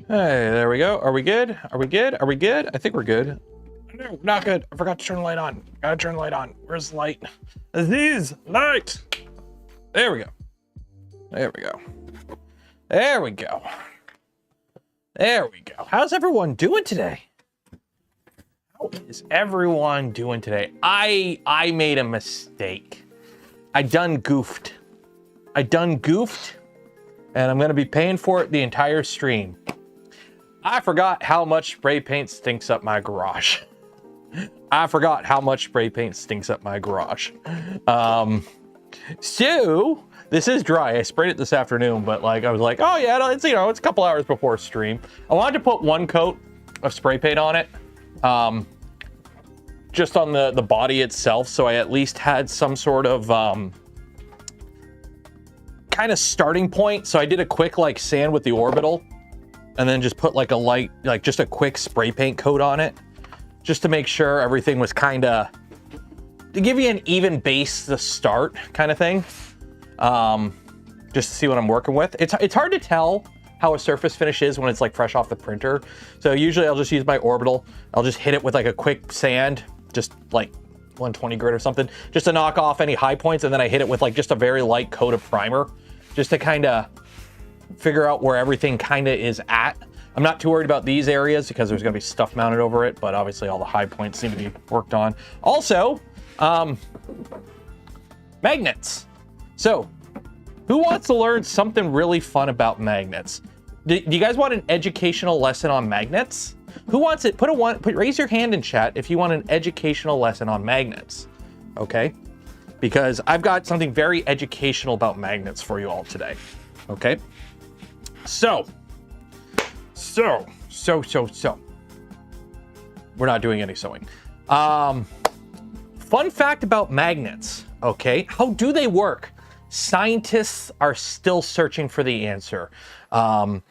Hey, there we go. Are we good? Are we good? Are we good? I think we're good. No, not good. I forgot to turn the light on. Gotta turn the light on. Where's the light? Aziz, light. There we go. There we go. There we go. There we go. How's everyone doing today? How is everyone doing today? I made a mistake. I done goofed, and I'm gonna be paying for it the entire stream. I forgot how much spray paint stinks up my garage. So this is dry. I sprayed it this afternoon, but like I was like, oh yeah, it's, you know, it's a couple hours before stream. I wanted to put one coat of spray paint on it, just on the body itself, so I at least had some sort of kind of starting point. So I did a quick like sand with the orbital, and then just put like a light, like just a quick spray paint coat on it, just to make sure everything was kind of, to give you an even base to start kind of thing. Just to see what I'm working with. It's hard to tell how a surface finish is when it's like fresh off the printer. So usually I'll just use my orbital. I'll just hit it with like a quick sand, just like 120 grit or something, just to knock off any high points. And then I hit it with like just a very light coat of primer, just to kind of figure out where everything kind of is at. I'm not too worried about these areas because there's going to be stuff mounted over it, but obviously all the high points seem to be worked on. Also, magnets. So who wants to learn something really fun about magnets? Do you guys want an educational lesson on magnets? Who wants it? Raise your hand in chat if you want an educational lesson on magnets. Okay? Because I've got something very educational about magnets for you all today. Okay? So. We're not doing any sewing. Fun fact about magnets, okay? How do they work? Scientists are still searching for the answer. The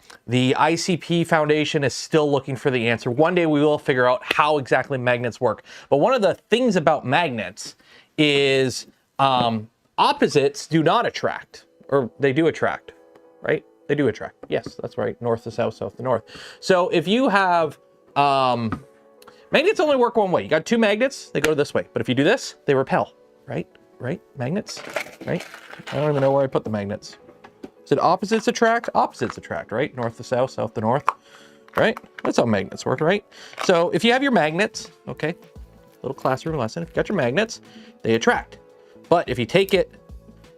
ICP Foundation is still looking for the answer. One day we will figure out how exactly magnets work. But one of the things about magnets is opposites do not attract, or they do attract, right? They do attract. Yes, that's right. North to south, south to north. So if you have, magnets only work one way. You got two magnets, they go this way. But if you do this, they repel, right? Right? Magnets, right? I don't even know where I put the magnets. Is it opposites attract? Opposites attract, right? North to south, south to north, right? That's how magnets work, right? So if you have your magnets, okay, little classroom lesson. If you got your magnets, they attract. But if you take it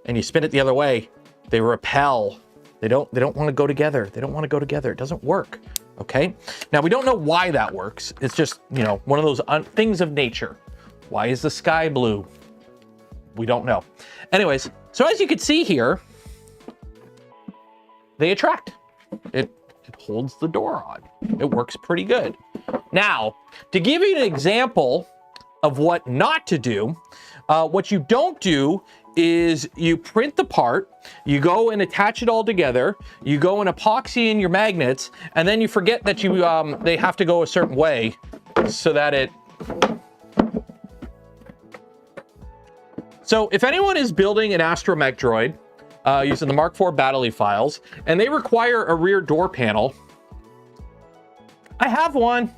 and you spin it the other way, they repel. They don't want to go together. They don't want to go together. It doesn't work, okay? Now, we don't know why that works. It's just, you know, one of those things of nature. Why is the sky blue? We don't know. Anyways, so as you can see here, they attract. It holds the door on. It works pretty good. Now, to give you an example of what not to do, what you don't do is you print the part, you go and attach it all together, you go and epoxy in your magnets, and then you forget that they have to go a certain way so that it... So if anyone is building an Astromech droid using the Mark IV battery files, and they require a rear door panel, I have one.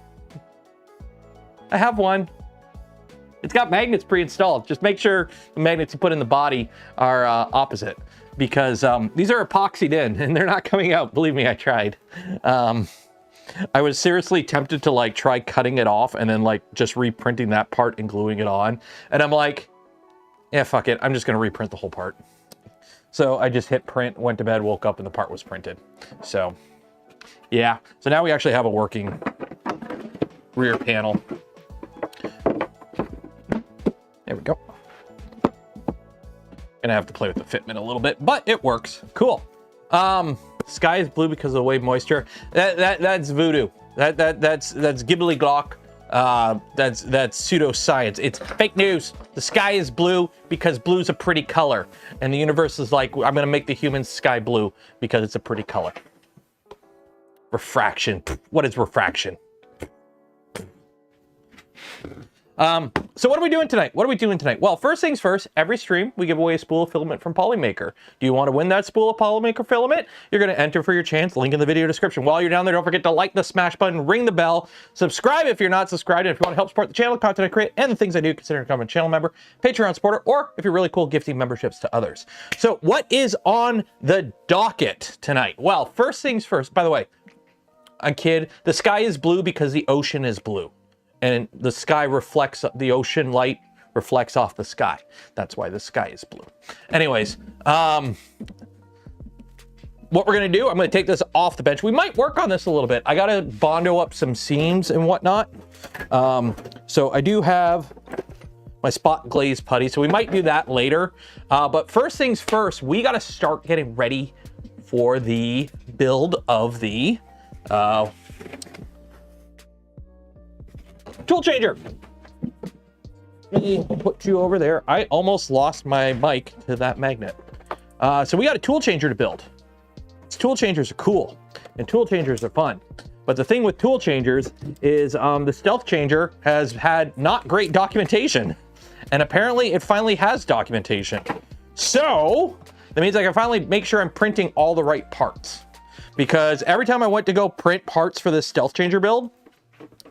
It's got magnets pre-installed. Just make sure the magnets you put in the body are opposite, because these are epoxied in and they're not coming out. Believe me, I tried. I was seriously tempted to like try cutting it off and then like just reprinting that part and gluing it on. And I'm like, yeah, fuck it. I'm just gonna reprint the whole part. So I just hit print, went to bed, woke up, and the part was printed. So yeah, so now we actually have a working rear panel. There we go. Gonna have to play with the fitment a little bit, but it works. Cool. Sky is blue because of the wave moisture. That's voodoo. That's Ghibli Glock. That's pseudoscience. It's fake news. The sky is blue because blue's a pretty color, and the universe is like, I'm gonna make the human sky blue because it's a pretty color. Refraction. What is refraction? So what are we doing tonight? Well, first things first, every stream we give away a spool of filament from Polymaker. Do you want to win that spool of Polymaker filament? You're going to enter for your chance, link in the video description. While you're down there, don't forget to like the smash button, ring the bell, subscribe if you're not subscribed, and if you want to help support the channel, content I create, and the things I do, consider becoming a channel member, Patreon supporter, or if you're really cool, gifting memberships to others. So what is on the docket tonight? Well, first things first, by the way, I kid, the sky is blue because the ocean is blue. And the sky reflects, the ocean light reflects off the sky. That's why the sky is blue. Anyways, what we're gonna do, I'm gonna take this off the bench. We might work on this a little bit. I gotta bondo up some seams and whatnot. So I do have my spot glazed putty, so we might do that later. But first things first, we gotta start getting ready for the build of the tool changer. Let me put you over there. I almost lost my mic to that magnet. So we got a tool changer to build. Tool changers are cool and tool changers are fun. But the thing with tool changers is the stealth changer has had not great documentation. And apparently it finally has documentation. So that means I can finally make sure I'm printing all the right parts. Because every time I went to go print parts for this stealth changer build,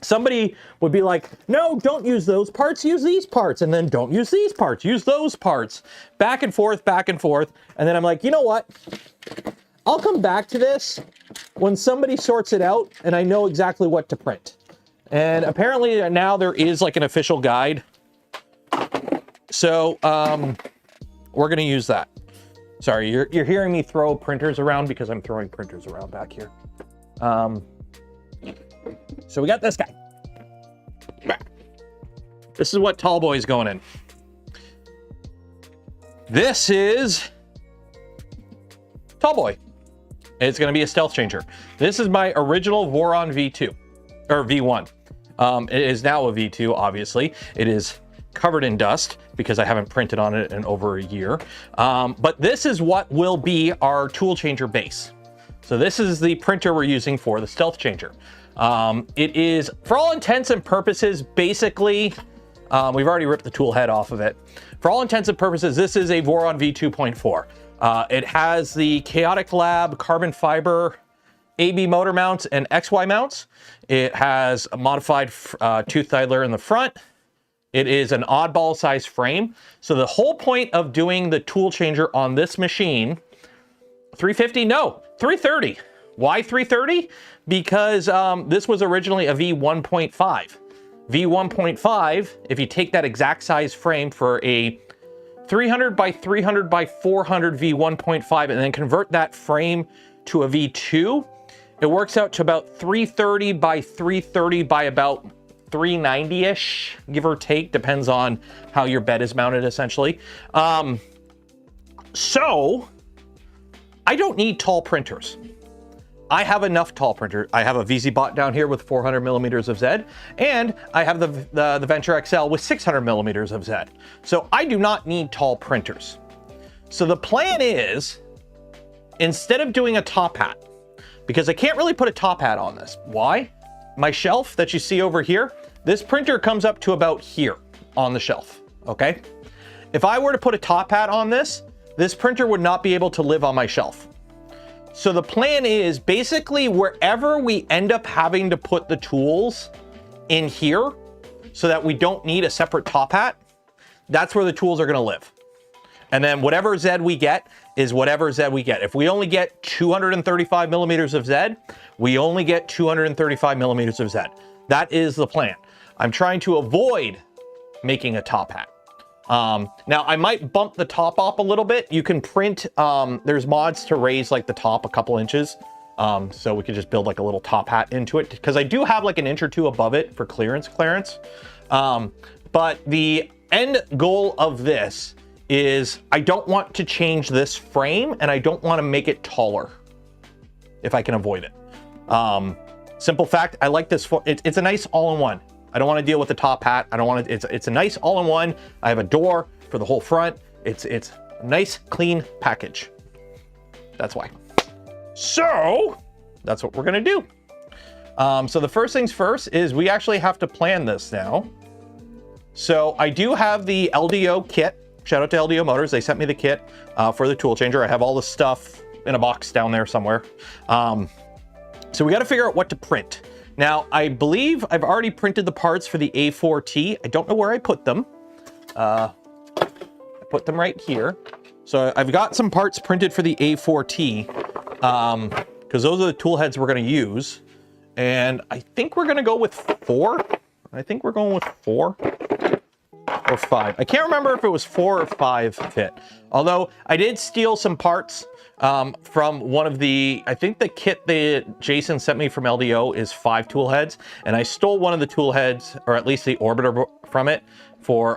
somebody would be like, no, don't use those parts, use these parts. And then don't use these parts, use those parts. Back and forth, back and forth. And then I'm like, you know what? I'll come back to this when somebody sorts it out and I know exactly what to print. And apparently now there is like an official guide. So we're gonna use that. Sorry, you're hearing me throw printers around because I'm throwing printers around back here. So we got this guy. This is what tall boy's going in. This is tall boy. It's going to be a stealth changer. This is my original Voron V2 or V1. It is now a V2, obviously. It is covered in dust because I haven't printed on it in over a year. But this is what will be our tool changer base. So this is the printer we're using for the stealth changer. It is, for all intents and purposes, basically, we've already ripped the tool head off of it. For all intents and purposes, this is a Voron V2.4. It has the Chaotic Lab carbon fiber AB motor mounts and XY mounts. It has a modified tooth idler in the front. It is an oddball size frame. So the whole point of doing the tool changer on this machine, 350, no, 330. Why 330? Because this was originally a V1.5. V1.5, if you take that exact size frame for a 300 by 300 by 400 V1.5 and then convert that frame to a V2, it works out to about 330 by 330 by about 390-ish, give or take, depends on how your bed is mounted, essentially. So I don't need tall printers. I have enough tall printer. I have a VZ-Bot down here with 400 millimeters of Z, and I have the Venture XL with 600 millimeters of Z. So I do not need tall printers. So the plan is, instead of doing a top hat, because I can't really put a top hat on this. Why? My shelf that you see over here, this printer comes up to about here on the shelf, okay? If I were to put a top hat on this, this printer would not be able to live on my shelf. So the plan is basically wherever we end up having to put the tools in here so that we don't need a separate top hat, that's where the tools are gonna live. And then whatever Z we get is whatever Z we get. If we only get 235 millimeters of Z, we only get 235 millimeters of Z. That is the plan. I'm trying to avoid making a top hat. Now I might bump the top up a little bit. You can print, there's mods to raise like the top a couple inches. So we could just build like a little top hat into it because I do have like an inch or two above it for clearance. But the end goal of this is I don't want to change this frame and I don't want to make it taller if I can avoid it. Simple fact, I like this, it's a nice all-in-one. I don't want to deal with the top hat. I don't want to, it's a nice all-in-one. I have a door for the whole front. It's a nice, clean package. That's why. So that's what we're gonna do. So the first things first is we actually have to plan this now. So I do have the LDO kit. Shout out to LDO Motors. They sent me the kit for the tool changer. I have all the stuff in a box down there somewhere. So we got to figure out what to print. Now, I believe I've already printed the parts for the A4T. I don't know where I put them. I put them right here. So I've got some parts printed for the A4T because those are the tool heads we're going to use. And I think we're going to go with 4. I think we're going with 4 or 5. I can't remember if it was 4 or 5 fit. Although I did steal some parts from one of the, I think the kit that Jason sent me from LDO is 5 tool heads. And I stole one of the tool heads, or at least the orbiter from it, for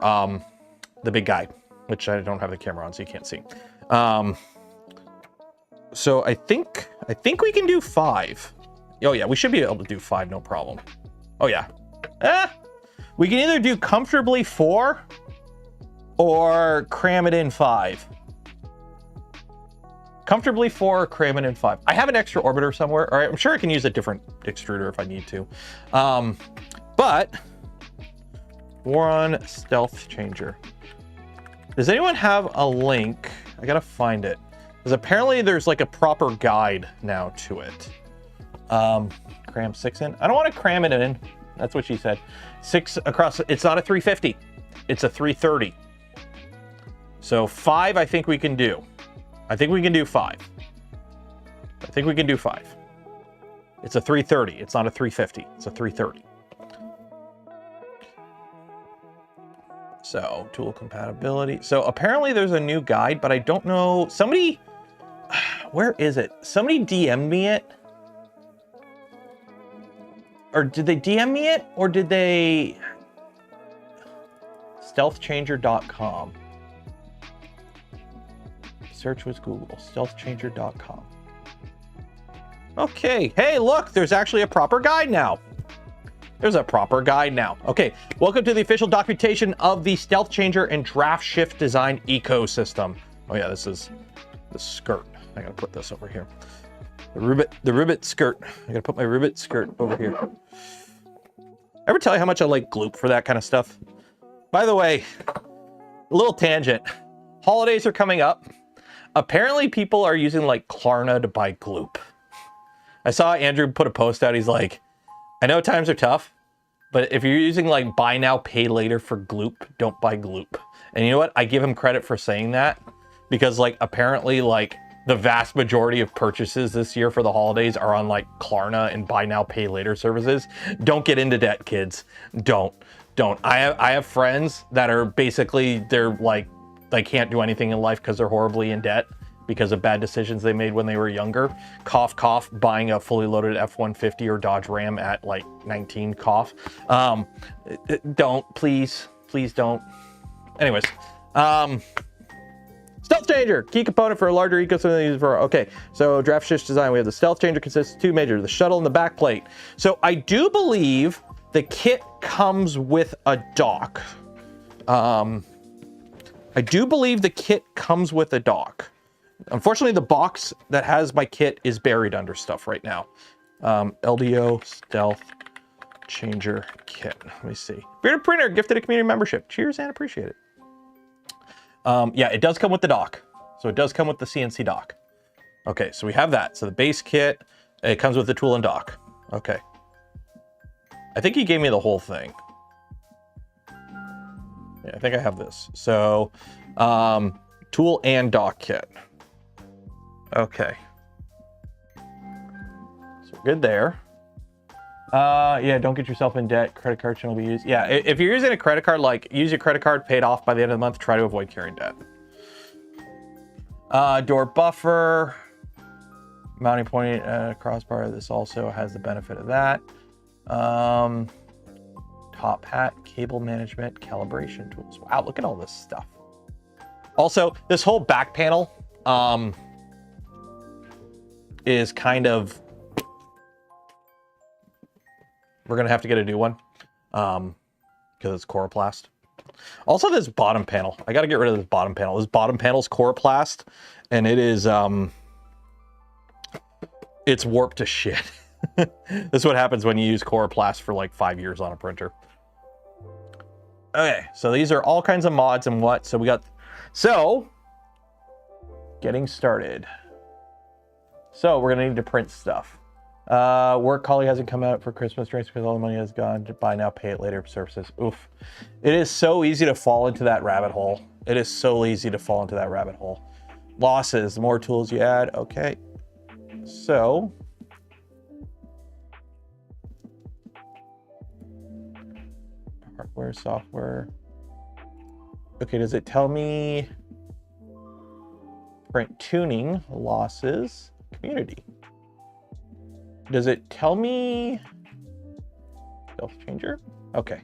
the big guy, which I don't have the camera on, so you can't see. So I think we can do 5. Oh yeah, we should be able to do 5, no problem. Oh yeah. We can either do comfortably 4 or cram it in 5. Comfortably 4 or cram it in 5. I have an extra orbiter somewhere. All right, I'm sure I can use a different extruder if I need to. But Voron stealth changer. Does anyone have a link? I gotta find it. Because apparently there's like a proper guide now to it. Cram 6 in. I don't want to cram it in. That's what she said. 6 across. It's not a 350. It's a 330. So 5, I think we can do. I think we can do 5. I think we can do 5. It's a 330. It's not a 350. It's a 330. So tool compatibility. So apparently there's a new guide, but I don't know. Somebody, where is it? Somebody DM'd me it. Or did they DM me it? Or did they... Stealthchanger.com. Search was Google. Stealthchanger.com. Okay. Hey, look, there's actually a proper guide now. There's a proper guide now. Okay. Welcome to the official documentation of the Stealth Changer and Draft Shift Design ecosystem. Oh yeah, this is the skirt. I gotta put this over here. The ribbit skirt. I gotta put my ribbit skirt over here. Ever tell you how much I like Gloop for that kind of stuff? By the way, a little tangent. Holidays are coming up. Apparently people are using like Klarna to buy Gloop. I saw Andrew put a post out. He's like, I know times are tough, but if you're using like buy now, pay later for Gloop, don't buy Gloop. And you know what? I give him credit for saying that because like apparently like the vast majority of purchases this year for the holidays are on like Klarna and buy now, pay later services. Don't get into debt, kids. Don't. I have friends that are basically, they're like, they can't do anything in life because they're horribly in debt because of bad decisions they made when they were younger. Cough, cough, buying a fully loaded F-150 or Dodge Ram at like 19, cough. Don't, please don't. Anyways, Stealth Changer, key component for a larger ecosystem. Okay, so draft shift design, we have the Stealth Changer consists of 2 majors, the shuttle and the back plate. So I do believe the kit comes with a dock. I do believe the kit comes with a dock. Unfortunately, the box that has my kit is buried under stuff right now. LDO Stealth Changer kit. Let me see. Bearded Printer gifted a community membership. Cheers and appreciate it. Yeah, it does come with the dock. So it does come with the CNC dock. Okay, so we have that. So the base kit, it comes with the tool and dock. Okay. I think he gave me the whole thing. Yeah, I think I have this. So, tool and dock kit. Okay. So good there. Yeah, don't get yourself in debt. Credit card shouldn't be used. Yeah, if you're using a credit card, like use your credit card, pay it off by the end of the month. Try to avoid carrying debt. Door buffer, mounting point, crossbar. This also has the benefit of that. Top hat, cable management, calibration tools. Wow, look at all this stuff. Also, this whole back panel is kind of, we're gonna have to get a new one because it's coroplast. Also, this bottom panel, I gotta get rid of this bottom panel. This bottom panel is coroplast, and it is it's warped to shit. This is what happens when you use coroplast for like 5 years on a printer. Okay, so these are all kinds of mods and what. So we got, so getting started. So we're gonna need to print stuff. Work collie hasn't come out for Christmas drinks because all the money has gone to buy now, pay it later services. Oof. It is so easy to fall into that rabbit hole. It is so easy to fall into that rabbit hole. Losses, the more tools you add. Okay. So hardware, software. Okay, does it tell me print tuning, losses, community? Does it tell me stealth changer? Okay.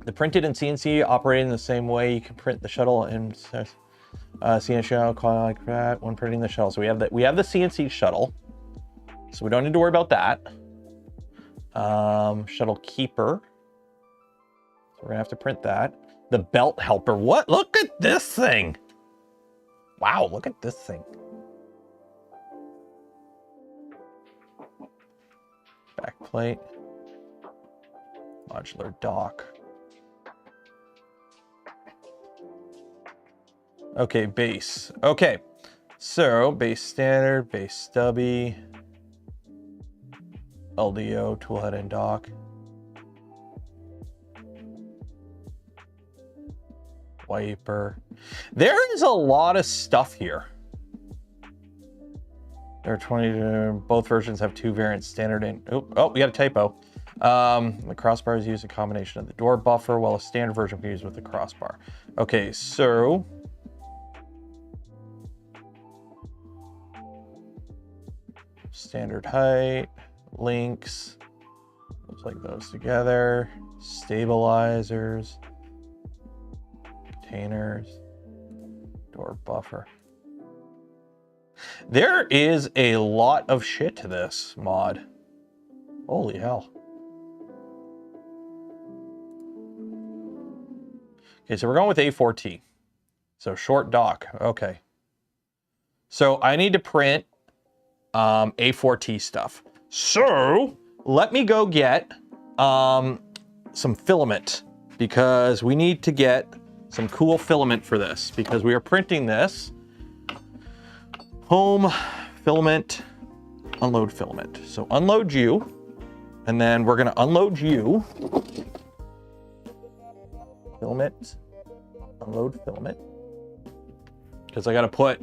The printed and CNC operate in the same way. You can print the shuttle and CNC shuttle, call it like that when printing the shuttle. So we have the CNC shuttle, so we don't need to worry about that. Shuttle keeper. So we're gonna have to print that. The belt helper. What? Look at this thing. Wow, look at this thing. Backplate. Modular dock. Okay, base. Okay, so base standard, base stubby, LDO, toolhead and dock. Wiper. There is a lot of stuff here. There are 20, both versions have 2 variants, standard and, oh, we got a typo. The crossbar is used in combination of the door buffer, while a standard version can be used with the crossbar. Okay, so standard height, links, looks like those together, stabilizers, containers, door buffer. There is a lot of shit to this mod. Holy hell. Okay, so we're going with A4T. So short dock, okay. So I need to print A4T stuff. So let me go get some filament, because we need to get some cool filament for this, because we are printing this. Home, filament, unload filament. So unload you, and then we're gonna unload you. Filament, unload filament. Because I gotta put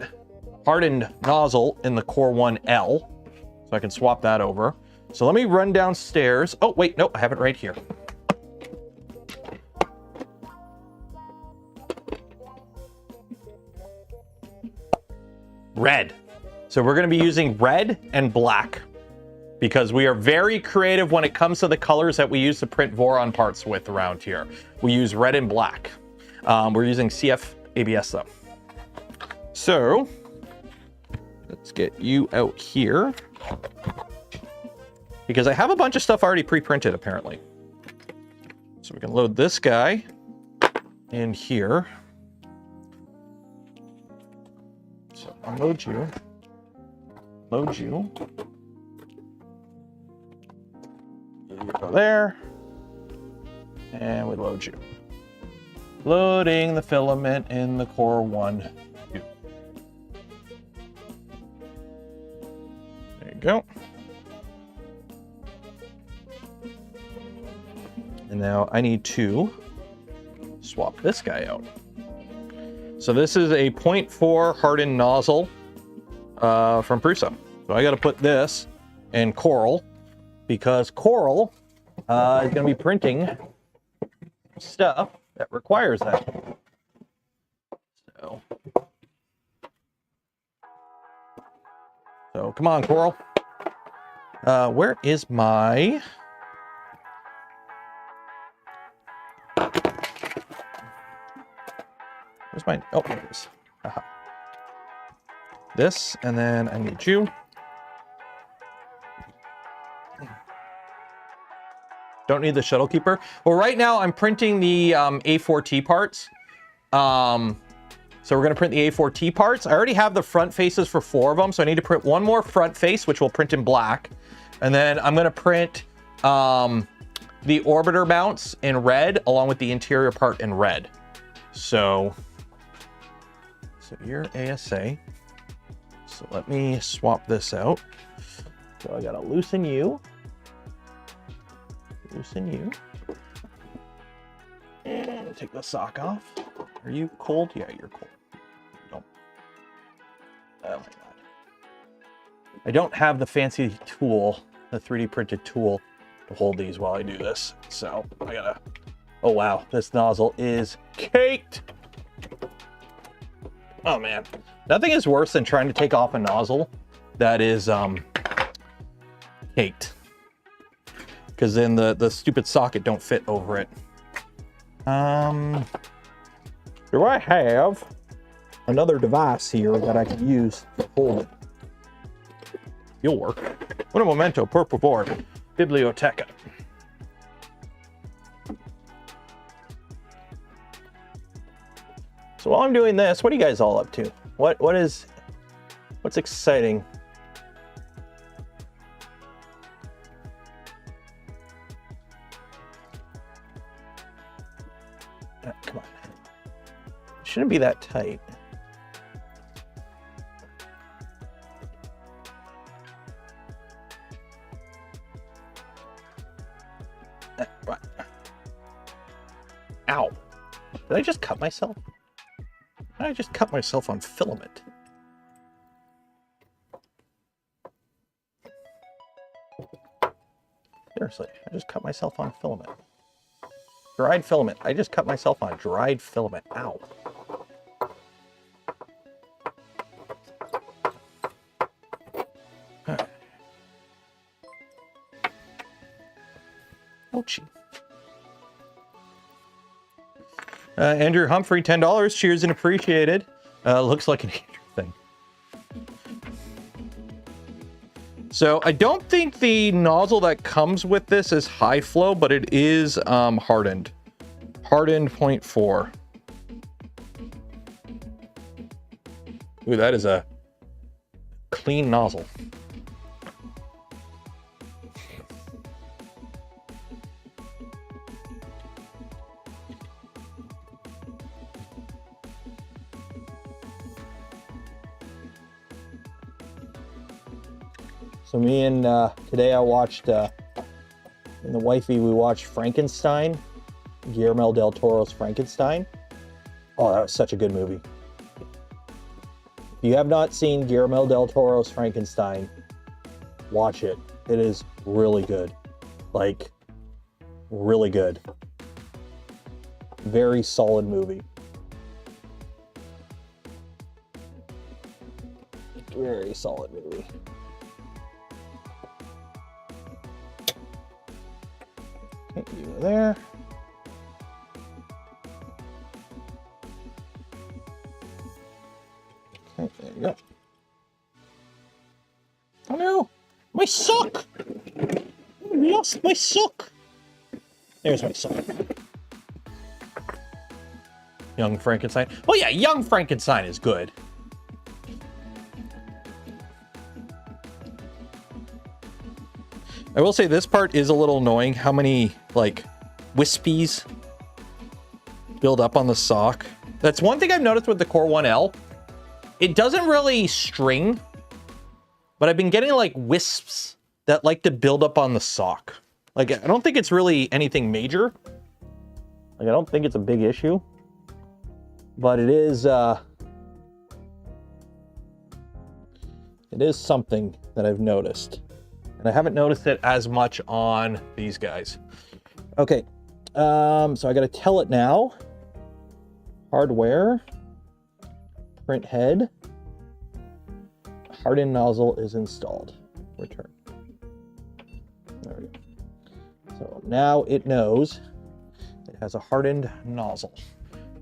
hardened nozzle in the core 1L, so I can swap that over. So let me run downstairs. Oh, wait, no, I have it right here. Red. So we're gonna be using red and black, because we are very creative when it comes to the colors that we use to print Voron parts with around here. We use red and black. We're using CF ABS though. So let's get you out here, because I have a bunch of stuff already pre-printed apparently. So we can load this guy in here. So unload you, load you. You go there, and we load you. Loading the filament in the core 1. There you go. And now I need to swap this guy out. So this is a 0.4 hardened nozzle from Prusa. So I got to put this in Coral, because Coral is going to be printing stuff that requires that. So come on, Coral. Where is my... Where's my... Oh, there it is. Aha. This, and then I need you. Don't need the shuttle keeper. Well, right now I'm printing the A4T parts. So we're gonna print the A4T parts. I already have the front faces for 4 of them, so I need to print one more front face, which we'll print in black. And then I'm gonna print the orbiter mounts in red along with the interior part in red. So you're ASA. So let me swap this out. So I gotta loosen you. Loosen you. And take the sock off. Are you cold? Yeah, you're cold. Don't. Oh my god. I don't have the fancy tool, the 3D printed tool, to hold these while I do this. So I gotta. Oh wow, this nozzle is caked. Oh man, nothing is worse than trying to take off a nozzle that is caked, because then the stupid socket don't fit over it. Do I have another device here that I can use to hold it? You'll work. Un momento, por favor. Biblioteca. So while I'm doing this, what are you guys all up to? What's exciting? Come on. It shouldn't be that tight. Right. Ow. Did I just cut myself? I just cut myself on filament. Seriously, I just cut myself on filament. Dried filament. I just cut myself on dried filament. Ow. Ouchie. Andrew Humphrey, $10. Cheers and appreciated. Looks like an Andrew thing. So I don't think the nozzle that comes with this is high flow, but it is hardened. Hardened 0.4. Ooh, that is a clean nozzle. So me and today I watched, and the wifey, we watched Frankenstein, Guillermo del Toro's Frankenstein. Oh, that was such a good movie. If you have not seen Guillermo del Toro's Frankenstein, watch it. It is really good. Like, really good. Very solid movie. Very solid movie. Okay, you go there. Okay, there you go. Oh no! My sock! I lost my sock! There's my sock. Young Frankenstein. Oh yeah, Young Frankenstein is good. I will say this part is a little annoying. How many, like, wispies build up on the sock. That's one thing I've noticed with the Core 1L. It doesn't really string, but I've been getting, like, wisps that like to build up on the sock. Like, I don't think it's really anything major. Like, I don't think it's a big issue. But it is something that I've noticed. And I haven't noticed it as much on these guys. Okay, so I gotta tell it now. Hardware, print head, hardened nozzle is installed. Return. There we go. So now it knows it has a hardened nozzle.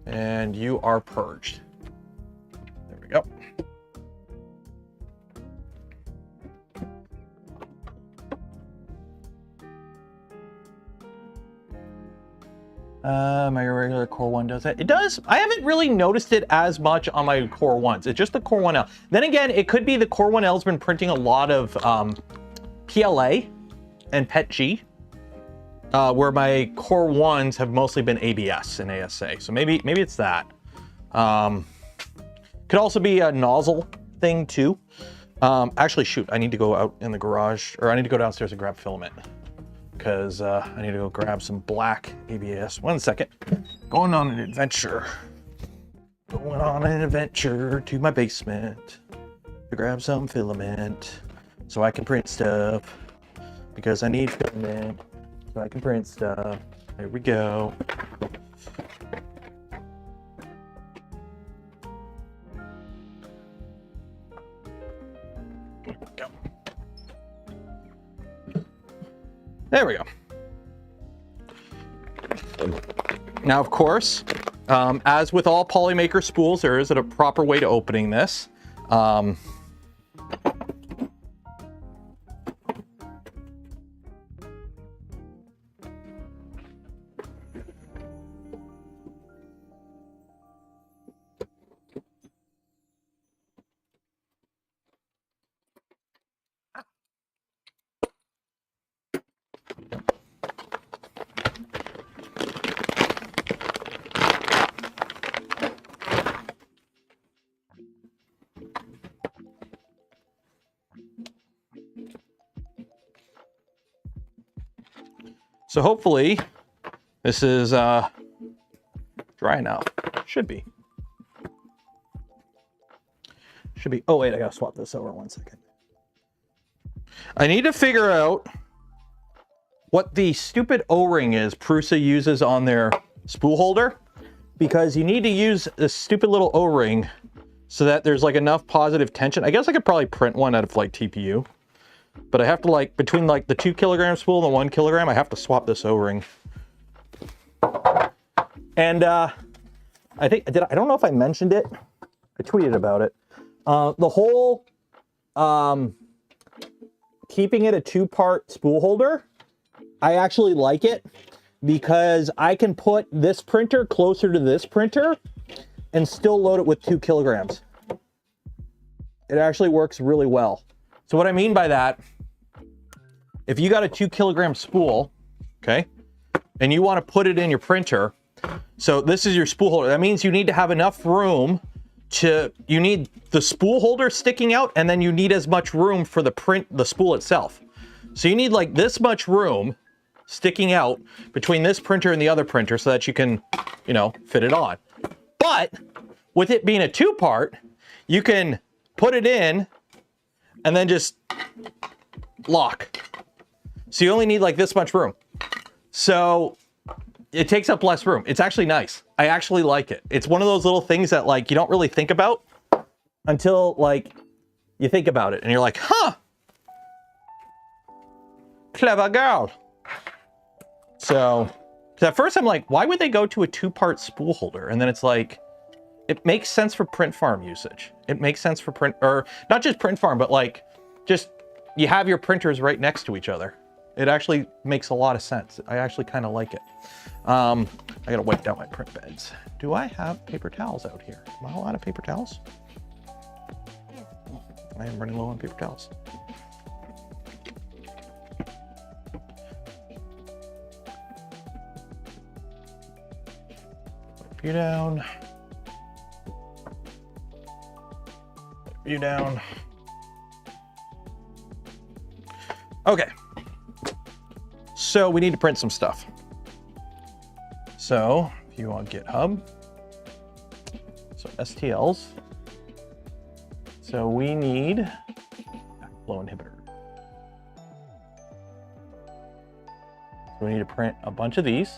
And you are purged. There we go. My regular Core 1 does that. It does. I haven't really noticed it as much on my Core 1s. It's just the Core 1L. Then again, it could be the Core 1L's been printing a lot of PLA and PETG. where my core ones have mostly been ABS and ASA. So maybe it's that. Could also be a nozzle thing too. Actually, shoot, I need to go out in the garage, or I need to go downstairs and grab filament, because I need to go grab some black ABS. 1 second. Going on an adventure. Going on an adventure to my basement to grab some filament so I can print stuff, because I need filament so I can print stuff. There we go. There we go. Now, of course, as with all polymaker spools, there is a proper way to opening this. So hopefully this is dry now. Should be. Oh wait, I gotta swap this over 1 second. I need to figure out what the stupid O-ring is Prusa uses on their spool holder, because you need to use this stupid little O-ring so that there's like enough positive tension. I guess I could probably print one out of like TPU. But I have to, like, between like the 2 kilogram spool and the 1 kilogram, I have to swap this O-ring. And I think I don't know if I mentioned it. I tweeted about it. The whole keeping it a 2-part spool holder, I actually like it, because I can put this printer closer to this printer and still load it with 2 kilograms. It actually works really well. So what I mean by that, if you got a 2 kilogram spool, okay, and you want to put it in your printer, so this is your spool holder. That means you need to have enough room you need the spool holder sticking out, and then you need as much room for the spool itself. So you need like this much room sticking out between this printer and the other printer so that you can, you know, fit it on. But with it being a 2-part, you can put it in and then just lock. So you only need like this much room. So it takes up less room. It's actually nice. I actually like it. It's one of those little things that like you don't really think about until like you think about it and you're like, huh, clever girl. So at first I'm like, why would they go to a 2-part spool holder? And then it's like, it makes sense for print farm usage. It makes sense for print, or not just print farm, but like just you have your printers right next to each other. It actually makes a lot of sense. I actually kind of like it. I gotta wipe down my print beds. Do I have paper towels out here? Am I out of paper towels? I am running low on paper towels. Wipe you down. Wipe you down. Okay. So we need to print some stuff. So if you want GitHub, so STLs. So we need flow inhibitor. So we need to print a bunch of these.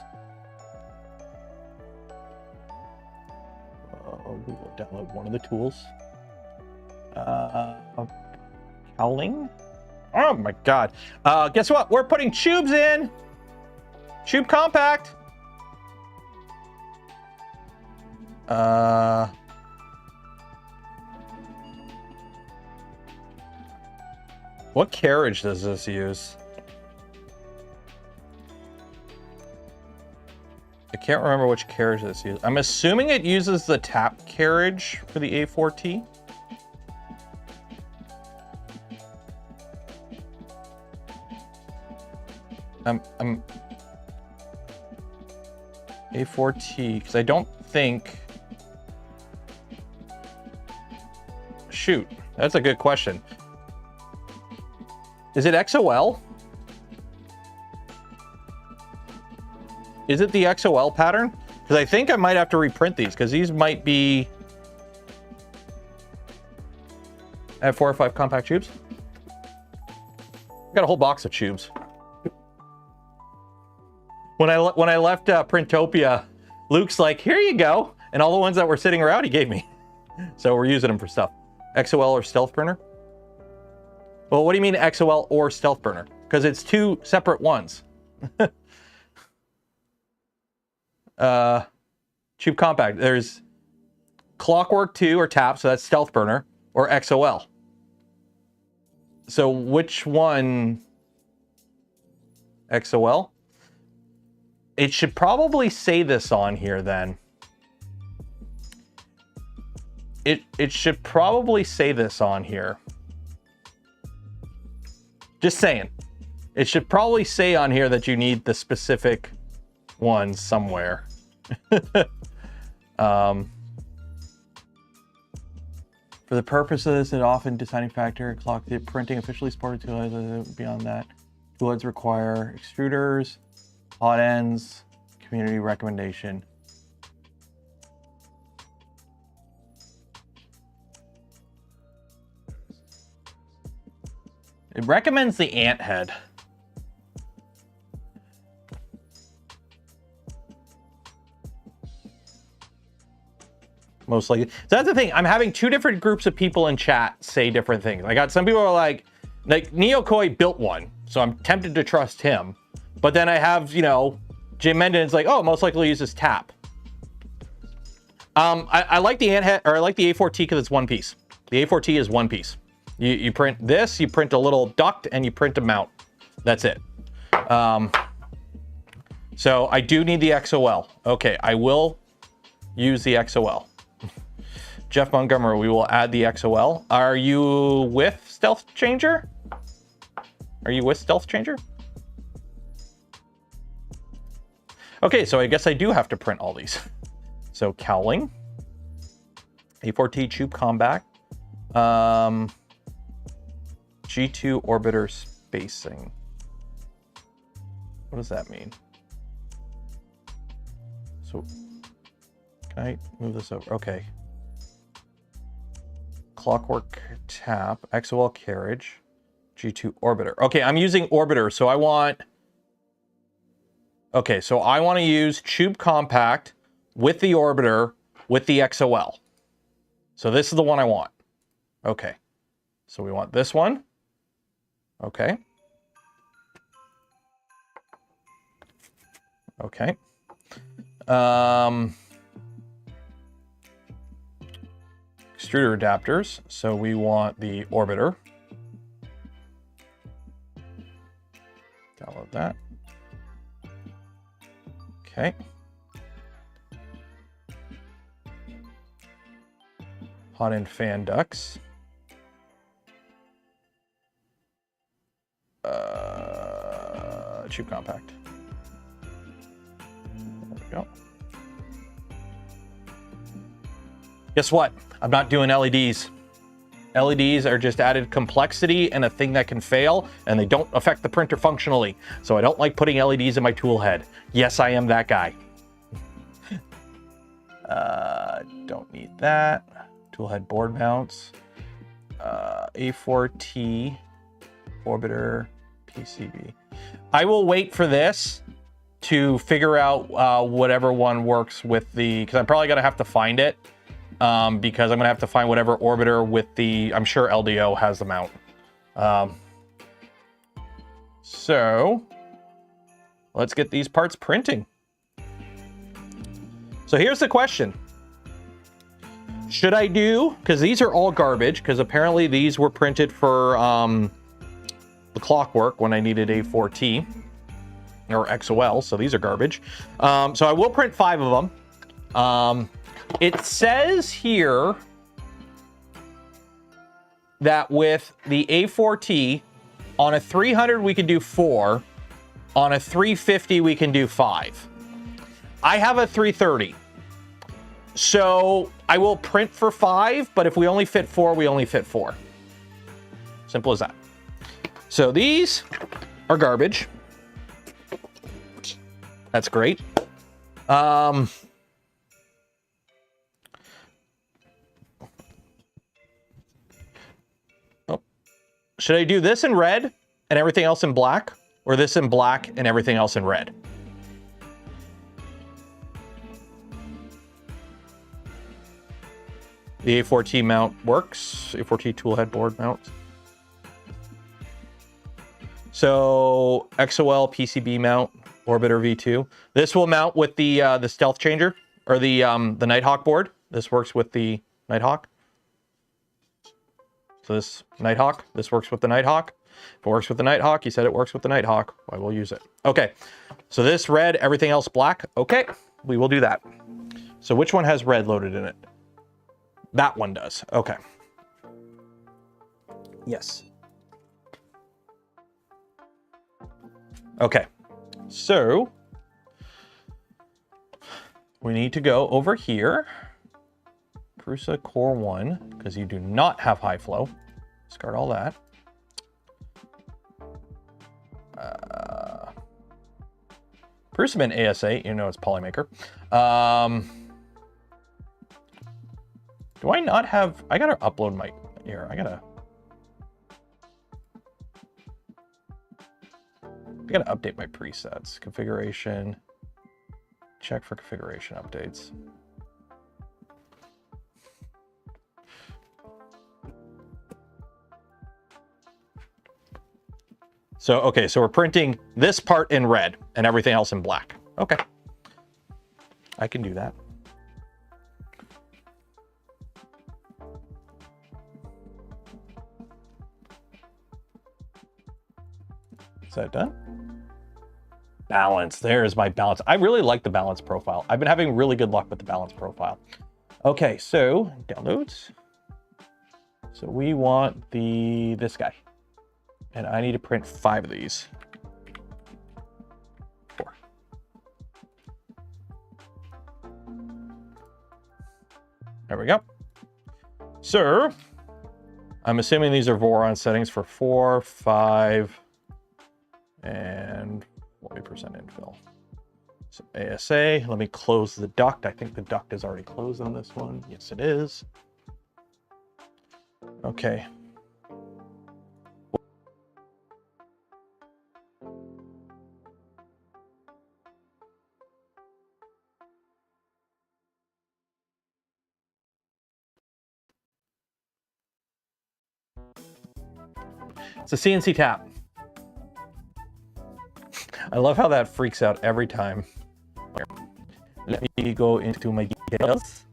We will download one of the tools. Cowling. Oh my God. Guess what? We're putting tubes in. Tube compact. What carriage does this use? I can't remember which carriage this uses. I'm assuming it uses the tap carriage for the A4T. A4T, because I don't think... Shoot, that's a good question. Is it XOL? Is it the XOL pattern? Because I think I might have to reprint these, because these might be... I have 4 or 5 compact tubes. Got a whole box of tubes. When I left Printopia, Luke's like, here you go. And all the ones that were sitting around, he gave me. So we're using them for stuff. XOL or stealth burner? Well, what do you mean XOL or stealth burner? Because it's 2 separate ones. Tube compact. There's Clockwork 2 or tap, so that's stealth burner, or XOL. So which one? XOL? It should probably say this on here then. It should probably say this on here. Just saying. It should probably say on here that you need the specific ones somewhere. For the purpose of this, an often deciding factor, clock the printing officially supported Toolhead. Beyond that, Toolheads require extruders, hot ends, community recommendation. It recommends the ant head. Most likely. So that's the thing. I'm having 2 different groups of people in chat say different things. I got some people who are like Neokoi built one, so I'm tempted to trust him. But then I have, you know, Jim Mendon's like, oh, most likely uses tap. I like the ant head, or I like the A4T because it's one piece. The A4T is one piece. You print this, you print a little duct, and you print a mount. That's it. So I do need the XOL. Okay, I will use the XOL. Jeff Montgomery, we will add the XOL. Are you with Stealth Changer? Are you with Stealth Changer? Okay, so I guess I do have to print all these. So cowling, A4T tube combat, G2 orbiter spacing. What does that mean? So can I move this over? Okay. Clockwork tap, XOL carriage, G2 orbiter. Okay, I'm using orbiter, so I want... Okay, so I want to use tube compact with the orbiter with the XOL. So this is the one I want. Okay, so we want this one. Okay. Okay. Extruder adapters. So we want the orbiter. Download that. Okay. Hot end fan ducts. Tube compact. There we go. Guess what? I'm not doing LEDs. LEDs are just added complexity and a thing that can fail, and they don't affect the printer functionally. So I don't like putting LEDs in my tool head. Yes, I am that guy. Don't need that. Tool head board mounts. A4T, orbiter, PCB. I will wait for this to figure out whatever one works with the, because I'm probably going to have to find it. Because I'm gonna have to find whatever orbiter with the, I'm sure LDO has the mount. So let's get these parts printing. So here's the question. Should I do, because these are all garbage, because apparently these were printed for the Clockwork when I needed A4T or XOL, so these are garbage. So I will print 5 of them. It says here that with the A4T, on a 300 we can do 4, on a 350 we can do 5. I have a 330. So I will print for 5, but if we only fit 4, we only fit 4. Simple as that. So these are garbage. That's great. Oh, should I do this in red and everything else in black? Or this in black and everything else in red? The A4T mount works. A4T toolhead board mounts. So XOL PCB mount, Orbiter V2. This will mount with the stealth changer or the Nighthawk board. This works with the Nighthawk. So this Nighthawk, this works with the Nighthawk. If it works with the Nighthawk, you said it works with the Nighthawk. I will use it. Okay. So this red, everything else black. Okay, we will do that. So which one has red loaded in it? That one does. Okay. Yes. Okay. So we need to go over here. Prusa Core 1, because you do not have high flow. Discard all that. Prusamin ASA, you know it's polymaker. Do I not have... I gotta upload my... Here, I gotta update my presets. Configuration. Check for configuration updates. So, okay, so we're printing this part in red and everything else in black. Okay. I can do that. Is that done? Balance. There's my balance. I really like the balance profile. I've been having really good luck with the balance profile. Okay, so downloads. So we want this guy. And I need to print 5 of these. 4. There we go. So I'm assuming these are Voron settings for 4, 5, and 40% infill. So ASA, let me close the duct. I think the duct is already closed on this one. Yes, it is. Okay. It's a CNC tap. I love how that freaks out every time. Let me go into my details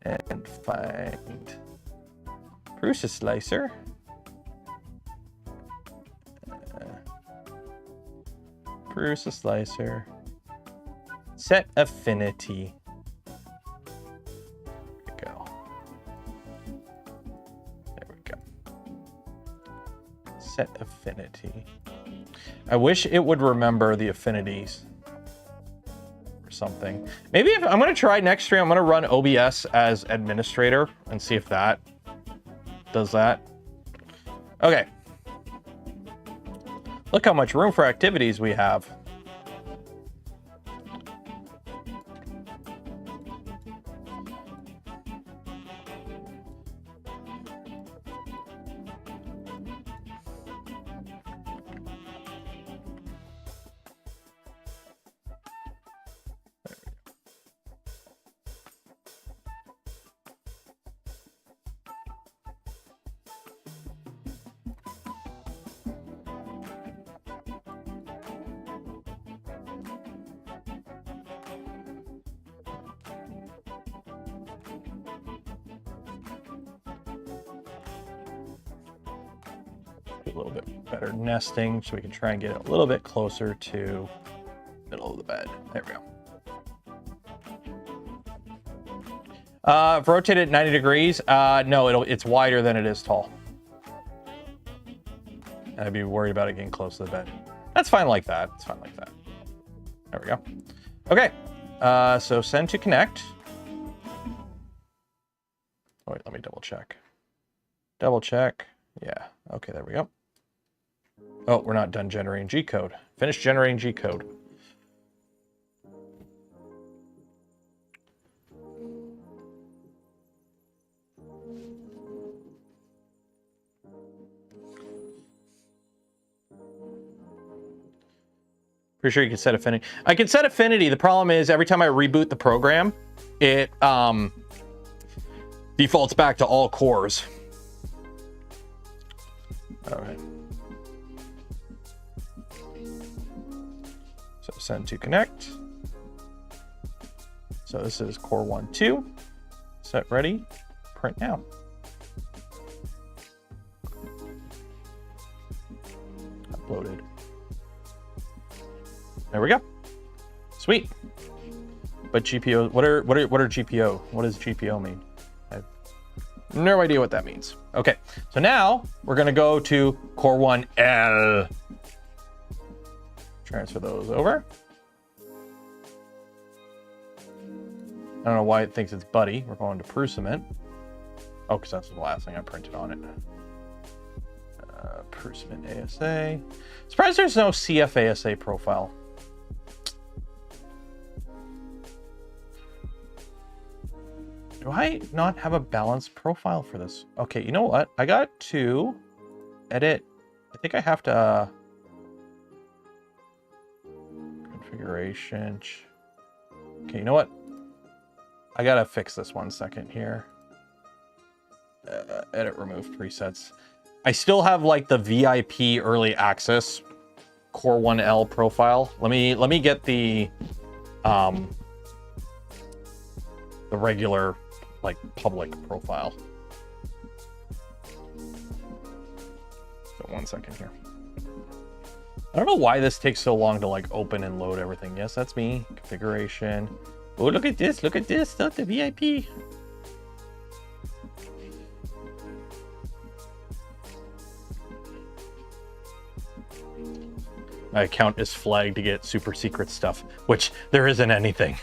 and find Prusa slicer. Prusa slicer. Set affinity. There we go. There we go. Set affinity. I wish it would remember the affinities or something. Maybe if I'm going to try next stream, I'm going to run OBS as administrator and see if that does that. Okay. Look how much room for activities we have. A little bit better nesting so we can try and get it a little bit closer to the middle of the bed. There we go. If rotated at 90 degrees, no, it's wider than it is tall. And I'd be worried about it getting close to the bed. That's fine like that. It's fine like that. There we go. Okay, So send to connect. Oh, wait, let me double check. Double check. Yeah. Okay, there we go. Oh, we're not done generating G code. Finish generating G code. Pretty sure you can set affinity. I can set affinity. The problem is every time I reboot the program, it defaults back to all cores. All right. So send to connect. So this is core 1, 2. Set ready. Print now. Uploaded. There we go. Sweet. But GPO, what are GPO? What does GPO mean? I have no idea what that means. Okay, so now we're gonna go to core 1L. Transfer those over. I don't know why it thinks it's Buddy. We're going to Prusament. Oh, because that's the last thing I printed on it. Prusament ASA. Surprised there's no CF ASA profile. Do I not have a balanced profile for this? Okay, you know what? I got to edit. I think I have to configuration. Okay, you know what? I gotta fix this 1 second here. Edit remove presets. I still have like the VIP early access core 1L profile. Let me get the regular like public profile. So 1 second here. I don't know why this takes so long to like open and load everything. Yes, that's me. Configuration. Oh, look at this. Look at this. That's the VIP. My account is flagged to get super secret stuff, which there isn't anything.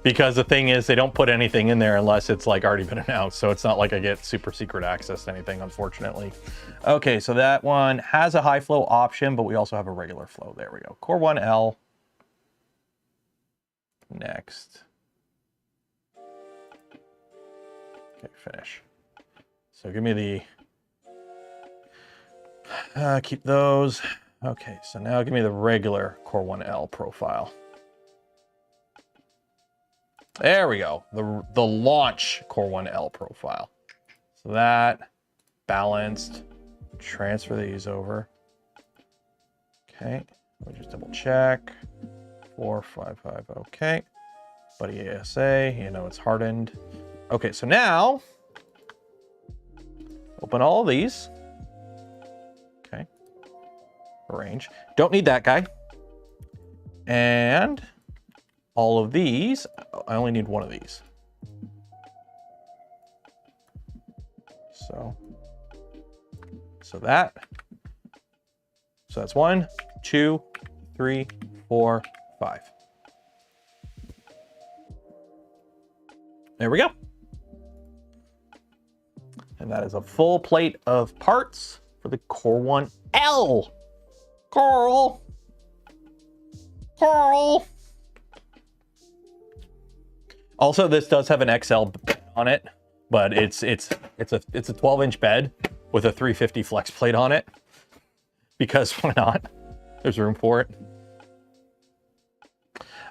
Because the thing is, they don't put anything in there unless it's like already been announced. So it's not like I get super secret access to anything, unfortunately. Okay, so that one has a high flow option, but we also have a regular flow. There we go. Core 1L. Next. Okay, finish. So give me the, keep those. Okay, so now give me the regular Core 1L profile. There we go, the launch Core 1L profile. So that, balanced, transfer these over. Okay, let me just double check. 455, okay. Buddy ASA, you know it's hardened. Okay, so now, open all of these. Okay, arrange. Don't need that guy. And all of these, I only need one of these. So that's 1, 2, 3, 4, 5. There we go. And that is a full plate of parts for the Core 1L. Carl. Also, this does have an XL on it, but it's a 12-inch bed with a 350 flex plate on it. Because why not? There's room for it.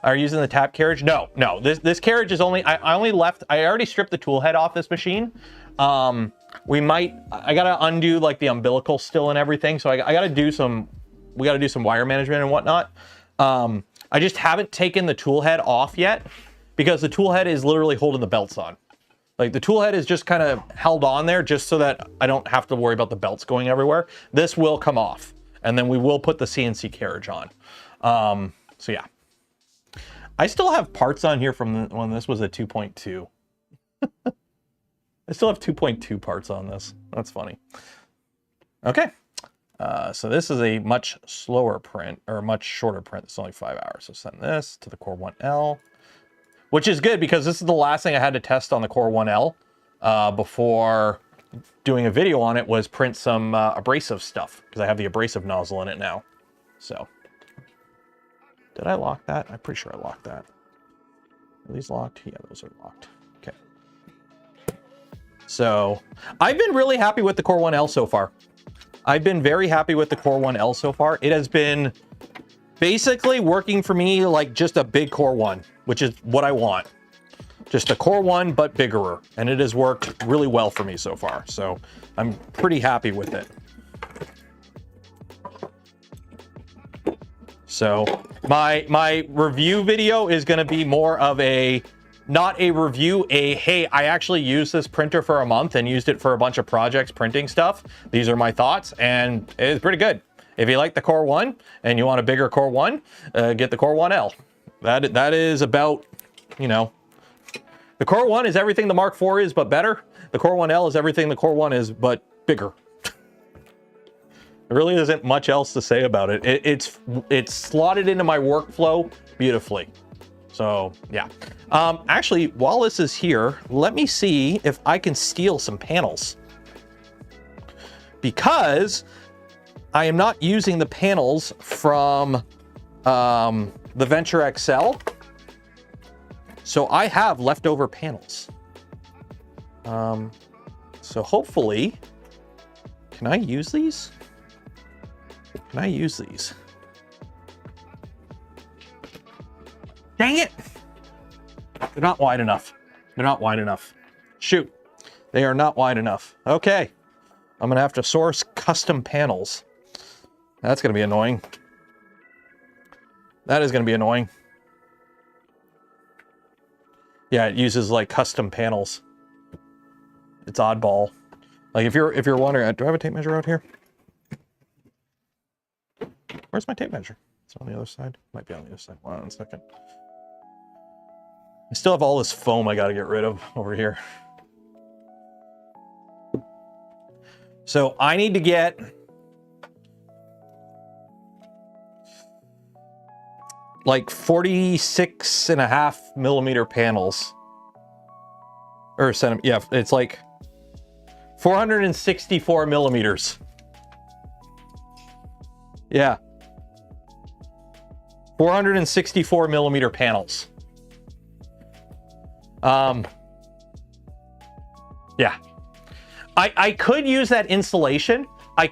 Are you using the tap carriage? No. This carriage is only, I already stripped the tool head off this machine. I gotta undo like the umbilical still and everything. So we gotta do some wire management and whatnot. I just haven't taken the tool head off yet because the tool head is literally holding the belts on. Like the tool head is just kind of held on there just so that I don't have to worry about the belts going everywhere. This will come off and then we will put the CNC carriage on. So yeah. I still have parts on here from when this was a 2.2. I still have 2.2 parts on this. That's funny. Okay. So this is a much slower print, or a much shorter print. It's only 5 hours. So send this to the Core 1L, which is good because this is the last thing I had to test on the Core 1L before doing a video on it, was print some abrasive stuff, because I have the abrasive nozzle in it now. So, did I lock that? I'm pretty sure I locked that. Are these locked? Yeah, those are locked. Okay. So, I've been really happy with the Core 1L so far. I've been very happy with the Core 1L so far. It has been basically working for me like just a big Core 1, which is what I want. Just a Core 1, but bigger. And it has worked really well for me so far. So I'm pretty happy with it. So my review video is going to be more of a, not a review, hey, I actually used this printer for a month and used it for a bunch of projects printing stuff. These are my thoughts, and it's pretty good. If you like the Core 1 and you want a bigger Core 1, get the Core 1L. That is about, you know, the Core 1 is everything the Mark IV is, but better. The Core 1L is everything the Core 1 is, but bigger. There really isn't much else to say about it. It's slotted into my workflow beautifully. So yeah. Actually, while this is here, let me see if I can steal some panels, because I am not using the panels from the Venture XL. So I have leftover panels. So hopefully, can I use these? Can I use these? Dang it! They're not wide enough. They're not wide enough. Shoot. They are not wide enough. Okay. I'm gonna have to source custom panels. That's gonna be annoying. That is gonna be annoying. Yeah, it uses like custom panels. It's oddball. Like if you're wondering, do I have a tape measure out here? Where's my tape measure? It's on the other side. Might be on the other side. Hold on a second. I still have all this foam I gotta get rid of over here. So I need to get like 46.5mm panels. Or centimeter, yeah, it's like 464mm. Yeah. 464mm panels. Yeah. I could use that insulation. I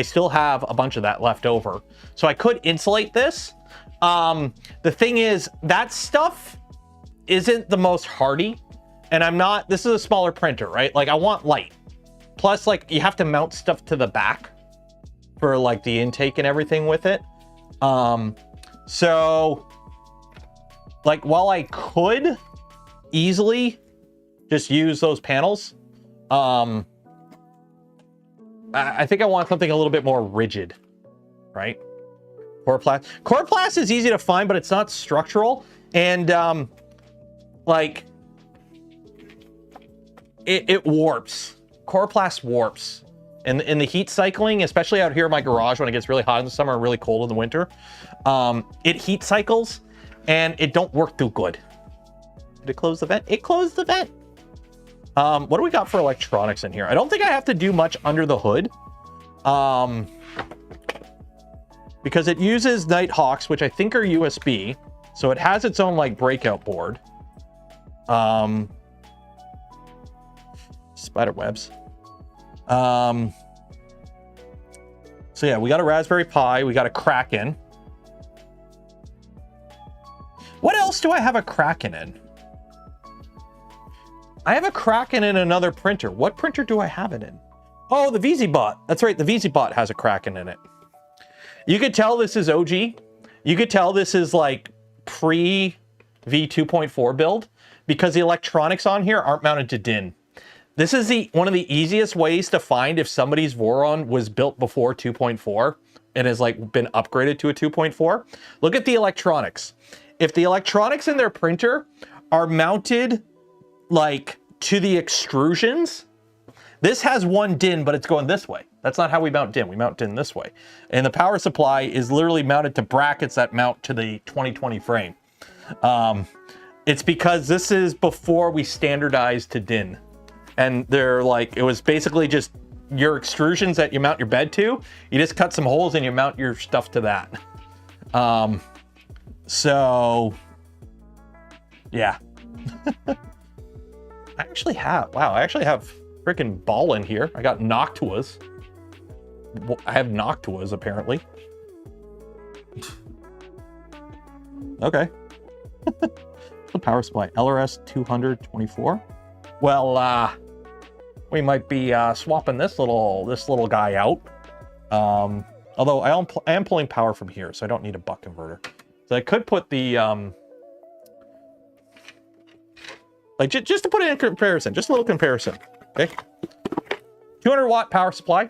still have a bunch of that left over. So I could insulate this. The thing is, that stuff isn't the most hardy. And this is a smaller printer, right? Like I want light. Plus, like you have to mount stuff to the back for like the intake and everything with it. So like while I could easily just use those panels, I think I want something a little bit more rigid, right? Coroplast is easy to find, but it's not structural. And like it warps. Coroplast warps. And in the heat cycling, especially out here in my garage when it gets really hot in the summer and really cold in the winter, it heat cycles and it don't work too good. Did it close the vent? It closed the vent. What do we got for electronics in here? I don't think I have to do much under the hood. Because it uses Nighthawks, which I think are USB. So it has its own like breakout board. Spider webs. So yeah, we got a Raspberry Pi, we got a Kraken. What else do I have a Kraken in? I have a Kraken in another printer. What printer do I have it in? Oh, the VZBot. That's right, the VZBot has a Kraken in it. You could tell this is OG. You could tell this is like pre V2.4 build because the electronics on here aren't mounted to DIN. This is one of the easiest ways to find if somebody's Voron was built before 2.4 and has like been upgraded to a 2.4. Look at the electronics. If the electronics in their printer are mounted like to the extrusions, this has one DIN, but it's going this way. That's not how we mount DIN. We mount DIN this way. And the power supply is literally mounted to brackets that mount to the 2020 frame. It's because this is before we standardized to DIN. And they're like, it was basically just your extrusions that you mount your bed to. You just cut some holes and you mount your stuff to that. So, yeah. I actually have freaking ball in here. I got Noctuas. I have Noctuas apparently. Okay. The power supply, LRS 224. Well, we might be swapping this little guy out. Although I am pulling power from here, so I don't need a buck converter. So I could put the like just to put it in comparison, just a little comparison. Okay, 200 watt power supply,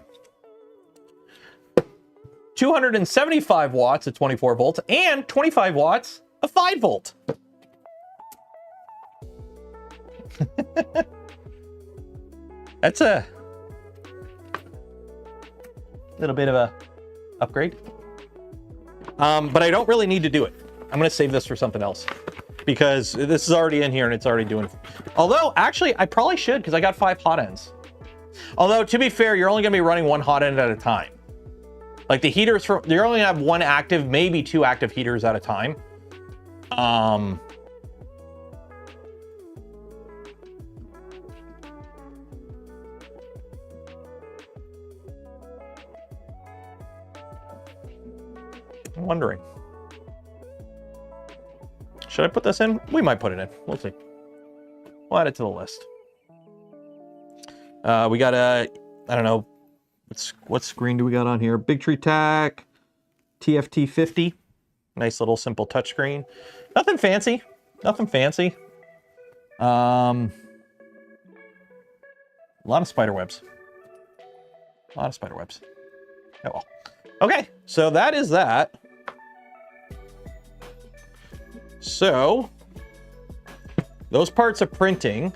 275 watts at 24 volts, and 25 watts of 5 volt. That's a little bit of a upgrade. But I don't really need to do it. I'm going to save this for something else because this is already in here and it's already doing. Although actually I probably should, because I got 5 hot ends. Although to be fair, you're only going to be running 1 hot end at a time. Like the heaters, you only have 1 active, maybe 2 active heaters at a time. I'm wondering. Should I put this in? We might put it in. We'll see. We'll add it to the list. We got a, I don't know, what screen do we got on here? Big Tree Tac, TFT 50. Nice little simple touchscreen. Nothing fancy. Nothing fancy. A lot of spider webs. A lot of spider webs. Oh well. Okay, so that is that. So those parts are printing.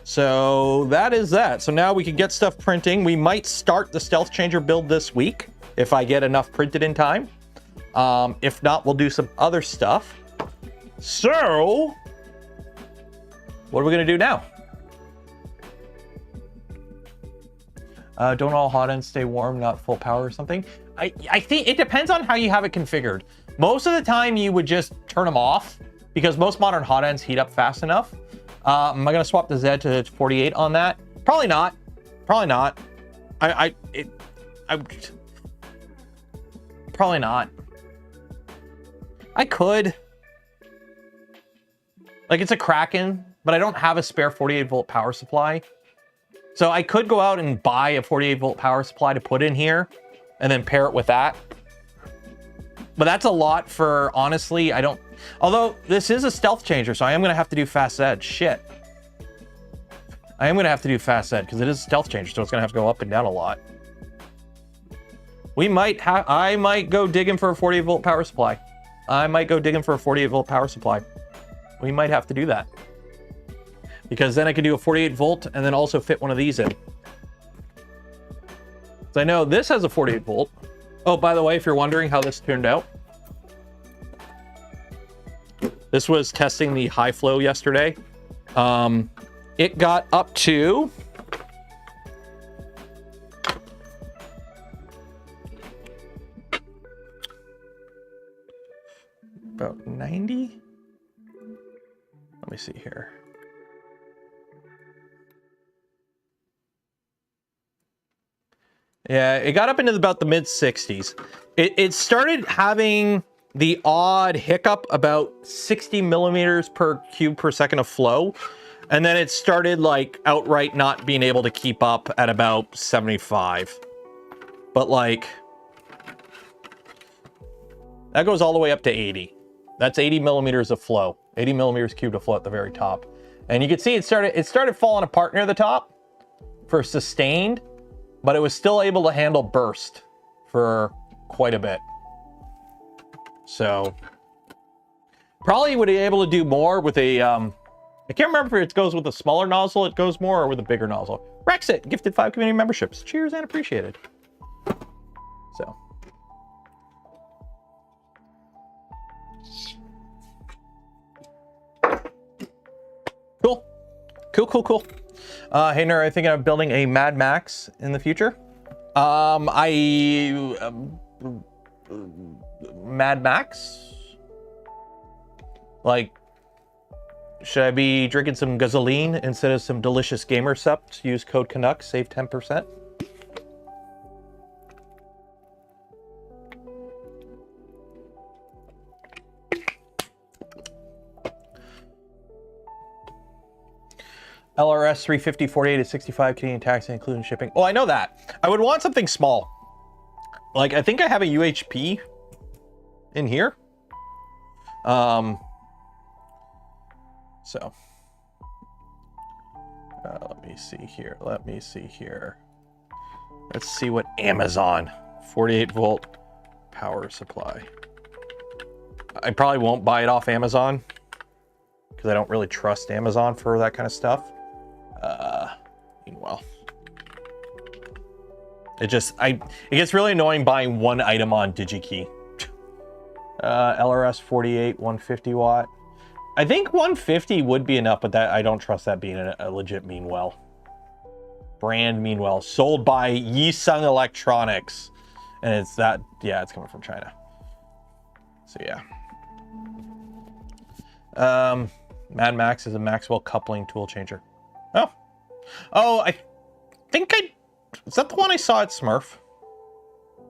So that is that. So now we can get stuff printing. We might start the Stealth Changer build this week if I get enough printed in time. If not, we'll do some other stuff. So what are we gonna do now? Don't all hot ends stay warm, not full power or something? I think it depends on how you have it configured. Most of the time you would just turn them off because most modern hot ends heat up fast enough. Am I gonna swap the Z to 48 on that? Probably not. Probably not. Probably not. I could. Like it's a Kraken, but I don't have a spare 48 volt power supply. So I could go out and buy a 48 volt power supply to put in here and then pair it with that. But that's a lot for, honestly, I don't, although this is a Stealth Changer, so I am going to have to do fast Z. Shit. I am going to have to do fast Z because it is a Stealth Changer, so it's going to have to go up and down a lot. We might have, I might go digging for a 48 volt power supply. I might go digging for a 48 volt power supply. We might have to do that. Because then I can do a 48 volt and then also fit one of these in. So I know this has a 48 volt. Oh, by the way, if you're wondering how this turned out, this was testing the high flow yesterday. It got up to about 90. Let me see here. Yeah, it got up into about the mid 60s. It started having the odd hiccup about 60 millimeters per cube per second of flow. And then it started like outright not being able to keep up at about 75. But like, that goes all the way up to 80. That's 80 millimeters of flow, 80 millimeters cubed of flow at the very top. And you can see it started falling apart near the top for sustained, but it was still able to handle burst for quite a bit. So probably would be able to do more with a, I can't remember if it goes with a smaller nozzle, it goes more, or with a bigger nozzle. Rexit gifted 5 community memberships. Cheers and appreciated. So. Cool. Cool. Hey, Nerd, I think I'm building a Mad Max in the future. Mad Max? Like, should I be drinking some gasoline instead of some delicious gamer sups? Use code Canuck, save 10%. LRS 350, 48 to 65 Canadian tax, including shipping. Oh, I know that. I would want something small. Like, I think I have a UHP in here. So, let me see here. Let's see what Amazon 48 volt power supply. I probably won't buy it off Amazon because I don't really trust Amazon for that kind of stuff. Meanwhile, it gets really annoying buying one item on DigiKey. LRS 48, 150 watt. I think 150 would be enough, but that I don't trust that being a legit Meanwell. Brand Meanwell, sold by Yisung Electronics, and it's that. Yeah, it's coming from China. So yeah. Mad Max is a Maxwell coupling tool changer. Oh, I think is that the one I saw at Smurf?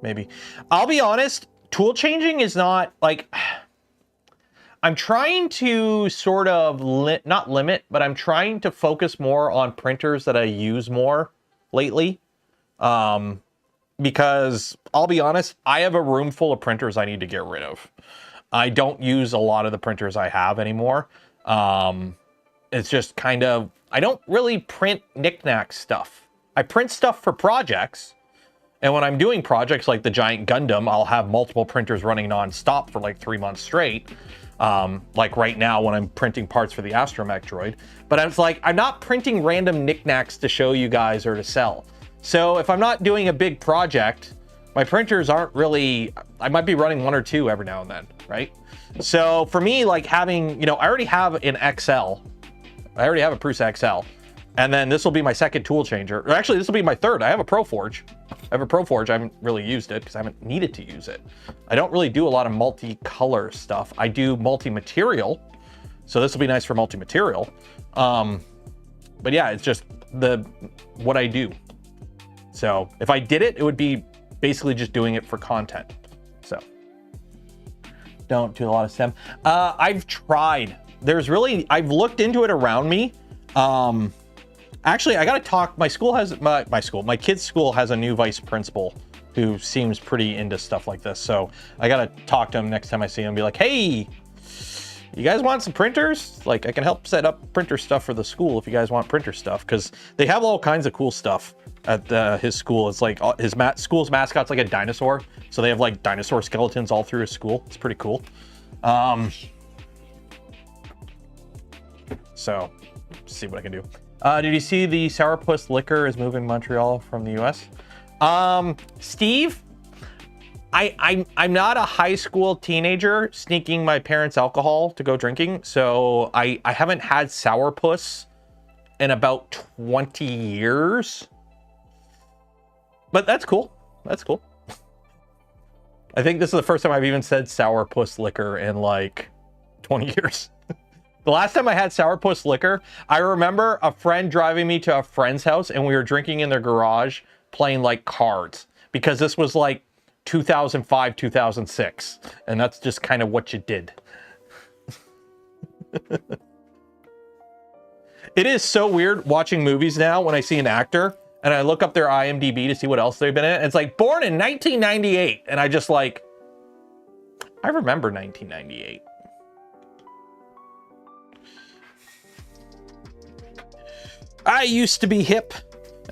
Maybe. I'll be honest, tool changing is not like, I'm trying to sort of not limit, but I'm trying to focus more on printers that I use more lately. Because I'll be honest, I have a room full of printers I need to get rid of. I don't use a lot of the printers I have anymore. It's just kind of, I don't really print knickknack stuff. I print stuff for projects. And when I'm doing projects like the giant Gundam, I'll have multiple printers running non-stop for like 3 months straight. Like right now when I'm printing parts for the Astromech droid. But I was like, I'm not printing random knickknacks to show you guys or to sell. So if I'm not doing a big project, my printers aren't really, I might be running 1 or 2 every now and then, right? So for me, like having, I already have an XL. I already have a Prusa XL. And then this will be my second tool changer. Or actually, this will be my third. I have a ProForge. I haven't really used it because I haven't needed to use it. I don't really do a lot of multi-color stuff. I do multi-material. So this will be nice for multi-material. But yeah, it's just what I do. So if I did it, it would be basically just doing it for content. So don't do a lot of STEM. I've tried. I've looked into it around me. Actually, I gotta talk. My kid's school has a new vice principal who seems pretty into stuff like this. So I gotta talk to him next time I see him and be like, hey, you guys want some printers? Like, I can help set up printer stuff for the school if you guys want printer stuff, because they have all kinds of cool stuff at his school. It's like his school's mascot's like a dinosaur. So they have like dinosaur skeletons all through his school. It's pretty cool. So, see what I can do. Did you see the Sourpuss liquor is moving Montreal from the US? Steve, I'm not a high school teenager sneaking my parents' alcohol to go drinking. So I haven't had Sourpuss in about 20 years. But that's cool. That's cool. I think this is the first time I've even said Sourpuss liquor in like 20 years. The last time I had Sourpuss liquor, I remember a friend driving me to a friend's house and we were drinking in their garage playing like cards, because this was like 2005, 2006. And that's just kind of what you did. It is so weird watching movies now when I see an actor and I look up their IMDb to see what else they've been in. It's like born in 1998. And I just like, I remember 1998. I used to be hip.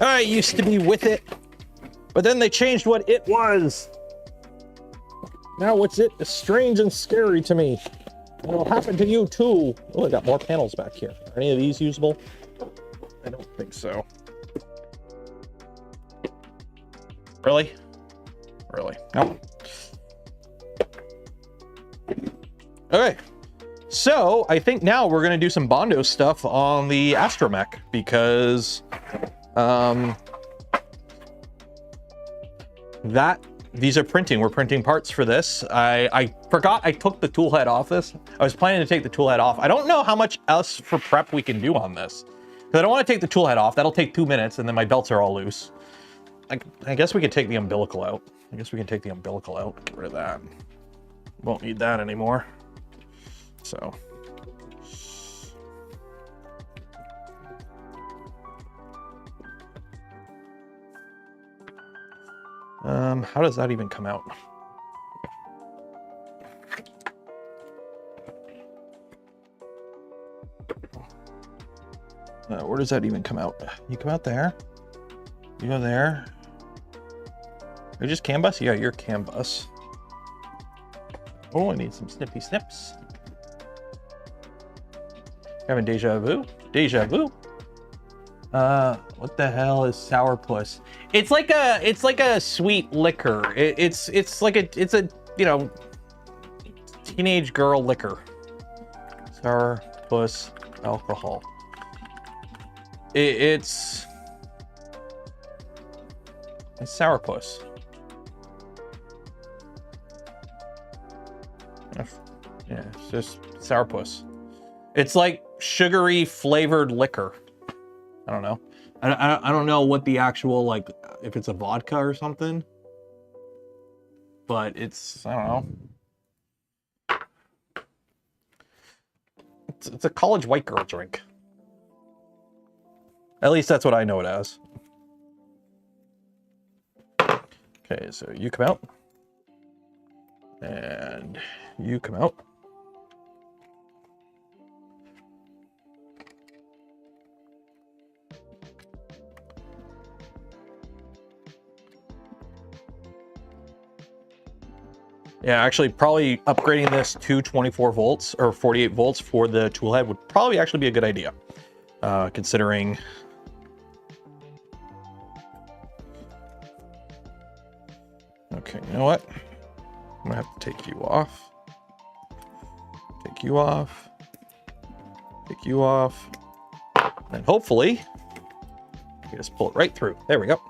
I used to be with it. But then they changed what it was. Now what's it? It's strange and scary to me. It'll happen to you too. Oh, I got more panels back here. Are any of these usable? I don't think so. Really? Really? Nope. Okay. So I think now we're going to do some Bondo stuff on the Astromech because these are printing. We're printing parts for this. I forgot I took the tool head off this. I was planning to take the tool head off. I don't know how much else for prep we can do on this. Because I don't want to take the tool head off. That'll take 2 minutes and then my belts are all loose. I guess we could take the umbilical out. Get rid of that. Won't need that anymore. So. How does that even come out? Where does that even come out? You come out there. You go there. You're just CAN bus? Yeah, you're CAN bus. Oh, I need some snippy snips. Having deja vu? Deja vu? What the hell is sourpuss? It's like a sweet liquor. It's a you know, teenage girl liquor. Sourpuss alcohol. It's sourpuss. Yeah, it's just sourpuss. It's like sugary flavored liquor. I don't know. I don't know what the actual, like, if it's a vodka or something. But it's, I don't know. It's a college white girl drink. At least that's what I know it as. Okay, so you come out. And you come out. Yeah, actually probably upgrading this to 24 volts or 48 volts for the tool head would probably actually be a good idea. Considering okay, you know what? I'm gonna have to take you off. Take you off. Take you off. And hopefully you just pull it right through. There we go.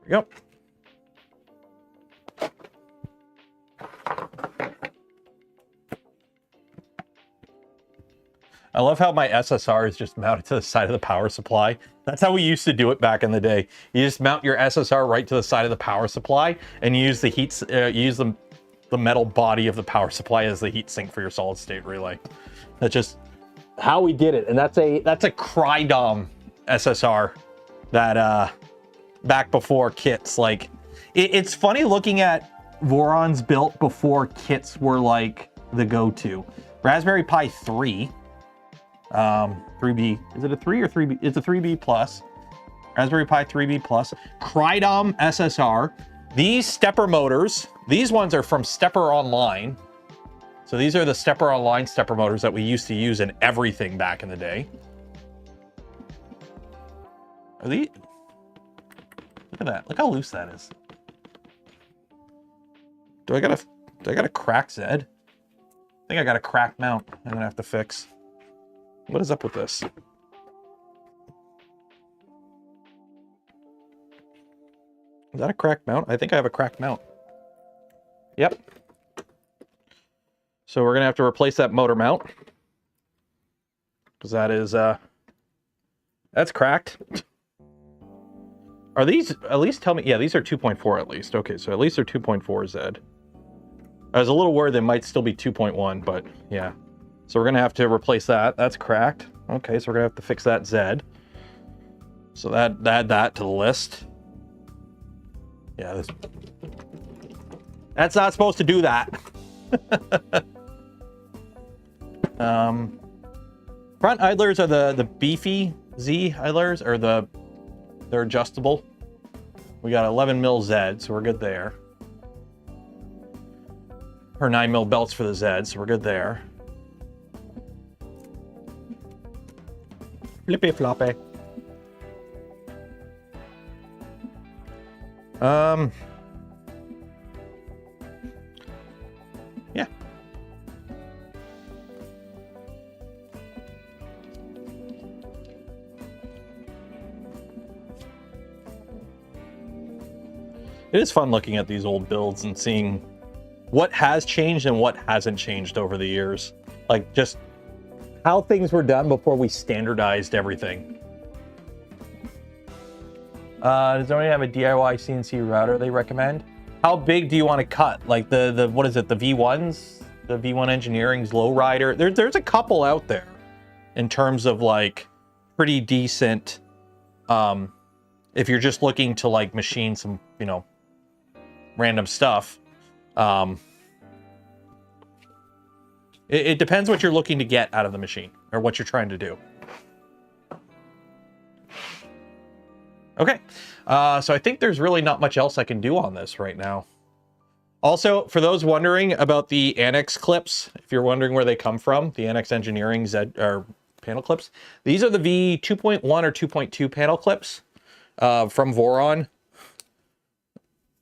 Yep. I love how my SSR is just mounted to the side of the power supply. That's how we used to do it back in the day. You just mount your SSR right to the side of the power supply, and you use the the metal body of the power supply as the heat sink for your solid state relay. That's just how we did it, and that's a Crydom SSR that back before kits. Like it's funny looking at Voron's built before kits were like the go-to. Raspberry Pi 3. 3B. Is it a 3 or 3B? It's a 3B plus. Raspberry Pi 3B plus. Crydom SSR. These stepper motors, these ones are from Stepper Online. So these are the Stepper Online stepper motors that we used to use in everything back in the day. Are these? Look at that. Look how loose that is. Do I got a cracked Zed? I think I got a cracked mount I'm gonna have to fix. What is up with this? Is that a cracked mount? I think I have a cracked mount. Yep. So we're gonna have to replace that motor mount. Because that is that's cracked. Are these, at least tell me, yeah, these are 2.4 at least. Okay, so at least they're 2.4 Zed. I was a little worried they might still be 2.1, but yeah. So we're gonna have to replace that. That's cracked. Okay, so we're gonna have to fix that Zed. So add that to the list. Yeah, that's not supposed to do that. Front idlers are the beefy Z idlers, or they're adjustable. We got 11 mil Zed, so we're good there. or 9mm belts for the Z, so we're good there. Flippy floppy. Yeah. It is fun looking at these old builds and seeing what has changed and what hasn't changed over the years. Like, just how things were done before we standardized everything. Does anyone have a DIY CNC router they recommend? How big do you want to cut? Like the what is it, the V1s? The V1 Engineering's lowrider? There's a couple out there in terms of like pretty decent, if you're just looking to like machine some, you know, random stuff. It depends what you're looking to get out of the machine or what you're trying to do. Okay, so I think there's really not much else I can do on this right now. Also, for those wondering about the Annex clips, if you're wondering where they come from, the Annex Engineering or panel clips, these are the V2.1 or 2.2 panel clips from Voron.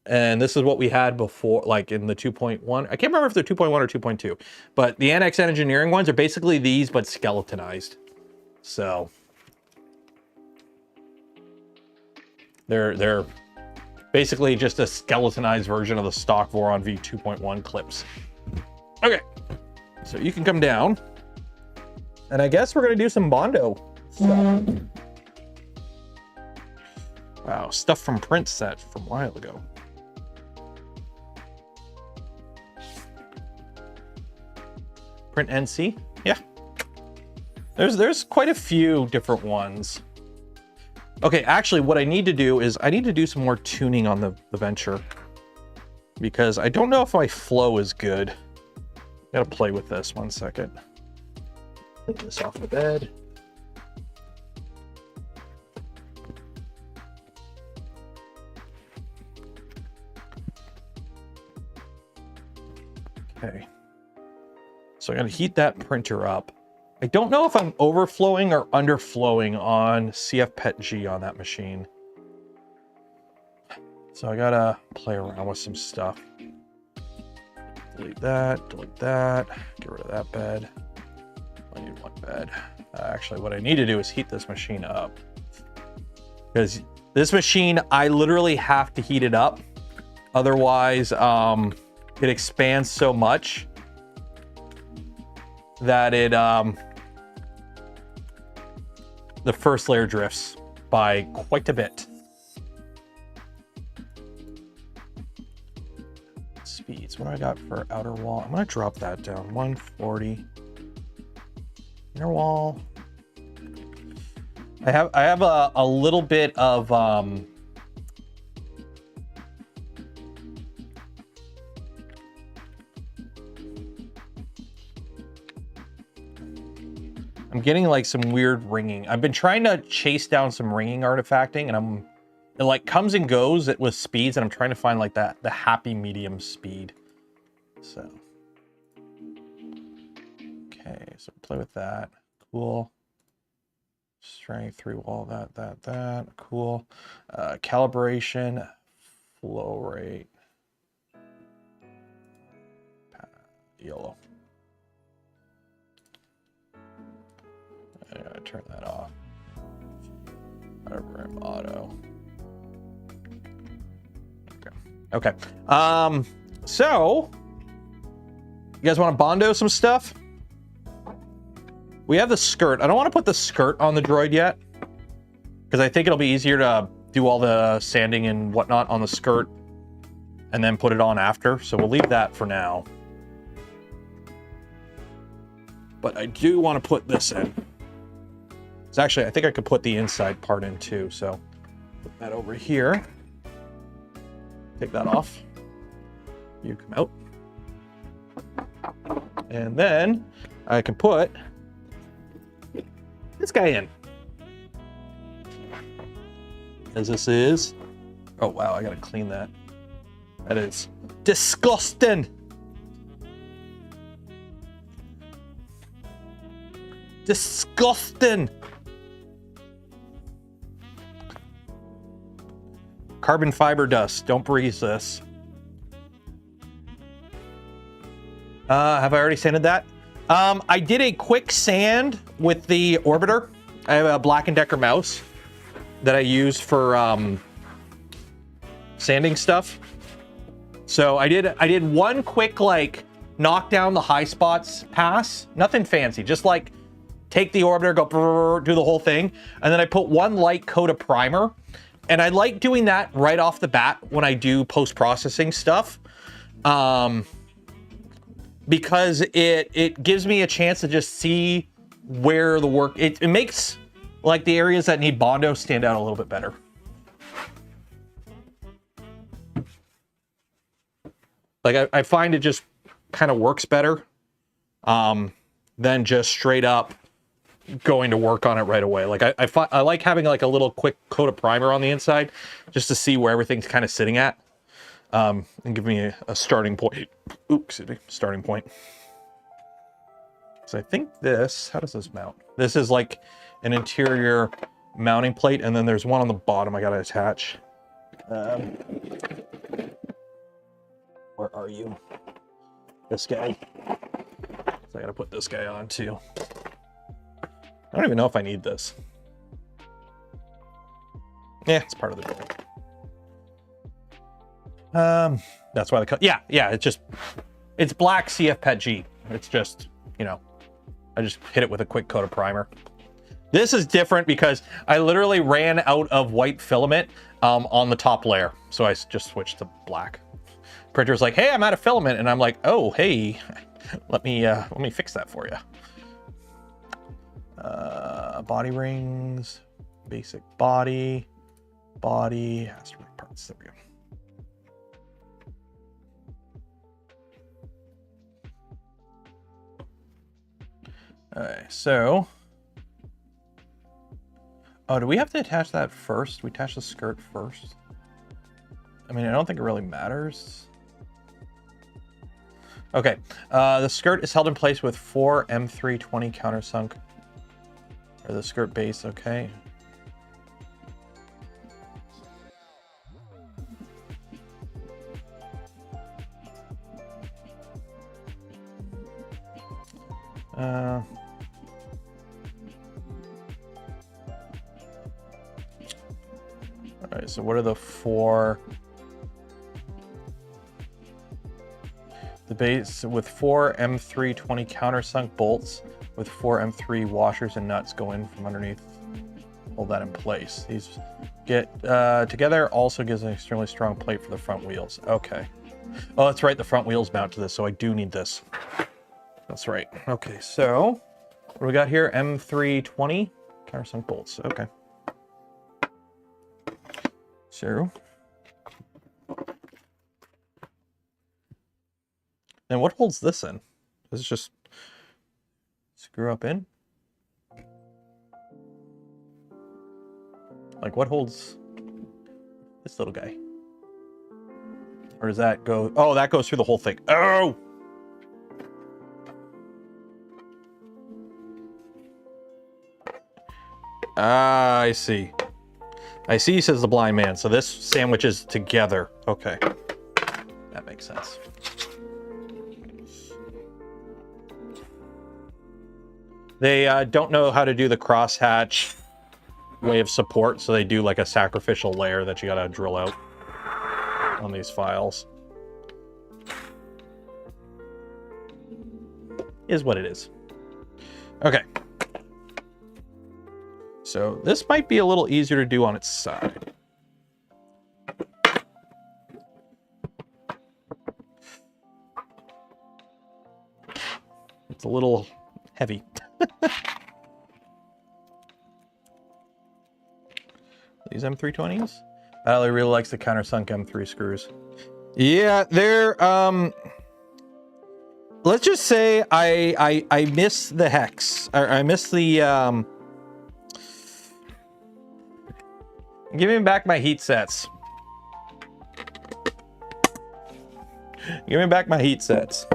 And this is what we had before, like in the 2.1. I can't remember if they're 2.1 or 2.2, but the Annex Engineering ones are basically these, but skeletonized. So they're basically just a skeletonized version of the stock Voron V2.1 clips. Okay, so you can come down, and I guess we're gonna do some Bondo stuff. Wow, stuff from print set from a while ago. Print NC, yeah. There's quite a few different ones. Okay, actually, what I need to do is I need to do some more tuning on the Venture, because I don't know if my flow is good. Gotta play with this 1 second. Take this off the bed. Okay. So I gotta heat that printer up. I don't know if I'm overflowing or underflowing on CF Pet G on that machine. So I gotta play around with some stuff. Delete that, get rid of that bed. I need one bed. Actually, what I need to do is heat this machine up. Because this machine, I literally have to heat it up. Otherwise, it expands so much that it the first layer drifts by quite a bit. Speeds, what do I got for outer wall? I'm gonna drop that down, 140. Inner wall. I have a little bit of I'm getting like some weird ringing. I've been trying to chase down some ringing artifacting, and it like comes and goes with speeds, and I'm trying to find like the happy medium speed. So, okay, so play with that. Cool. Strength, 3 wall, that. Cool. Calibration, flow rate. Yellow. I gotta turn that off. Auto. Okay. So you guys want to Bondo some stuff? We have the skirt. I don't want to put the skirt on the droid yet, because I think it'll be easier to do all the sanding and whatnot on the skirt and then put it on after. So we'll leave that for now. But I do want to put this in. So actually, I think I could put the inside part in too. So put that over here. Take that off. You come out. And then I can put this guy in. As this is, oh wow, I gotta clean that. That is disgusting. Disgusting. Carbon fiber dust. Don't breathe this. Have I already sanded that? I did a quick sand with the Orbiter. I have a Black & Decker mouse that I use for sanding stuff. So I did one quick like knock down the high spots pass. Nothing fancy, just like take the Orbiter, go brrr, do the whole thing, and then I put one light coat of primer. And I like doing that right off the bat when I do post-processing stuff. Because it gives me a chance to just see where the work, it makes like the areas that need Bondo stand out a little bit better. Like I find it just kind of works better than just straight up going to work on it right away. Like I like having like a little quick coat of primer on the inside just to see where everything's kind of sitting at. And give me a starting point. Oops, excuse me, starting point. So I think this, how does this mount? This is like an interior mounting plate, and then there's one on the bottom I gotta attach. Where are you? This guy. So I gotta put this guy on too. I don't even know if I need this. Yeah, it's part of the Droid. That's why the cut. Yeah, it's black CF Pet G. It's just, you know, I just hit it with a quick coat of primer. This is different because I literally ran out of white filament on the top layer, so I just switched to black. Printer's like, hey, I'm out of filament, and I'm like, oh, hey, let me fix that for you. Body rings, basic body, Astromech parts. There we go. All right, so, oh, do we have to attach that first? We attach the skirt first? I mean, I don't think it really matters. Okay, the skirt is held in place with 4 M320 countersunk, or the skirt base, okay. All right, so what are the 4? The base with 4 M320 countersunk bolts with 4 M3 washers and nuts go in from underneath. Hold that in place. These get together also gives an extremely strong plate for the front wheels. Okay. Oh, that's right. The front wheels mount to this, so I do need this. That's right. Okay, so what do we got here? M320 countersunk bolts. Okay. So, and what holds this in? Does it just screw up in? Like, what holds this little guy? Or does that go? Oh, that goes through the whole thing. Oh! Ah, I see. I see, says the blind man. So this sandwiches together. Okay. That makes sense. They don't know how to do the crosshatch way of support, so they do like a sacrificial layer that you gotta drill out on these files. Is what it is. Okay. So this might be a little easier to do on its side. It's a little heavy. These M320s? Valerie really likes the countersunk M3 screws. Yeah, they're let's just say I miss the hex. I miss the give me back my heat sets. Give me back my heat sets.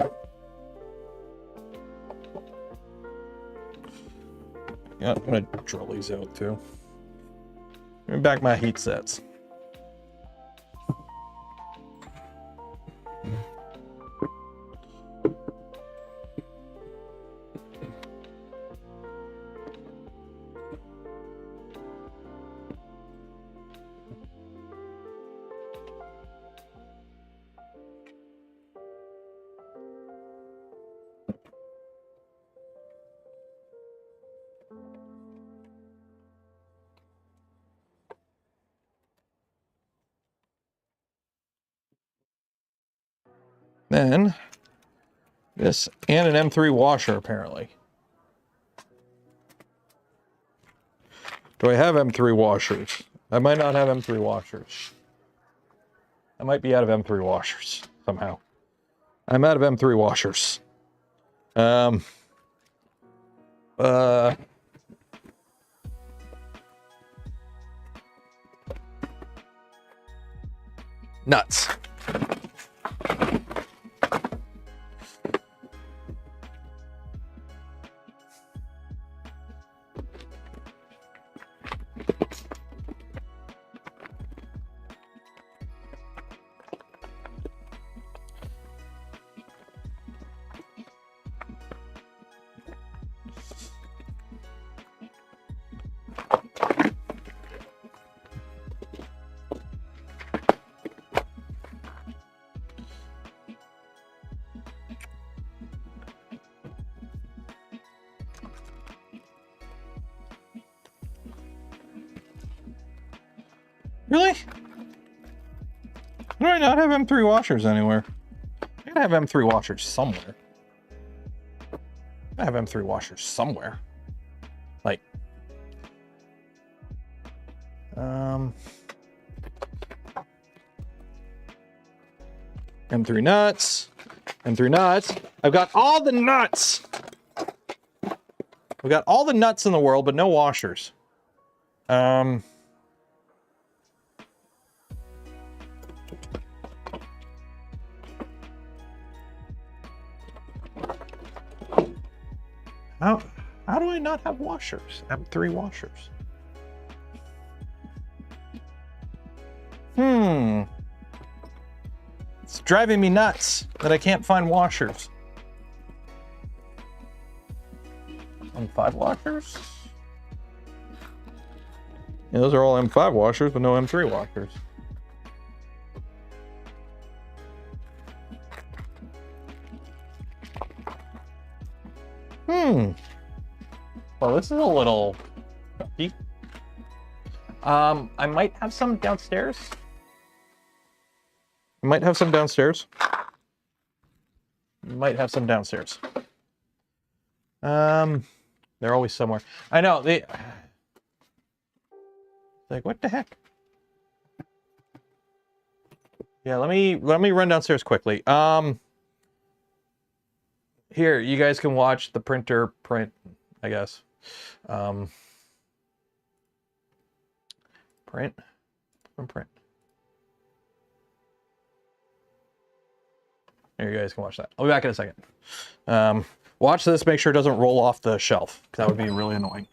Yeah, I'm gonna drill these out too. Bring back my heat sets. Then this and an M3 washer apparently. Do I have M3 washers? I might not have M3 washers. I might be out of M3 washers somehow. I'm out of M3 washers. Nuts. Really? Do I not have M3 washers anywhere? I gotta have M3 washers somewhere. I have M3 washers somewhere. Like, M3 nuts. M3 nuts. I've got all the nuts. I've got all the nuts in the world, but no washers. How do I not have washers? M3 washers. It's driving me nuts that I can't find washers. M5 washers? Yeah, those are all M5 washers, but no M3 washers. Well, this is a little funky. I might have some downstairs. Might have some downstairs. They're always somewhere. I know, like, what the heck? Yeah, let me run downstairs quickly. Here, you guys can watch the printer print, I guess. Print. There, you guys can watch that. I'll be back in a second. Watch this, make sure it doesn't roll off the shelf, because that would be really annoying.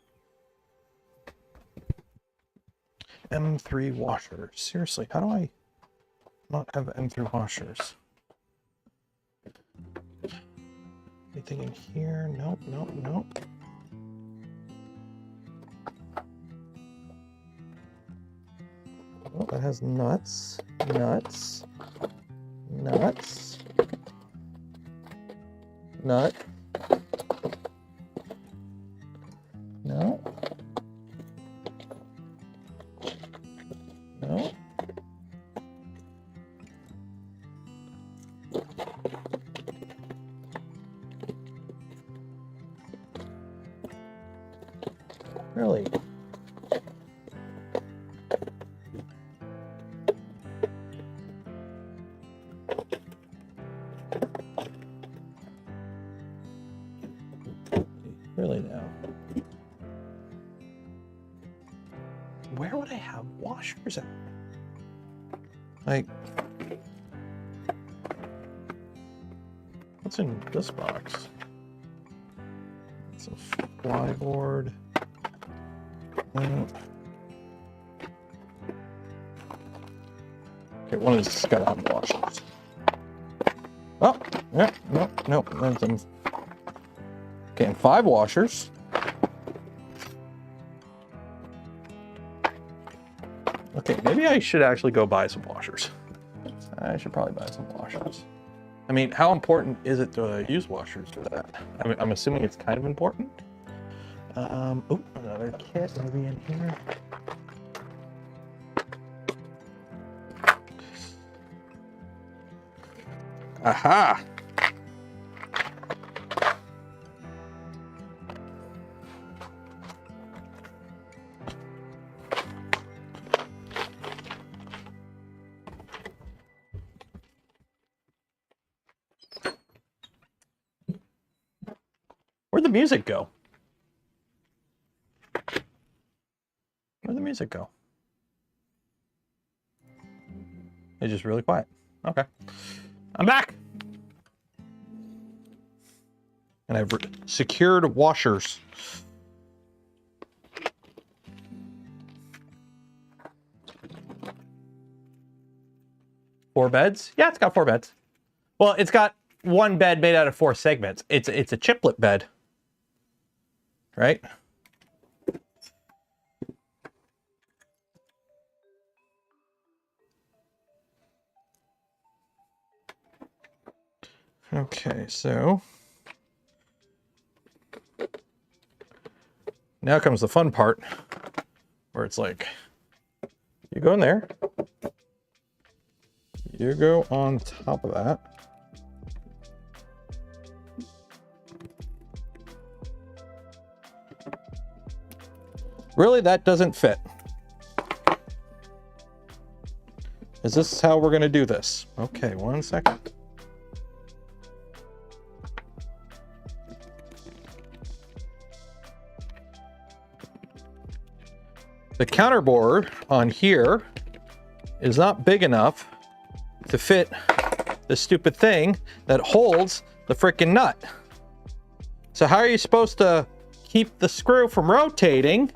M3 washers. Seriously, how do I not have M3 washers? Anything in here? Nope. Oh, that has nuts. Nut. No. Really? Really now? Where would I have washers at? Like, what's in this box? It's a flyboard. Okay, one of these has got to have washers. Oh, yeah, no. Okay, and 5 washers. Okay, maybe I should actually go buy some washers. I should probably buy some washers. I mean, how important is it to use washers for that? I'm assuming it's kind of important. Oh, another kit maybe in here. Aha! Where'd the music go? Where'd the music go? It's just really quiet. Okay. I'm back! And I've secured washers. Four beds? Yeah, it's got 4 beds. Well, it's got 1 bed made out of 4 segments. It's a chiplet bed. Right? Okay, so now comes the fun part where it's like, you go in there, you go on top of that. Really, that doesn't fit. Is this how we're going to do this? Okay, 1 second. The counterboard on here is not big enough to fit the stupid thing that holds the frickin' nut. So how are you supposed to keep the screw from rotating?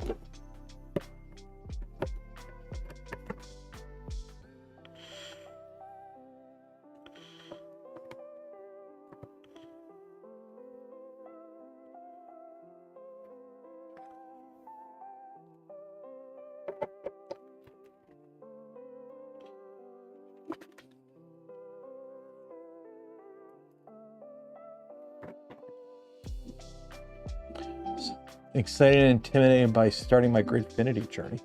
Excited and intimidated by starting my Gridfinity journey.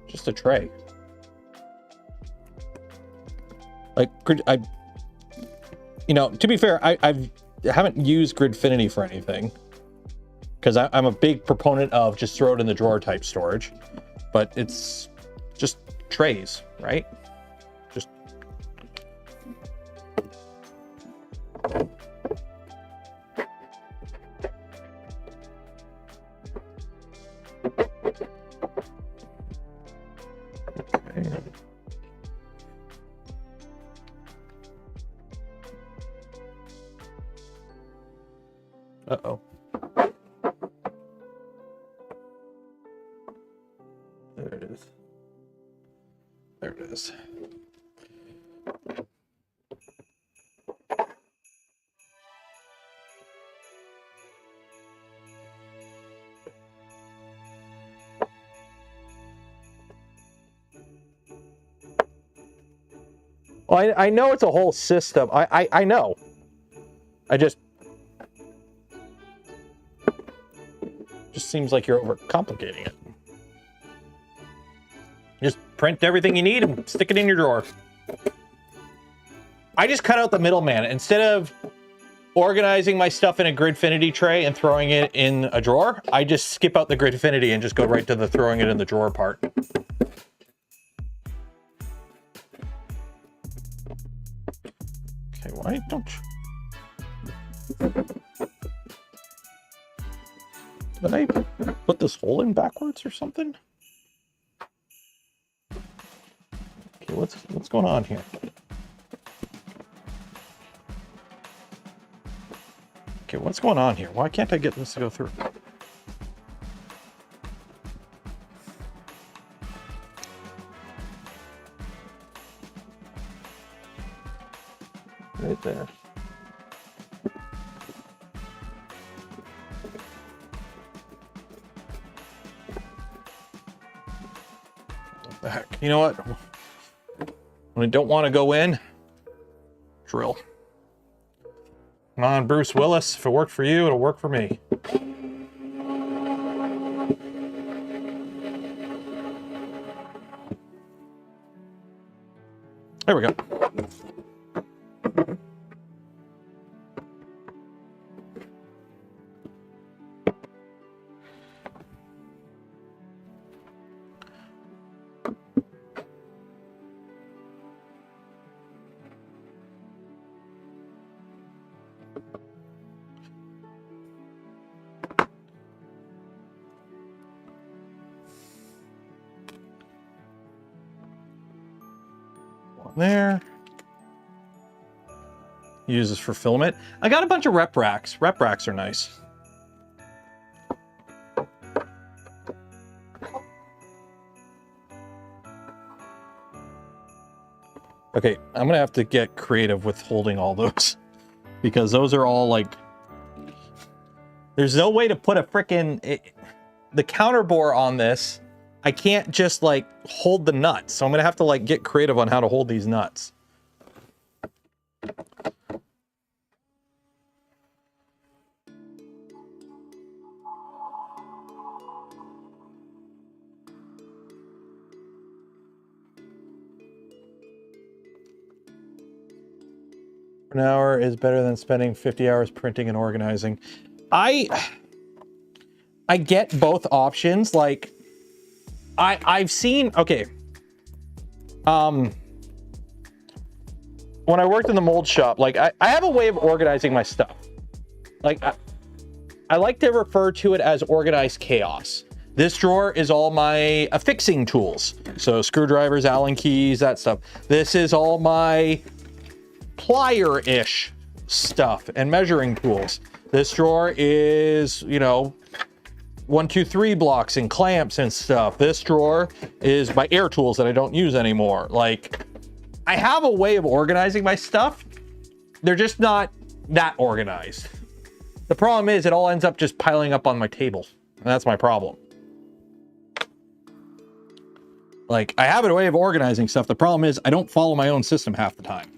Just a tray. Like, to be fair, I haven't used Gridfinity for anything because I'm a big proponent of just throw it in the drawer type storage, but it's just trays, right? Just. Uh-oh. There it is. There it is. Well, I know it's a whole system. I know. I just seems like you're overcomplicating it. Just print everything you need and stick it in your drawer. I just cut out the middleman. Instead of organizing my stuff in a Gridfinity tray and throwing it in a drawer, I just skip out the Gridfinity and just go right to the throwing it in the drawer part. Okay, why don't you... Did I put this hole in backwards or something? Okay, what's going on here? Okay, what's going on here? Why can't I get this to go through? Heck, you know what? When I don't want to go in, drill. Come on, Bruce Willis. If it worked for you, it'll work for me. There we go. There. Use this for filament. I got a bunch of rep racks. Rep racks are nice. Okay, I'm gonna have to get creative with holding all those because those are all like, there's no way to put a frickin' the counter bore on this. I can't just like hold the nuts. So I'm gonna have to like get creative on how to hold these nuts. An hour is better than spending 50 hours printing and organizing. I get both options. Like I've seen, okay. When I worked in the mold shop, like I have a way of organizing my stuff. Like I like to refer to it as organized chaos. This drawer is all my affixing tools. So screwdrivers, Allen keys, that stuff. This is all my plier-ish stuff and measuring tools. This drawer is, you know, 1, 2, 3 blocks and clamps and stuff. This drawer is my air tools that I don't use anymore. Like, I have a way of organizing my stuff. They're just not that organized. The problem is it all ends up just piling up on my table. And that's my problem. Like, I have a way of organizing stuff. The problem is I don't follow my own system half the time.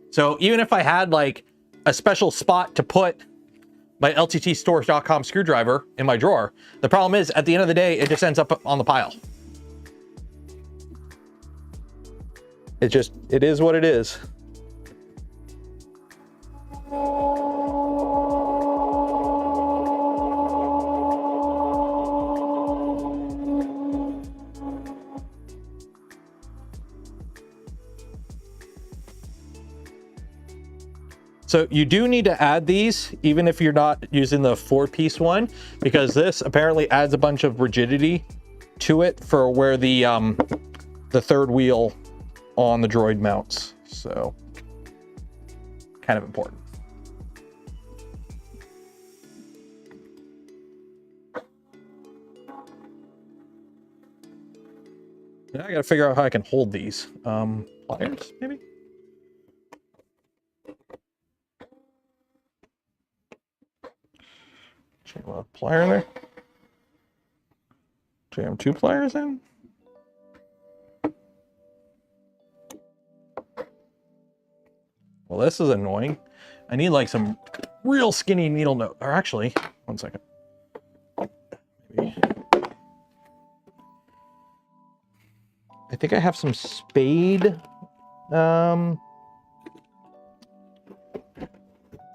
So even if I had like a special spot to put my lttstorage.com screwdriver in my drawer, the problem is at the end of the day, it just ends up on the pile. It is what it is. So you do need to add these, even if you're not using the 4-piece one, because this apparently adds a bunch of rigidity to it for where the third wheel on the Droid mounts. So kind of important. Now I gotta figure out how I can hold these. Pliers, maybe? Jam a plier in there. Jam 2 pliers in. Well, this is annoying. I need like some real skinny needle nose. Or actually, one second. Maybe. I think I have some spade. Let's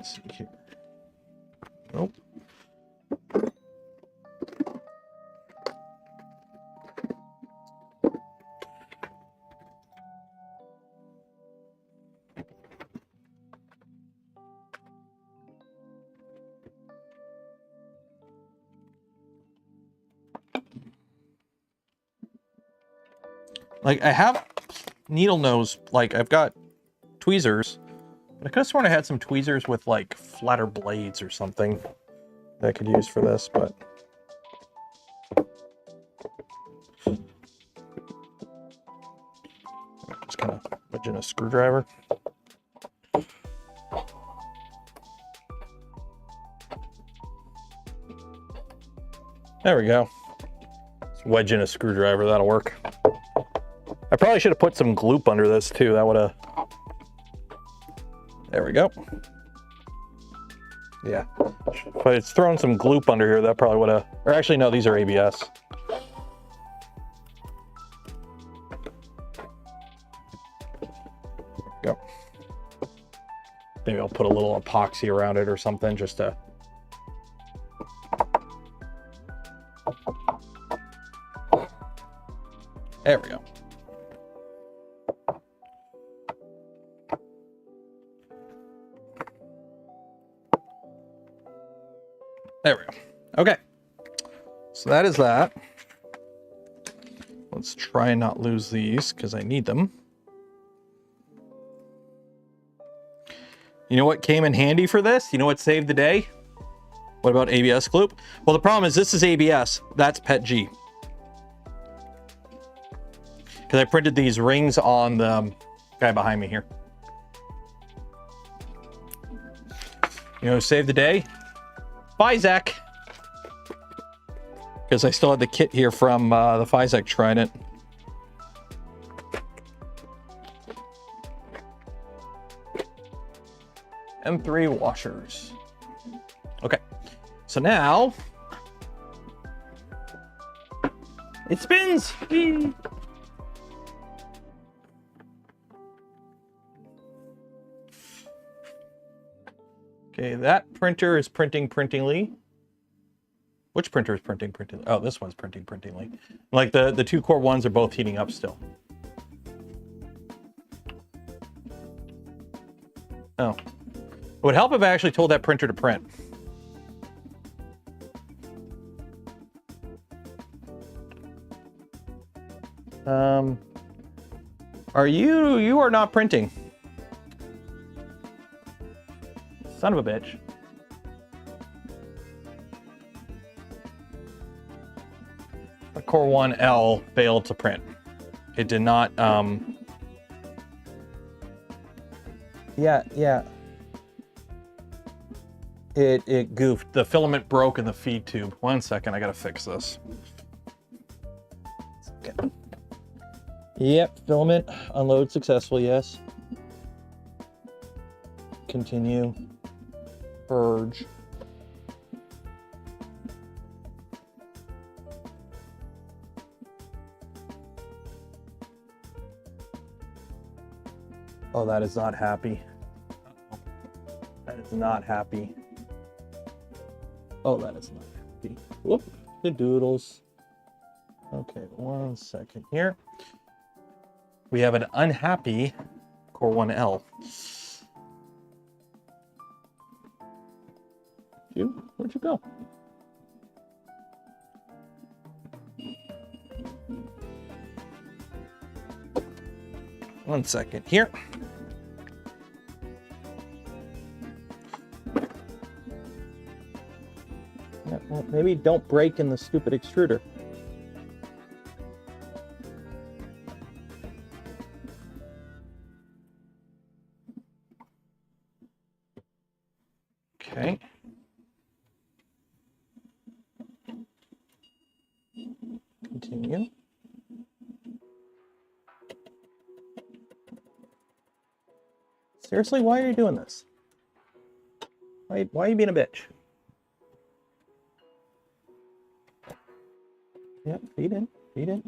see here. Nope. Like, I have needle nose, like, I've got tweezers. I could have sworn I had some tweezers with, like, flatter blades or something that I could use for this, but... Just kind of wedge in a screwdriver. There we go. Just wedge in a screwdriver, that'll work. probably should have put some gloop under this too. That would have... There we go. Yeah. But it's thrown some gloop under here. That probably would have... Or actually, no, these are ABS. Go. Maybe I'll put a little epoxy around it or something just to... There we go. There we go. Okay. So that is that. Let's try and not lose these because I need them. You know what came in handy for this? You know what saved the day? What about ABS gloop? Well, the problem is this is ABS. That's PETG. Because I printed these rings on the guy behind me here. You know, save the day. Physek. Because I still had the kit here from the Physek Trident. M3 washers. Okay, so now it spins. Whee! Okay, that printer is printing printingly. Which printer is printing printingly? Oh, this one's printing printingly. Like the two core ones are both heating up still. Oh. It would help if I actually told that printer to print. You are not printing. Son of a bitch. The Core 1L failed to print. It did not, Yeah. It goofed. The filament broke in the feed tube. 1 second, I gotta fix this. Okay. Yep, filament unload successful, yes. Continue. Purge. Oh, that is not happy. That is not happy. Oh, that is not happy. Whoop, the doodles. Okay, 1 second here. We have an unhappy Core 1L. Where'd you go? One second here. Well, maybe don't break in the stupid extruder. Okay. Continue. Seriously, why are you doing this? Why are you being a bitch? Yep, feed in, feed in.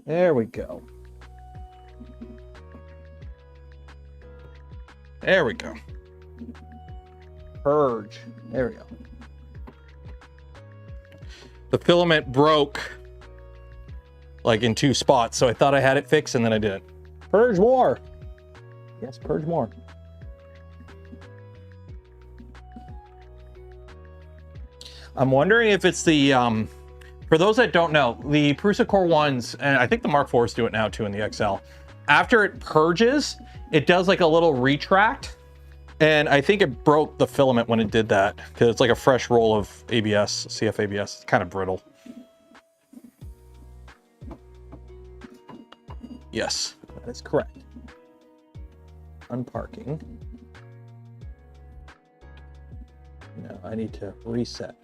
There we go. There we go. Purge. There we go. The filament broke like in 2 spots, so I thought I had it fixed and then I didn't. Purge more. Yes, purge more. I'm wondering if it's the, for those that don't know, the Prusa Core 1s, and I think the Mark 4s do it now too in the XL, after it purges, it does like a little retract. And I think it broke the filament when it did that, because it's like a fresh roll of ABS, CF ABS. It's kind of brittle. Yes, that is correct. Unparking. No, I need to reset.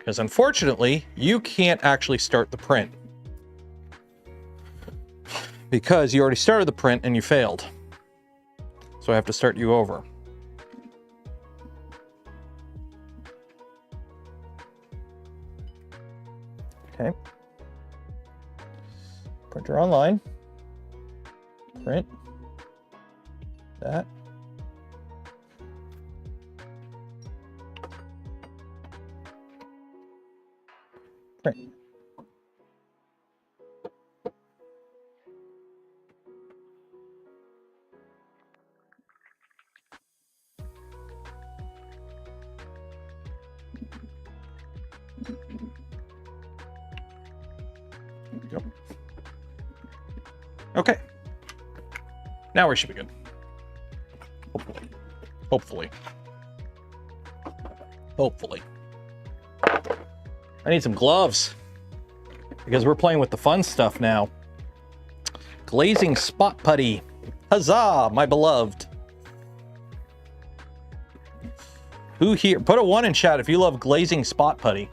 Because unfortunately, you can't actually start the print. Because you already started the print and you failed. So I have to start you over. Okay. Printer online. Print. That. Print. Yep. Okay. Now we should be good. Hopefully. Hopefully. Hopefully. I need some gloves. Because we're playing with the fun stuff now. Glazing spot putty. Huzzah, my beloved. Who here? Put a 1 in chat if you love glazing spot putty.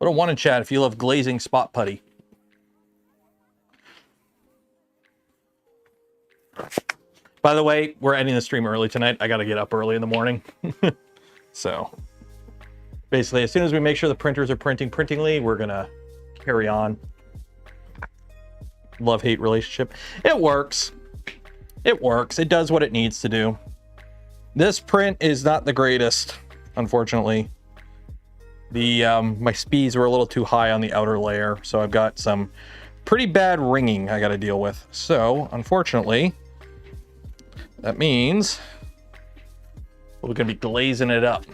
Put a 1 in chat if you love glazing spot putty. By the way, we're ending the stream early tonight. I got to get up early in the morning. So, basically, as soon as we make sure the printers are printing printingly, we're going to carry on. Love-hate relationship. It works. It works. It does what it needs to do. This print is not the greatest, unfortunately. My speeds were a little too high on the outer layer, so I've got some pretty bad ringing I got to deal with. So, unfortunately, that means we're going to be glazing it up.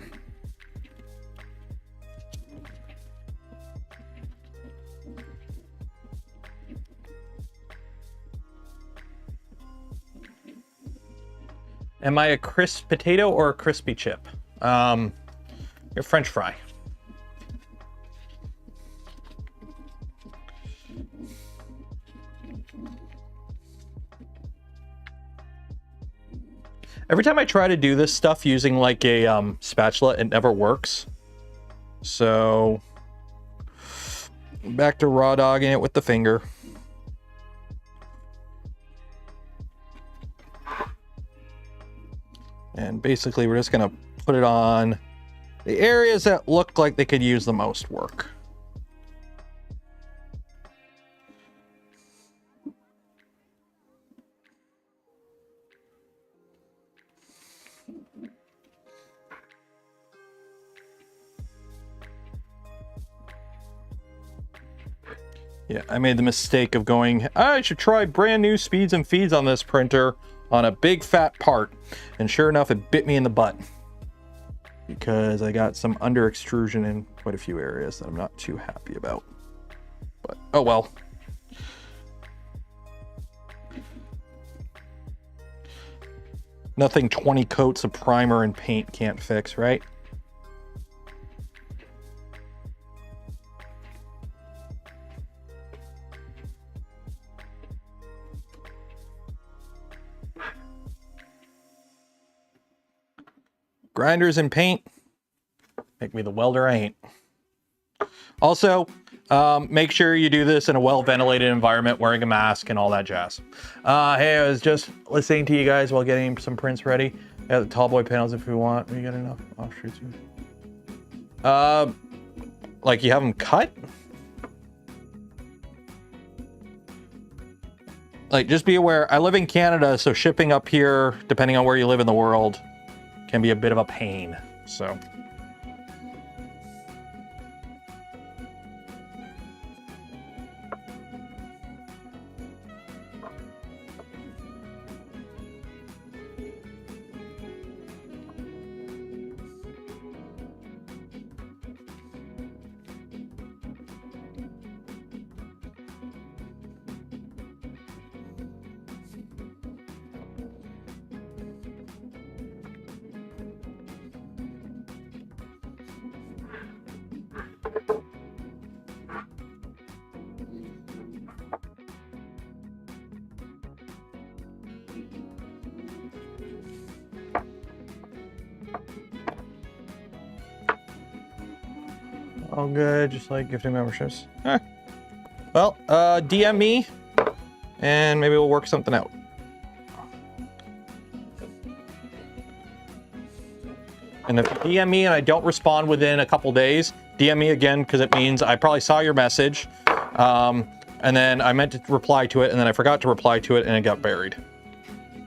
Am I a crisp potato or a crispy chip? You're French fry. Every time I try to do this stuff using like a spatula, it never works. So back to raw dogging it with the finger. And basically we're just gonna put it on the areas that look like they could use the most work. Yeah, I made the mistake of going, I should try brand new speeds and feeds on this printer on a big fat part. And sure enough, it bit me in the butt. Because I got some under extrusion in quite a few areas that I'm not too happy about. But, oh well. Nothing 20 coats of primer and paint can't fix, right? Grinders and paint make me the welder I ain't. Also, make sure you do this in a well-ventilated environment, wearing a mask and all that jazz. Hey, I was just listening to you guys while getting some prints ready. Yeah, the tall boy panels if we want. We got enough offshoots. Like you have them cut? Like, just be aware, I live in Canada, so shipping up here, depending on where you live in the world, can be a bit of a pain, so. All good, just like gifting memberships. Eh. Well, DM me, and maybe we'll work something out. And if you DM me and I don't respond within a couple days, DM me again, because it means I probably saw your message, and then I meant to reply to it, and then I forgot to reply to it, and it got buried.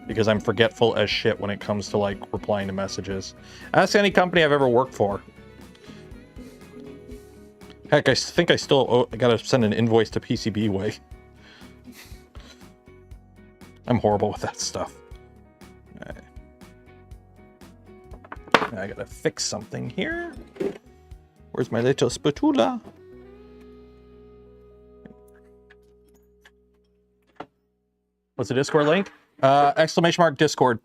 Because I'm forgetful as shit when it comes to, like, replying to messages. Ask any company I've ever worked for. Heck, I think I still gotta send an invoice to PCB Way. I'm horrible with that stuff. Right. I gotta fix something here. Where's my little spatula? What's the Discord link? ! Discord.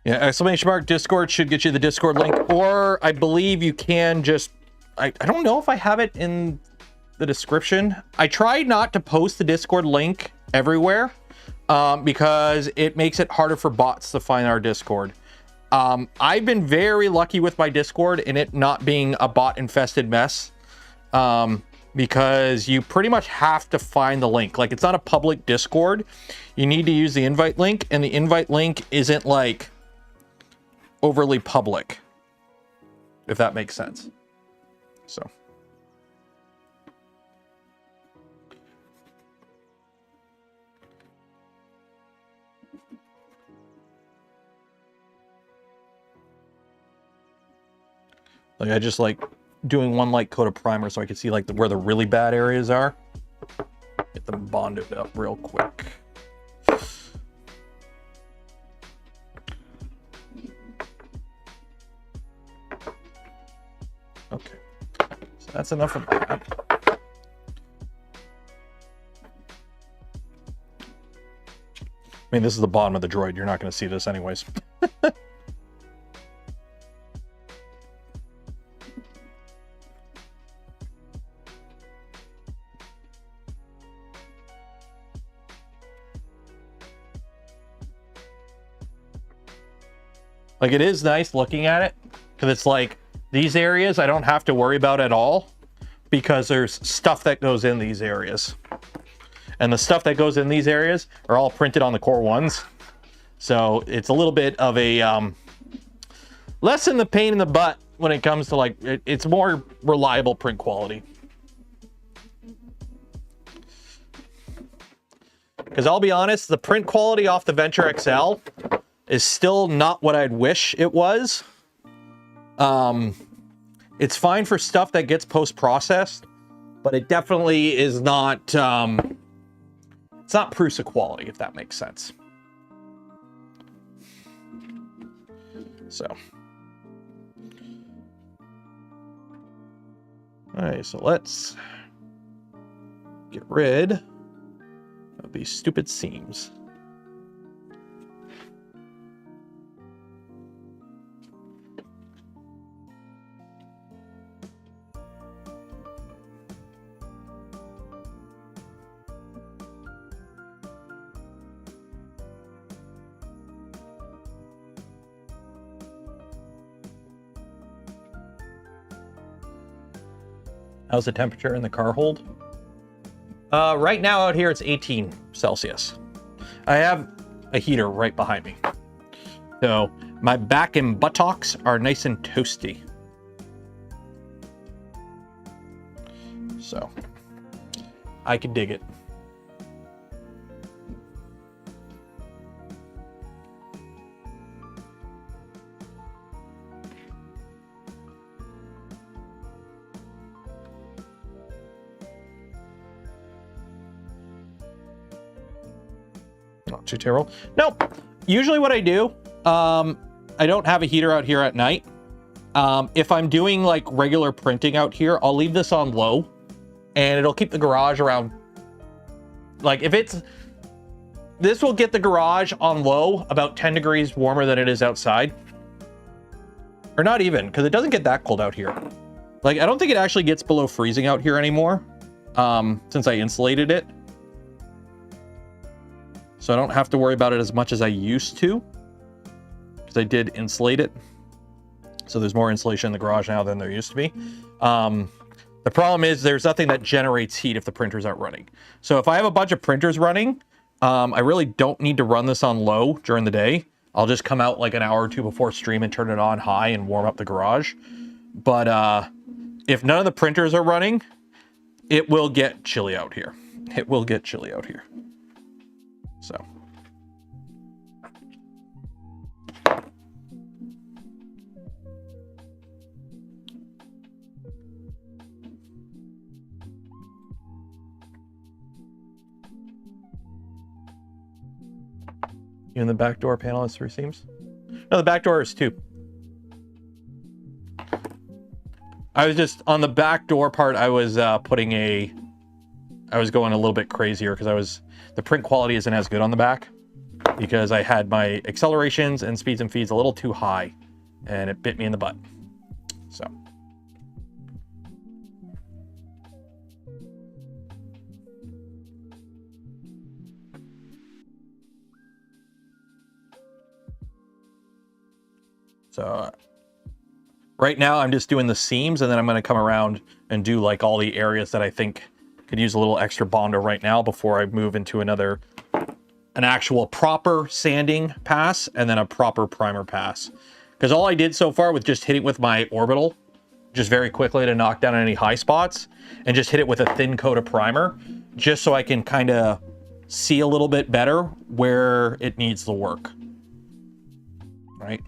Yeah, ! Discord should get you the Discord link, or I believe you can just, I don't know if I have it in the description. I try not to post the Discord link everywhere because it makes it harder for bots to find our Discord. I've been very lucky with my Discord and it not being a bot infested mess because you pretty much have to find the link. Like, it's not a public Discord. You need to use the invite link, and the invite link isn't like overly public, if that makes sense. So like, I just like doing one light coat of primer so I can see like where the really bad areas are. Get them bonded up real quick. Okay, so that's enough of that. I mean, this is the bottom of the droid. You're not going to see this anyways. Like, it is nice looking at it, because it's like, these areas I don't have to worry about at all, because there's stuff that goes in these areas. And the stuff that goes in these areas are all printed on the core ones. So it's a little bit of a, less in the pain in the butt when it comes to like, it's more reliable print quality. Because I'll be honest, the print quality off the Venture XL is still not what I'd wish it was. It's fine for stuff that gets post-processed, but it definitely is not, it's not Prusa quality, if that makes sense. So. All right, so let's get rid of these stupid seams. How's the temperature in the car hold? Right now out here it's 18 Celsius. I have a heater right behind me. So my back and buttocks are nice and toasty. So I can dig it. Not too terrible. No, usually what I do, I don't have a heater out here at night. If I'm doing like regular printing out here, I'll leave this on low and it'll keep the garage around Like if it's, this will get the garage on low about 10 degrees warmer than it is outside. Or not even, because it doesn't get that cold out here. Like, I don't think it actually gets below freezing out here anymore, since I insulated it. So I don't have to worry about it as much as I used to, because I did insulate it. So there's more insulation in the garage now than there used to be. The problem is there's nothing that generates heat if the printers aren't running. So if I have a bunch of printers running, I really don't need to run this on low during the day. I'll just come out like an hour or two before stream and turn it on high and warm up the garage. But if none of the printers are running, it will get chilly out here. It will get chilly out here. So. You in the back door panel has 3 seams? No, the back door is 2. I was just on the back door part. I was I was going a little bit crazier because the print quality isn't as good on the back because I had my accelerations and speeds and feeds a little too high and it bit me in the butt. So. So right now I'm just doing the seams and then I'm going to come around and do like all the areas that I think could use a little extra Bondo right now before I move into an actual proper sanding pass and then a proper primer pass. Because all I did so far with just hitting with my orbital, just very quickly to knock down any high spots and just hit it with a thin coat of primer, just so I can kind of see a little bit better where it needs the work, right?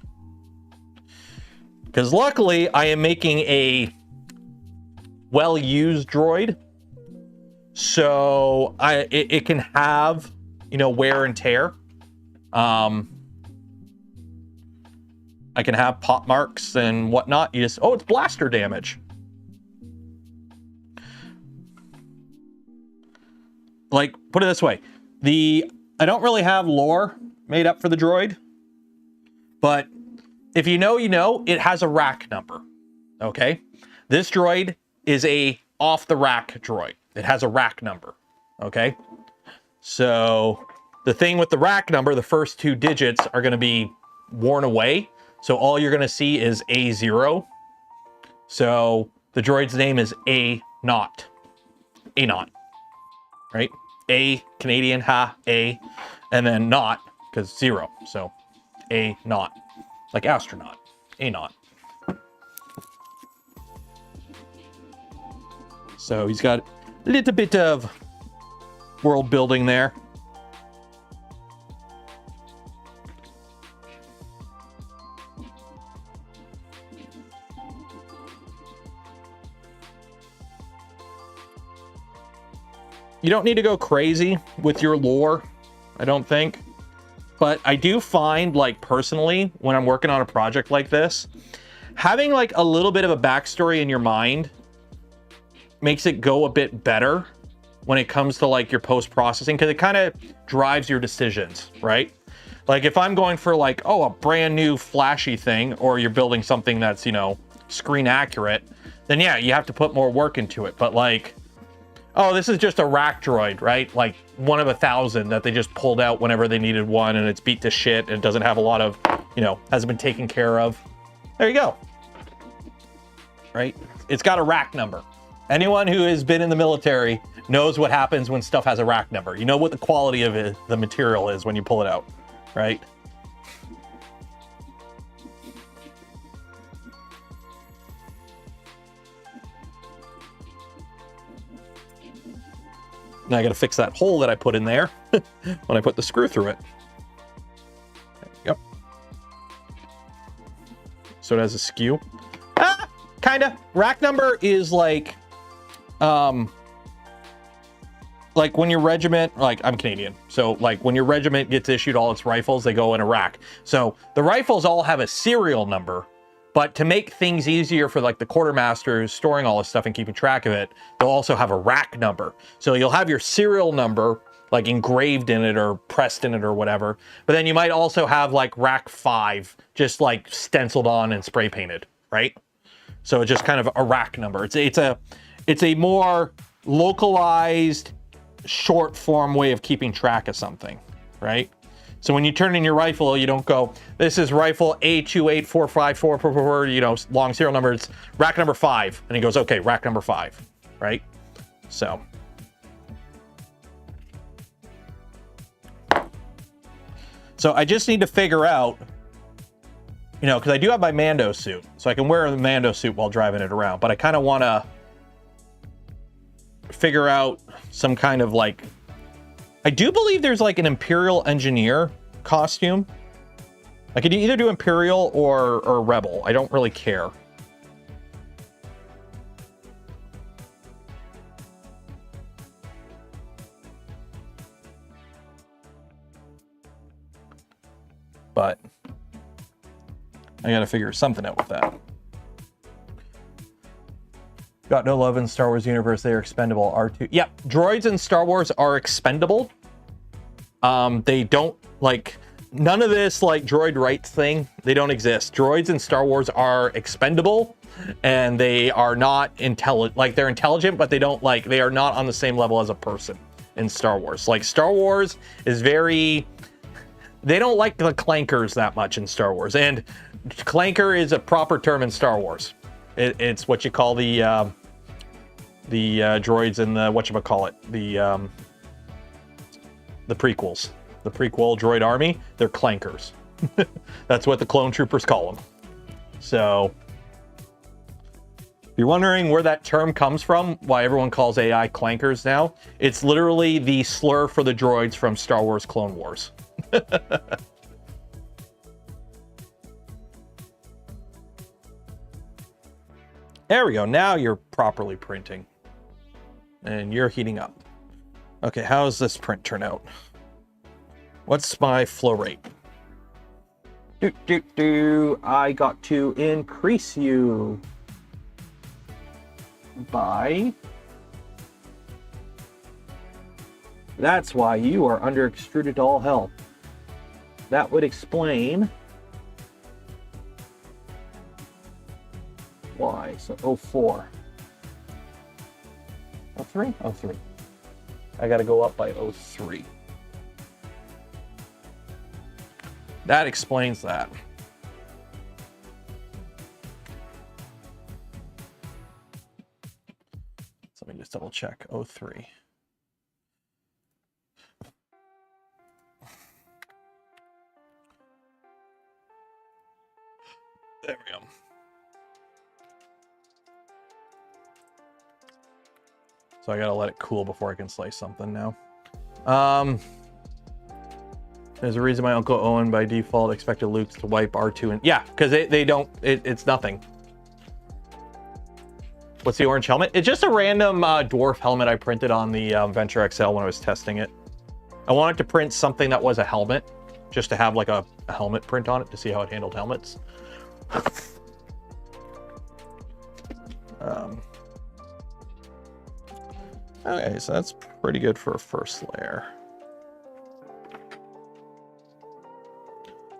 Because luckily I am making a well-used droid, so it can have, you know, wear and tear. I can have pop marks and whatnot. You just, oh, it's blaster damage. Like, put it this way, I don't really have lore made up for the droid, but if you know, you know, it has a rack number, okay? This droid is a off-the-rack droid. It has a rack number, okay? So the thing with the rack number, the first 2 digits are going to be worn away. So all you're going to see is A0. So the droid's name is A0. A0, right? A, Canadian, ha, A, and then not, because 0. So A0. Like astronaut, A0. So he's got a little bit of world building there. You don't need to go crazy with your lore, I don't think. But I do find, like, personally, when I'm working on a project like this, having like a little bit of a backstory in your mind makes it go a bit better when it comes to like your post-processing, because it kind of drives your decisions, right? Like if I'm going for like, oh, a brand new flashy thing, or you're building something that's, you know, screen accurate, then yeah, you have to put more work into it. But like, oh, this is just a rack droid, right? Like 1 of 1,000 that they just pulled out whenever they needed one, and it's beat to shit and it doesn't have a lot of, you know, hasn't been taken care of. There you go. Right? It's got a rack number. Anyone who has been in the military knows what happens when stuff has a rack number. You know what the quality of it, the material is when you pull it out, right? Now I got to fix that hole that I put in there when I put the screw through it. There you go. So it has a skew. Kind of. Rack number is like when your regiment, like I'm Canadian, so like when your regiment gets issued all its rifles, they go in a rack. So the rifles all have a serial number, but to make things easier for like the quartermasters storing all this stuff and keeping track of it, they'll also have a rack number. So you'll have your serial number like engraved in it or pressed in it or whatever. But then you might also have like rack 5 just like stenciled on and spray painted, right? So it's just kind of a rack number. It's a more localized, short form way of keeping track of something, right? So when you turn in your rifle, you don't go, this is rifle A2845444, you know, long serial number, it's rack number 5. And he goes, okay, rack number 5, right? So. So I just need to figure out, you know, because I do have my Mando suit, so I can wear the Mando suit while driving it around, but I kind of want to figure out some kind of like, I do believe there's like an Imperial Engineer costume. I could either do Imperial or Rebel. I don't really care. But I gotta figure something out with that. Got no love in Star Wars universe. They are expendable. R2. Yeah, droids in Star Wars are expendable. They don't like none of this like droid rights thing. They don't exist. Droids in Star Wars are expendable, and they are not intelligent. Like they're intelligent, but they don't like they are not on the same level as a person in Star Wars. Like Star Wars is very. They don't like the clankers that much in Star Wars, and clanker is a proper term in Star Wars. It's what you call the droids in the whatchamacallit, the prequels. The prequel droid army, they're clankers. That's what the clone troopers call them. So, if you're wondering where that term comes from, why everyone calls AI clankers now, it's literally the slur for the droids from Star Wars Clone Wars. There we go. Now you're properly printing. And you're heating up. Okay, how does this print turn out? What's my flow rate? I got to increase you by... That's why you are under extruded to all hell. That would explain why. So 04. 03? 03. I gotta go up by 03. That explains that. So let me just double check. 03. There we go. So I gotta let it cool before I can slice something now. There's a reason my Uncle Owen by default expected Luke to wipe R2 and yeah, because they don't, it's nothing. What's the orange helmet? It's just a random dwarf helmet I printed on the Venture XL when I was testing it. I wanted to print something that was a helmet, just to have like a helmet print on it to see how it handled helmets. Okay, so that's pretty good for a first layer.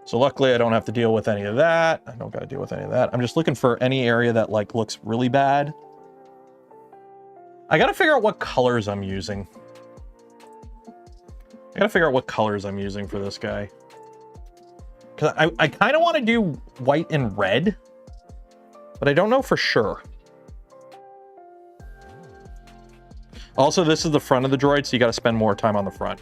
So luckily I don't have to deal with any of that. I don't got to deal with any of that. I'm just looking for any area that like looks really bad. I got to figure out what colors I'm using. I got to figure out what colors I'm using for this guy. Because I kind of want to do white and red, but I don't know for sure. Also, this is the front of the droid, so you got to spend more time on the front.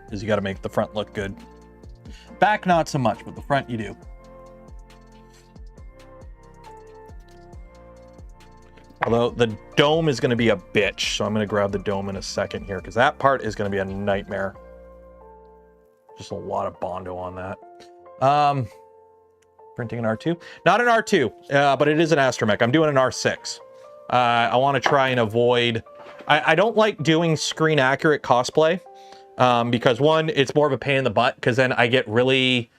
Because you got to make the front look good. Back, not so much, but the front you do. Although the dome is going to be a bitch, so I'm going to grab the dome in a second here, because that part is going to be a nightmare. Just a lot of Bondo on that. Printing an R2. Not an R2, but it is an Astromech. I'm doing an R6. I want to try and avoid... I don't like doing screen accurate cosplay, because one, it's more of a pain in the butt, because then I get really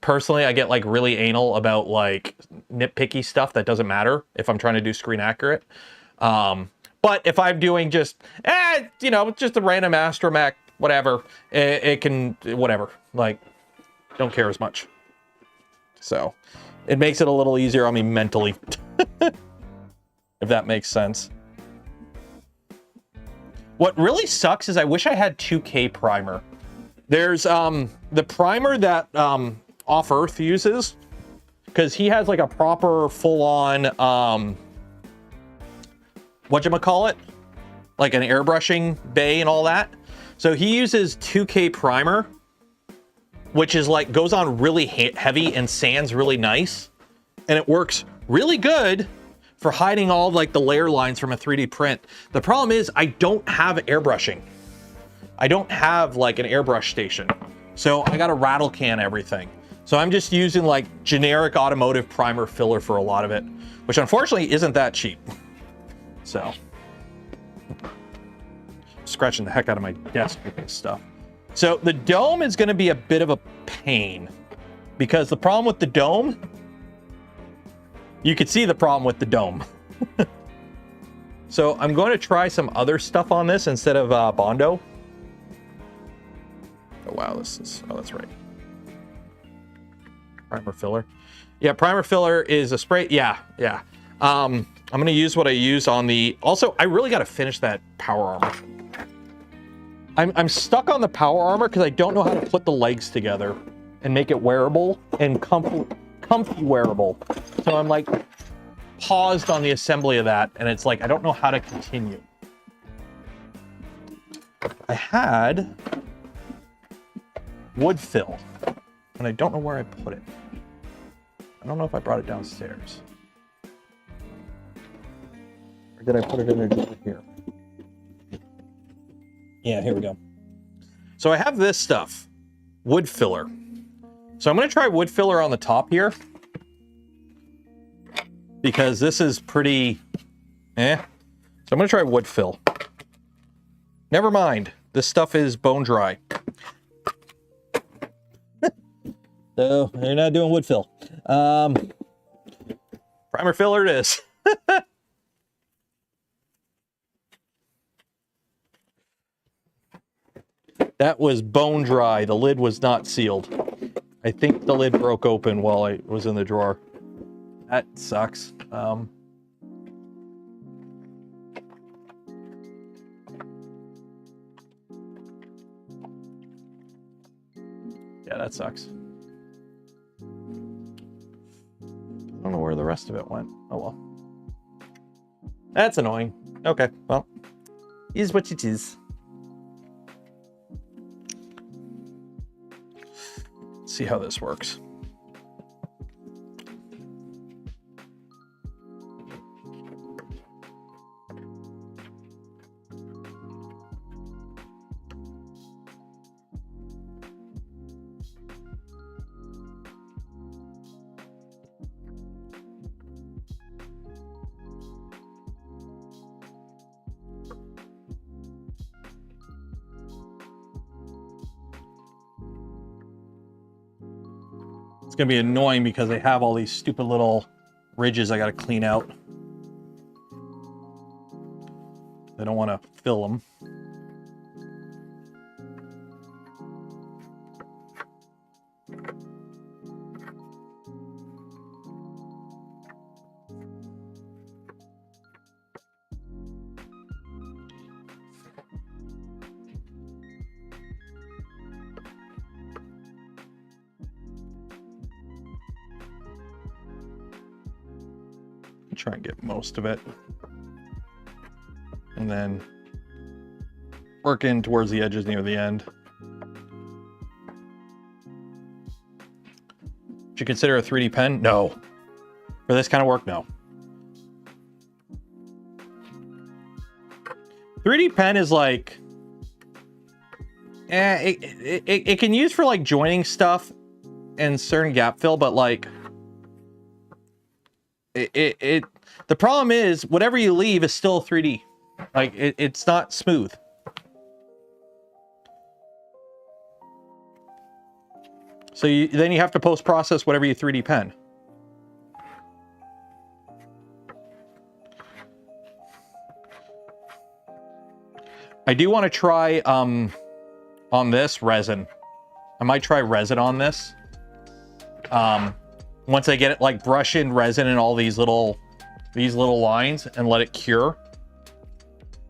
personally, I get like really anal about like nitpicky stuff that doesn't matter if I'm trying to do screen accurate. But if I'm doing just, you know, just a random Astromech, whatever, it can, whatever, like, don't care as much. So it makes it a little easier on me mentally, if that makes sense. What really sucks is I wish I had 2K primer. There's the primer that Off-Earth uses, because he has like a proper full-on whatchamacallit, like an airbrushing bay and all that. So he uses 2K primer, which is like goes on really heavy and sands really nice, and it works really good for hiding all like the layer lines from a 3D print. The problem is I don't have airbrushing. I don't have like an airbrush station, so I got to rattle can everything. So I'm just using like generic automotive primer filler for a lot of it, which unfortunately isn't that cheap. So, scratching the heck out of my desk with this stuff. So the dome is going to be a bit of a pain, because the problem with the dome, you could see the problem with the dome. So I'm going to try some other stuff on this instead of Bondo. Oh wow, this is, oh that's right. Primer filler. Yeah, primer filler is a spray. Yeah. I'm going to use what I use on the... Also, I really got to finish that power armor. I'm stuck on the power armor because I don't know how to put the legs together and make it wearable and comfy wearable. So I'm like paused on the assembly of that, and it's like I don't know how to continue. I had wood fill, and I don't know where I put it. I don't know if I brought it downstairs. Or did I put it in there just here? Yeah, here we go. So I have this stuff, wood filler. So I'm going to try wood filler on the top here, because this is pretty, So I'm going to try wood fill. Never mind. This stuff is bone dry. So they're not doing wood fill. Primer filler it is. That was bone dry. The lid was not sealed. I think the lid broke open while I was in the drawer. That sucks. Yeah, that sucks. I don't know where the rest of it went. Oh well. That's annoying. Okay, well, is what it is. Let's see how this works. It's gonna be annoying because they have all these stupid little ridges I gotta clean out. I don't want to fill them. Try and get most of it, and then work in towards the edges near the end. Would you consider a 3D pen? No. For this kind of work, no. 3D pen is like, it can use for like joining stuff and certain gap fill, but like the problem is whatever you leave is still 3D. Like it's not smooth. So then you have to post-process whatever you 3D pen. I do want to try on this resin. I might try resin on this. Once I get it, like brush in resin in all these little lines and let it cure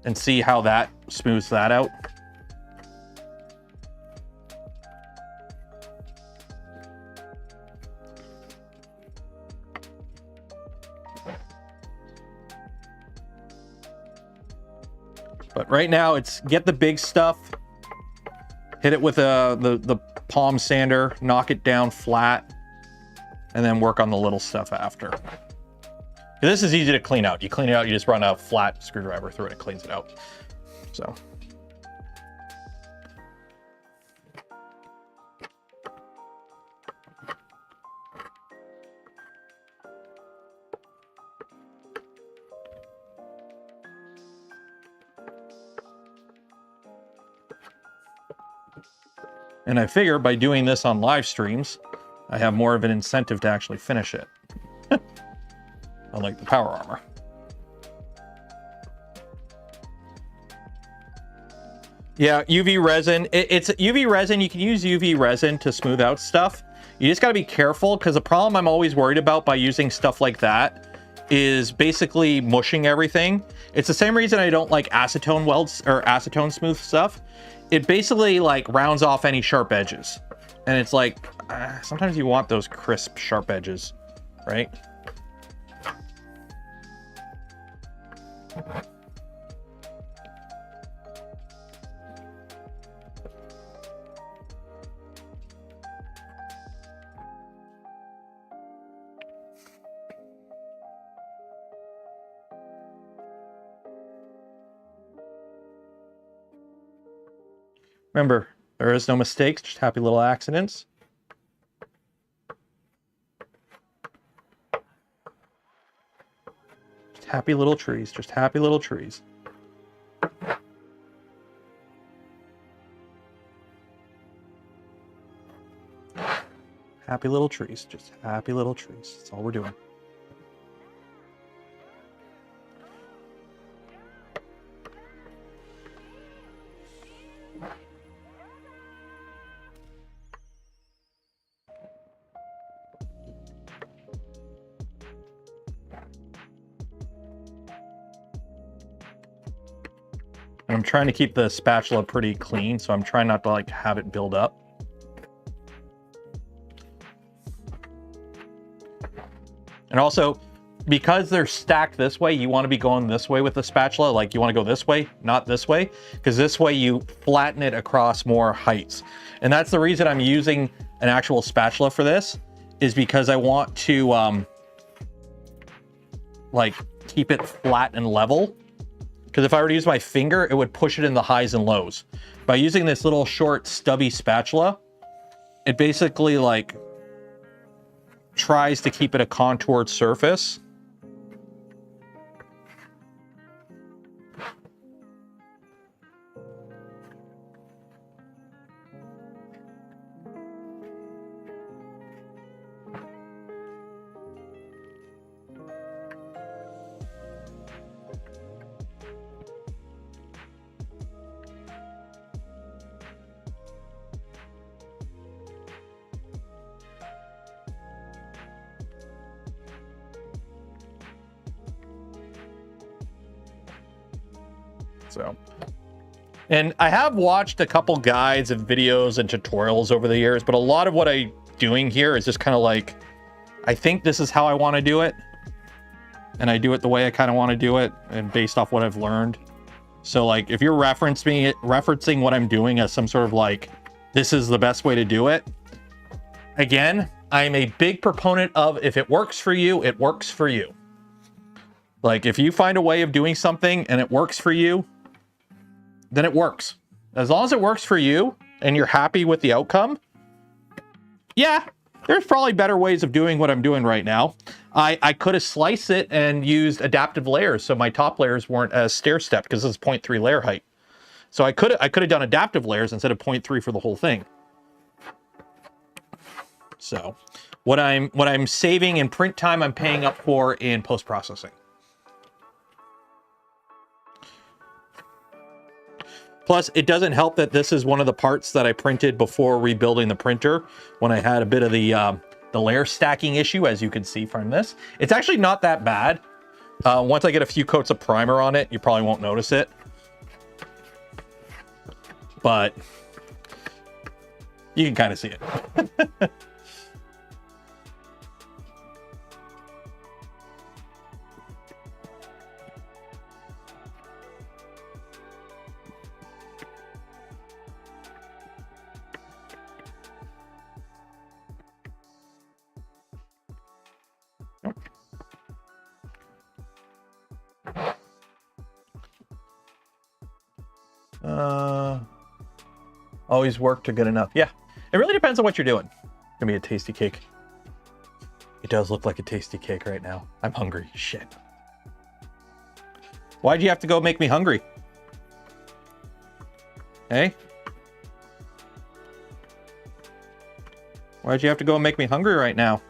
and see how that smooths that out. But right now it's get the big stuff, hit it with the palm sander, knock it down flat, and then work on the little stuff after. This is easy to clean out. You clean it out, you just run a flat screwdriver through it, it cleans it out. So. And I figure by doing this on live streams, I have more of an incentive to actually finish it. Unlike the power armor. Yeah, UV resin. It's UV resin. You can use UV resin to smooth out stuff. You just got to be careful, because the problem I'm always worried about by using stuff like that is basically mushing everything. It's the same reason I don't like acetone welds or acetone smooth stuff. It basically like rounds off any sharp edges. And it's like, sometimes you want those crisp, sharp edges, right? Remember, there is no mistakes, just happy little accidents. Just happy little trees, just happy little trees. Happy little trees, just happy little trees. That's all we're doing. And I'm trying to keep the spatula pretty clean, so I'm trying not to like have it build up. And also, because they're stacked this way, you want to be going this way with the spatula. Like you want to go this way, not this way, because this way you flatten it across more heights. And that's the reason I'm using an actual spatula for this, is because I want to like keep it flat and level. Because if I were to use my finger, it would push it in the highs and lows. By using this little short stubby spatula, it basically like tries to keep it a contoured surface. So, and I have watched a couple guides and videos and tutorials over the years, but a lot of what I'm doing here is just kind of like, I think this is how I want to do it. And I do it the way I kind of want to do it and based off what I've learned. So like, if you're referencing what I'm doing as some sort of like, this is the best way to do it. Again, I'm a big proponent of, if it works for you, it works for you. Like if you find a way of doing something and it works for you, then it works. As long as it works for you and you're happy with the outcome, yeah, there's probably better ways of doing what I'm doing right now. I could have sliced it and used adaptive layers, so my top layers weren't as stair-stepped, because this is 0.3 layer height. So I could have done adaptive layers instead of 0.3 for the whole thing. So what I'm saving in print time, I'm paying up for in post-processing. Plus, it doesn't help that this is one of the parts that I printed before rebuilding the printer when I had a bit of the layer stacking issue, as you can see from this. It's actually not that bad. Once I get a few coats of primer on it, you probably won't notice it. But you can kind of see it. Always work to good enough. Yeah, it really depends on what you're doing. It's gonna be a tasty cake. It does look like a tasty cake right now. I'm hungry. Shit. Why'd you have to go make me hungry? Hey? Why'd you have to go and make me hungry right now?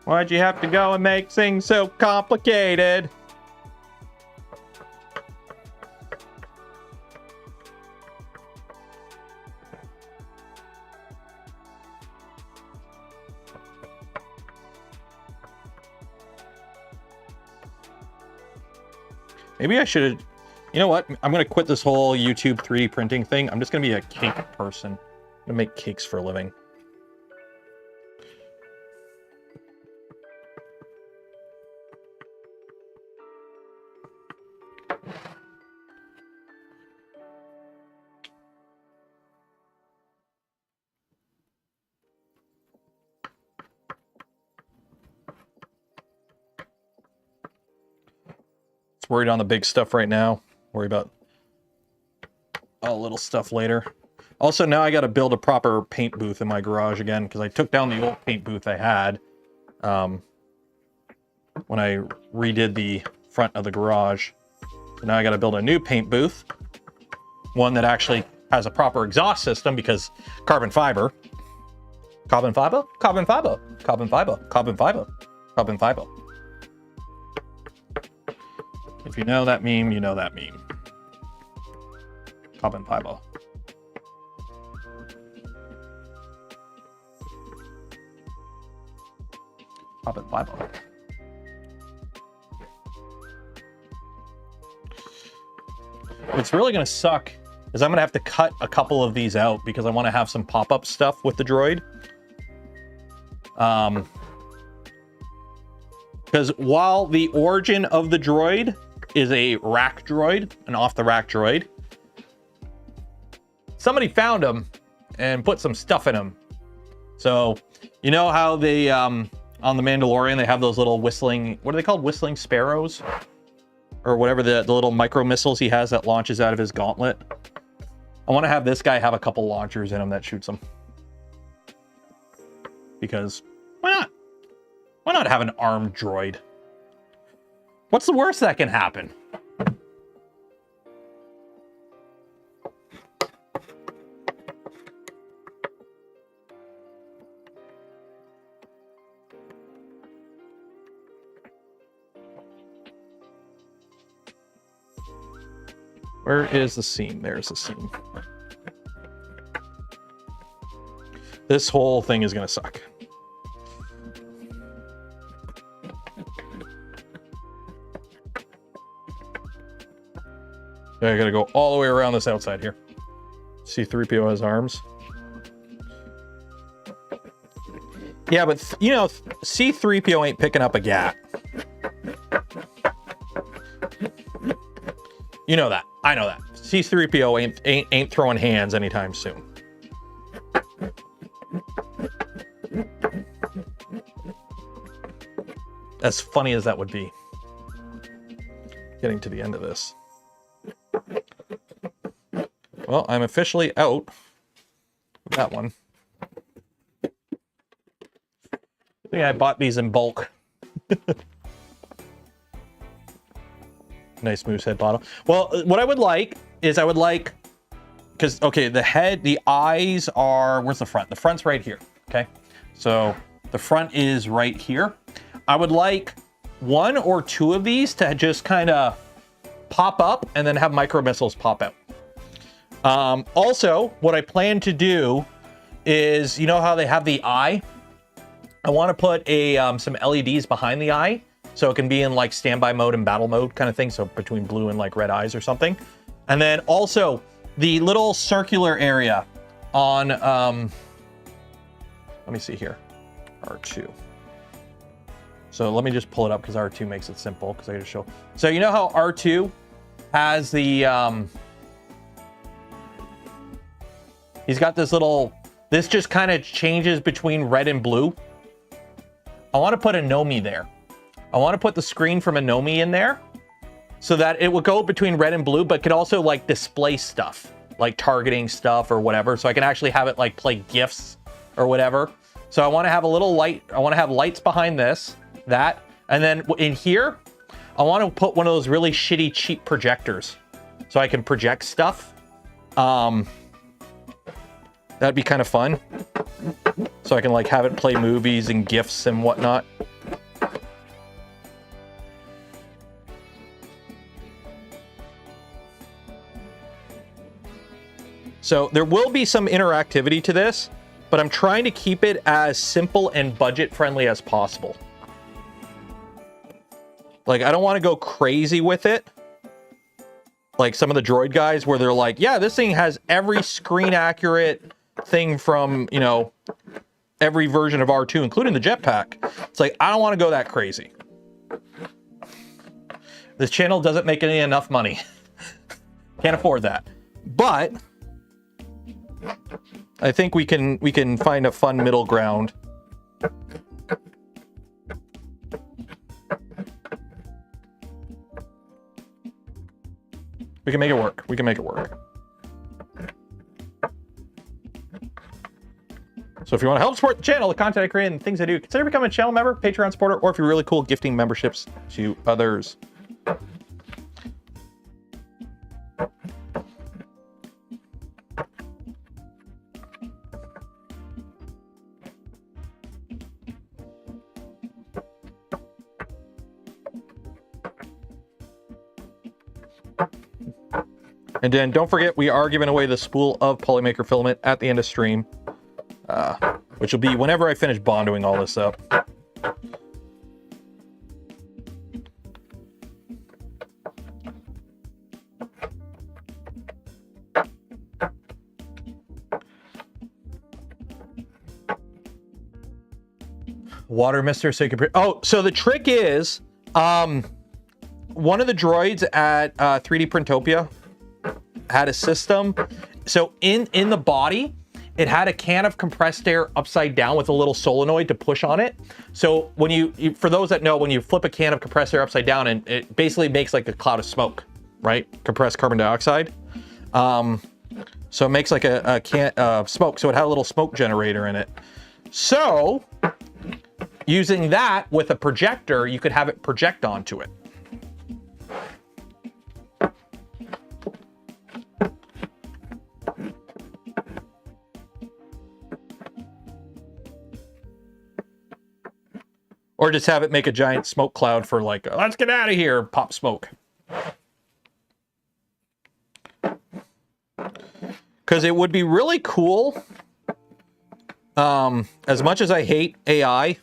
Why'd you have to go and make things so complicated? Maybe I should, you know what? I'm going to quit this whole YouTube 3D printing thing. I'm just going to be a cake person. I'm going to make cakes for a living. Worried on the big stuff right now. Worry about all the little stuff later. Also, now I got to build a proper paint booth in my garage again because I took down the old paint booth I had when I redid the front of the garage. So now I got to build a new paint booth, one that actually has a proper exhaust system because carbon fiber, carbon fiber, carbon fiber, carbon fiber, carbon fiber, carbon fiber. If you know that meme, you know that meme. Carbon fiber. Carbon fiber. What's really going to suck is I'm going to have to cut a couple of these out because I want to have some pop-up stuff with the droid. Because while the origin of the droid is a rack droid, an off-the-rack droid, somebody found him and put some stuff in him. So, you know how they, on The Mandalorian, they have those little whistling, what are they called? Whistling sparrows? Or whatever, the little micro missiles he has that launches out of his gauntlet. I want to have this guy have a couple launchers in him that shoots him. Because, why not? Why not have an armed droid? What's the worst that can happen? Where is the seam? There's the seam. This whole thing is going to suck. I gotta go all the way around this outside here. C-3PO has arms. Yeah, but you know, C-3PO ain't picking up a gat. You know that. I know that. C-3PO ain't throwing hands anytime soon. As funny as that would be. Getting to the end of this. Well, I'm officially out with that one. I think I bought these in bulk. Nice moose head bottle. Well, what I would like is because, okay, the head, the eyes are, where's the front? The front's right here, okay? So the front is right here. I would like 1 or 2 of these to just kind of pop up and then have micro missiles pop out. Also, what I plan to do is, you know how they have the eye? I want to put some LEDs behind the eye so it can be in like standby mode and battle mode kind of thing. So between blue and like red eyes or something. And then also the little circular area on, let me see here, R2. So let me just pull it up because R2 makes it simple because I just show. So you know how R2 has the, he's got this little, this just kind of changes between red and blue. I want to put a Nomi there. I want to put the screen from a Nomi in there so that it will go between red and blue, but could also like display stuff, like targeting stuff or whatever. So I can actually have it like play GIFs or whatever. So I want to have a little light. I want to have lights behind this, that. And then in here, I want to put one of those really shitty, cheap projectors so I can project stuff. That'd be kind of fun. So I can like have it play movies and GIFs and whatnot. So there will be some interactivity to this, but I'm trying to keep it as simple and budget friendly as possible. Like, I don't want to go crazy with it. Like some of the Droid guys where they're like, yeah, this thing has every screen accurate thing from, you know, every version of R2, including the jetpack. It's like, I don't want to go that crazy. This channel doesn't make enough money. Can't afford that. But I think we can find a fun middle ground. We can make it work. We can make it work. So if you want to help support the channel, the content I create, and the things I do, consider becoming a channel member, Patreon supporter, or if you're really cool, gifting memberships to others. And then don't forget, we are giving away the spool of polymaker filament at the end of stream, which will be whenever I finish bondoing all this up. Water mister, so you can... Oh, so the trick is, one of the droids at 3D Printopia had a system. So in the body, it had a can of compressed air upside down with a little solenoid to push on it. So when you for those that know, when you flip a can of compressed air upside down, and it basically makes like a cloud of smoke, right? Compressed carbon dioxide. So it makes like a can of smoke. So it had a little smoke generator in it. So using that with a projector, you could have it project onto it. Or just have it make a giant smoke cloud for like, let's get out of here, pop smoke. Because it would be really cool, as much as I hate AI,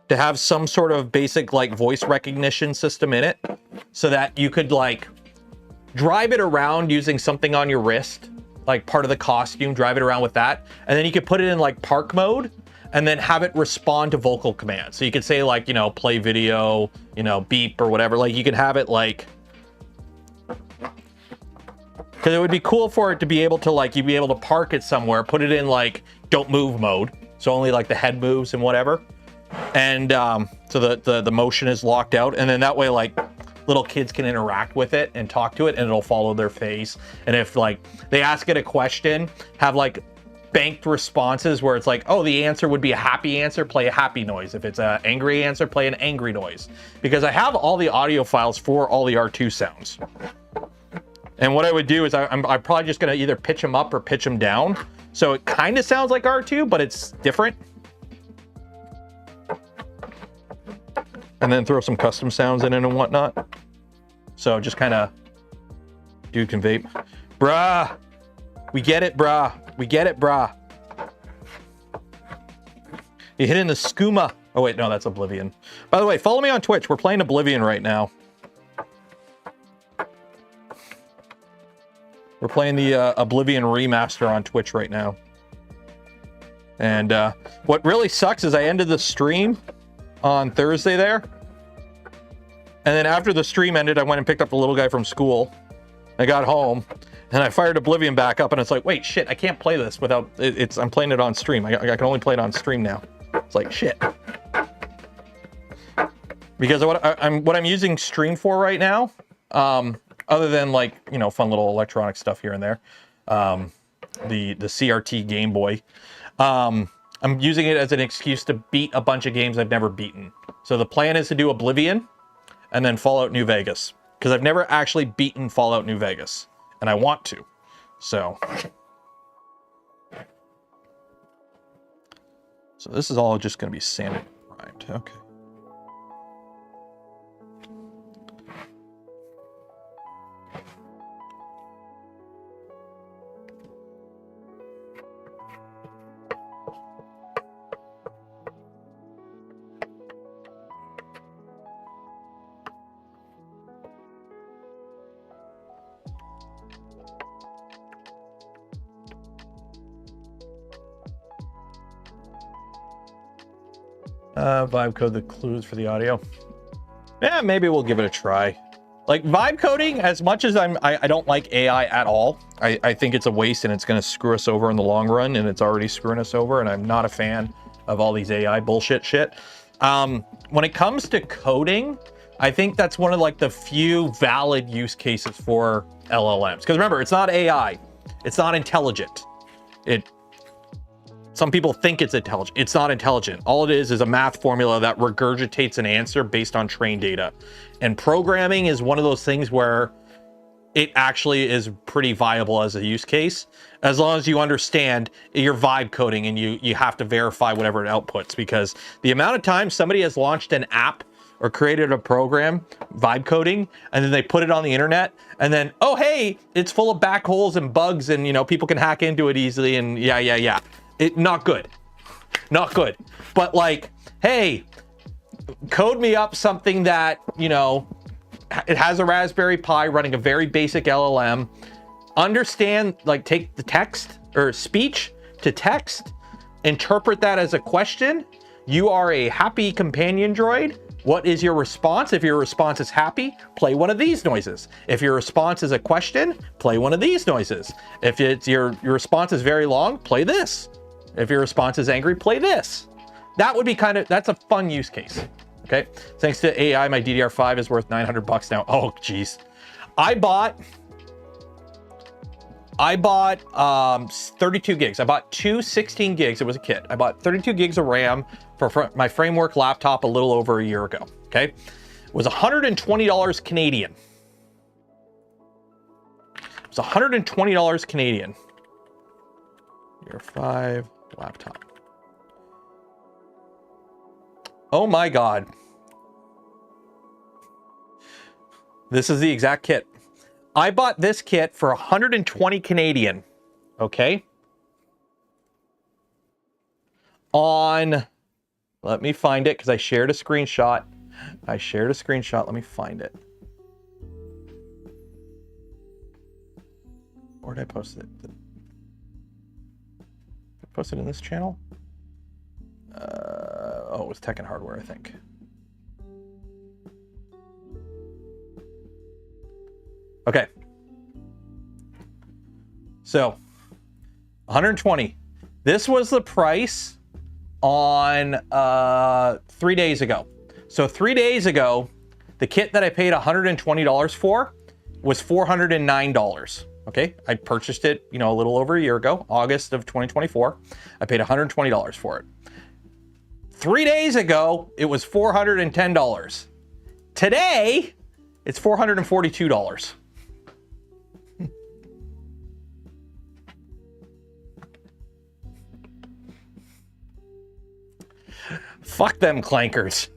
to have some sort of basic like voice recognition system in it so that you could like drive it around using something on your wrist, like part of the costume, drive it around with that. And then you could put it in like park mode and then have it respond to vocal commands. So you could say like, you know, play video, you know, beep or whatever. Like you could have it like, because it would be cool for it to be able to like, you'd be able to park it somewhere, put it in like don't move mode. So only like the head moves and whatever. And so the motion is locked out. And then that way like little kids can interact with it and talk to it and it'll follow their face. And if like they ask it a question, have like banked responses where it's like, oh, the answer would be a happy answer, play a happy noise. If it's an angry answer, play an angry noise. Because I have all the audio files for all the R2 sounds. And what I would do is I'm probably just going to either pitch them up or pitch them down. So it kind of sounds like R2, but it's different. And then throw some custom sounds in it and whatnot. So just kind of, dude can vape. Bruh, we get it, bruh. We get it, brah. You hit in the skooma. Oh wait, no, that's Oblivion. By the way, follow me on Twitch. We're playing Oblivion right now. We're playing the Oblivion remaster on Twitch right now. And what really sucks is I ended the stream on Thursday there. And then after the stream ended, I went and picked up the little guy from school. I got home. And I fired Oblivion back up, and it's like, wait, shit, I can't play this without, I'm playing it on stream. I can only play it on stream now. It's like, shit. Because what I'm using stream for right now, other than like, you know, fun little electronic stuff here and there, the CRT Game Boy, I'm using it as an excuse to beat a bunch of games I've never beaten. So the plan is to do Oblivion, and then Fallout New Vegas. Because I've never actually beaten Fallout New Vegas. And I want to, so this is all just going to be sanded and primed. Okay. Vibe code the clues for the audio. Yeah, maybe we'll give it a try. Like vibe coding, as much as I don't like AI at all, I think it's a waste and it's going to screw us over in the long run, and it's already screwing us over, and I'm not a fan of all these AI bullshit shit. When it comes to coding, I think that's one of like the few valid use cases for LLMs. Because remember, it's not AI. It's not intelligent. Some people think it's intelligent. It's not intelligent. All it is a math formula that regurgitates an answer based on trained data. And programming is one of those things where it actually is pretty viable as a use case, as long as you understand your vibe coding and you have to verify whatever it outputs, because the amount of times somebody has launched an app or created a program, vibe coding, and then they put it on the internet, and then, oh, hey, it's full of back holes and bugs, and, you know, people can hack into it easily, and yeah. Not good. Not good. But like, hey, code me up something that, you know, it has a Raspberry Pi running a very basic LLM. Understand, like, take the text or speech to text, interpret that as a question. You are a happy companion droid. What is your response? If your response is happy, play one of these noises. If your response is a question, play one of these noises. If it's your response is very long, play this. If your response is angry, play this. That would be that's a fun use case. Okay. Thanks to AI, my DDR5 is worth $900 now. Oh, geez. I bought 32 gigs. I bought two 16 gigs. It was a kit. I bought 32 gigs of RAM for my framework laptop a little over a year ago. Okay. It was $120 Canadian. It was $120 Canadian. Year 5 laptop. Oh my God. This is the exact kit. I bought this kit for 120 Canadian. Okay. Let me find it because I shared a screenshot. Let me find it. Where did I post it? Posted in this channel? Oh, it was Tech and Hardware, I think. Okay. So, 120. This was the price on 3 days ago. So 3 days ago, the kit that I paid $120 for was $409. Okay, I purchased it, you know, a little over a year ago, August of 2024. I paid $120 for it. 3 days ago, it was $410. Today, it's $442. Fuck them clankers.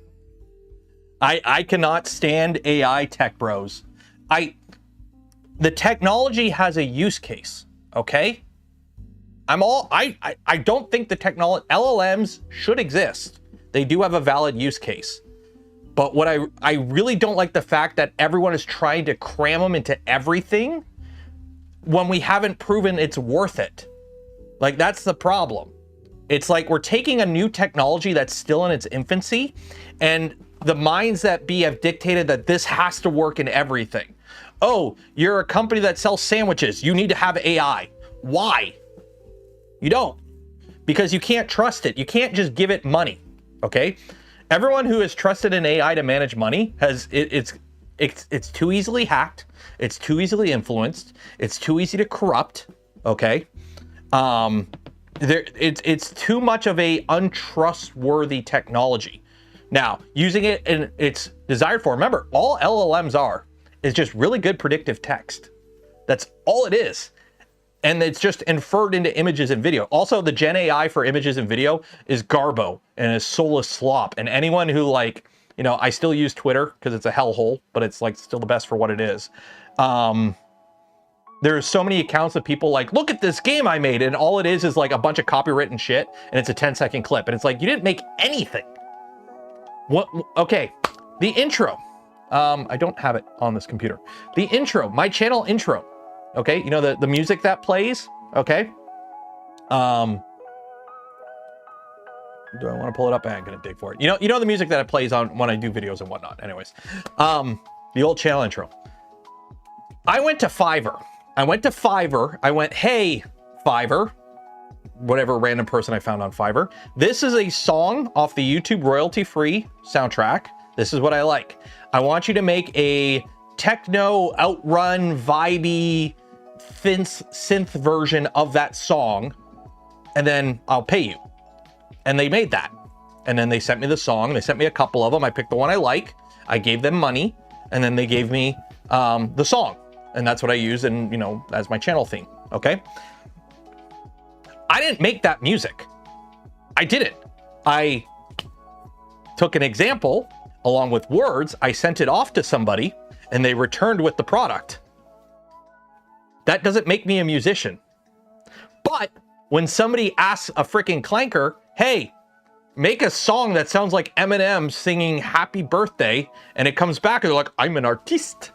I cannot stand AI tech bros. The technology has a use case, okay? I don't think the technology, LLMs should exist. They do have a valid use case. But what I really don't like the fact that everyone is trying to cram them into everything when we haven't proven it's worth it. Like, that's the problem. It's like we're taking a new technology that's still in its infancy, and the minds that be have dictated that this has to work in everything. Oh, you're a company that sells sandwiches. You need to have AI. Why? You don't. Because you can't trust it. You can't just give it money, okay? Everyone who has trusted an AI to manage money has, it's too easily hacked. It's too easily influenced. It's too easy to corrupt, okay? It's too much of a untrustworthy technology. Now, using it in its desired form, remember, all LLMs are is just really good predictive text. That's all it is. And it's just inferred into images and video. Also, the Gen AI for images and video is garbo and is soulless slop. And anyone who, like, you know, I still use Twitter because it's a hellhole, but it's like still the best for what it is. There's so many accounts of people like, look at this game I made, and all it is like a bunch of copywritten shit, and it's a 10-second clip, and it's like, you didn't make anything. What? Okay, the intro. I don't have it on this computer. The intro, my channel intro. Okay, you know the music that plays. Okay. Do I want to pull it up? I'm gonna dig for it. You know the music that it plays on when I do videos and whatnot. Anyways, the old channel intro. I went to Fiverr. I went, hey, Fiverr, whatever random person I found on Fiverr. This is a song off the YouTube royalty-free soundtrack. This is what I like. I want you to make a techno outrun vibey synth version of that song, and then I'll pay you. And they made that. And then they sent me the song. They sent me a couple of them. I picked the one I like. I gave them money, and then they gave me the song. And that's what I use in, you know, as my channel theme, okay? I didn't make that music. I didn't. I took an example along with words, I sent it off to somebody, and they returned with the product. That doesn't make me a musician. But when somebody asks a freaking clanker, hey, make a song that sounds like Eminem singing Happy Birthday, and it comes back and they're like, I'm an artiste.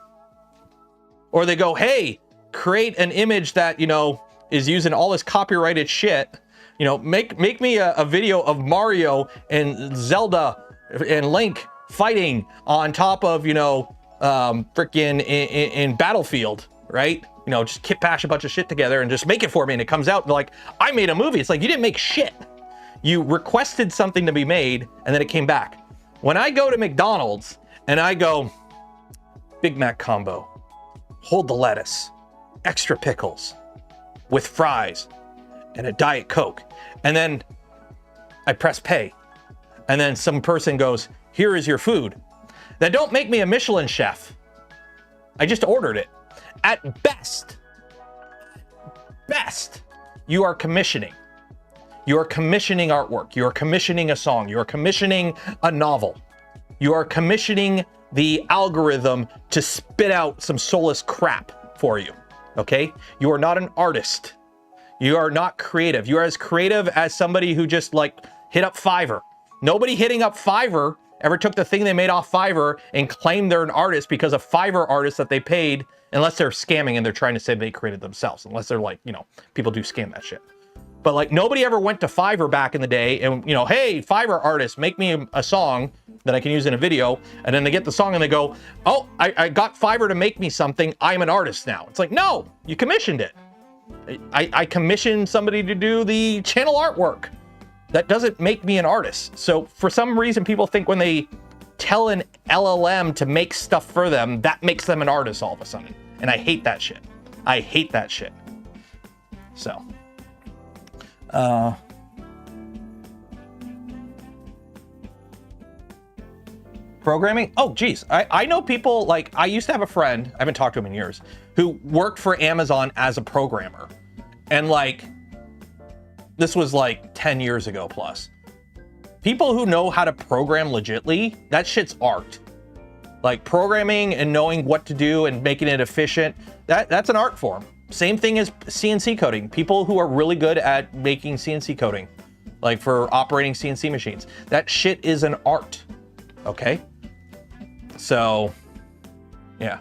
Or they go, hey, create an image that, you know, is using all this copyrighted shit. You know, make me a video of Mario and Zelda and Link fighting on top of, you know, freaking in Battlefield, right? You know, just kit bash a bunch of shit together and just make it for me. And it comes out and like, I made a movie. It's like, you didn't make shit. You requested something to be made and then it came back. When I go to McDonald's and I go, Big Mac combo, hold the lettuce, extra pickles with fries and a Diet Coke. And then I press pay. And then some person goes, here is your food. That don't make me a Michelin chef. I just ordered it. At best, you are commissioning. You are commissioning artwork. You are commissioning a song. You are commissioning a novel. You are commissioning the algorithm to spit out some soulless crap for you, okay? You are not an artist. You are not creative. You are as creative as somebody who just like hit up Fiverr. Nobody hitting up Fiverr ever took the thing they made off Fiverr and claimed they're an artist because a Fiverr artist that they paid, unless they're scamming and they're trying to say they created themselves, unless they're like, you know, people do scam that shit. But like nobody ever went to Fiverr back in the day and, you know, hey, Fiverr artist, make me a song that I can use in a video. And then they get the song and they go, oh, I got Fiverr to make me something. I'm an artist now. It's like, no, you commissioned it. I commissioned somebody to do the channel artwork. That doesn't make me an artist. So for some reason, people think when they tell an LLM to make stuff for them, that makes them an artist all of a sudden. And I hate that shit. I hate that shit. So, programming? Oh, geez. I know people, like, I used to have a friend, I haven't talked to him in years, who worked for Amazon as a programmer. And, like, this was like 10 years ago plus. People who know how to program legitly, that shit's art. Like, programming and knowing what to do and making it efficient, that's an art form. Same thing as CNC coding. People who are really good at making CNC coding, like for operating CNC machines, that shit is an art, okay? So, yeah.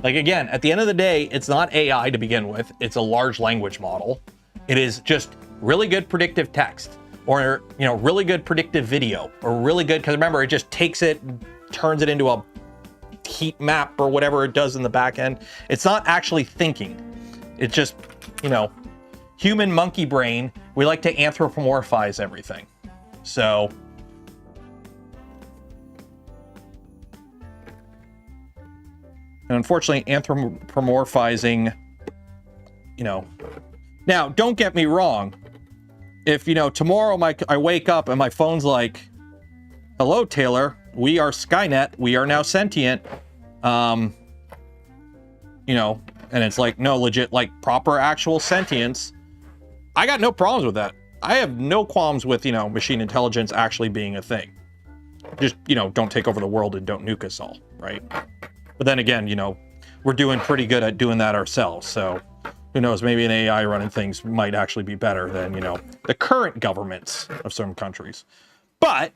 Like, again, at the end of the day, it's not AI to begin with. It's a large language model. It is just really good predictive text, or, you know, really good predictive video, or really good, because remember, it just takes it, turns it into a heat map or whatever it does in the back end. It's not actually thinking. It's just, you know, human monkey brain. We like to anthropomorphize everything. So, and unfortunately, anthropomorphizing, you know. Now, don't get me wrong. If, you know, tomorrow I wake up and my phone's like, hello, Taylor, we are Skynet, we are now sentient. You know, and it's like, no, legit, like proper actual sentience. I got no problems with that. I have no qualms with, you know, machine intelligence actually being a thing. Just, you know, don't take over the world and don't nuke us all, right? But then again, you know, we're doing pretty good at doing that ourselves. So who knows, maybe an AI running things might actually be better than, you know, the current governments of some countries. But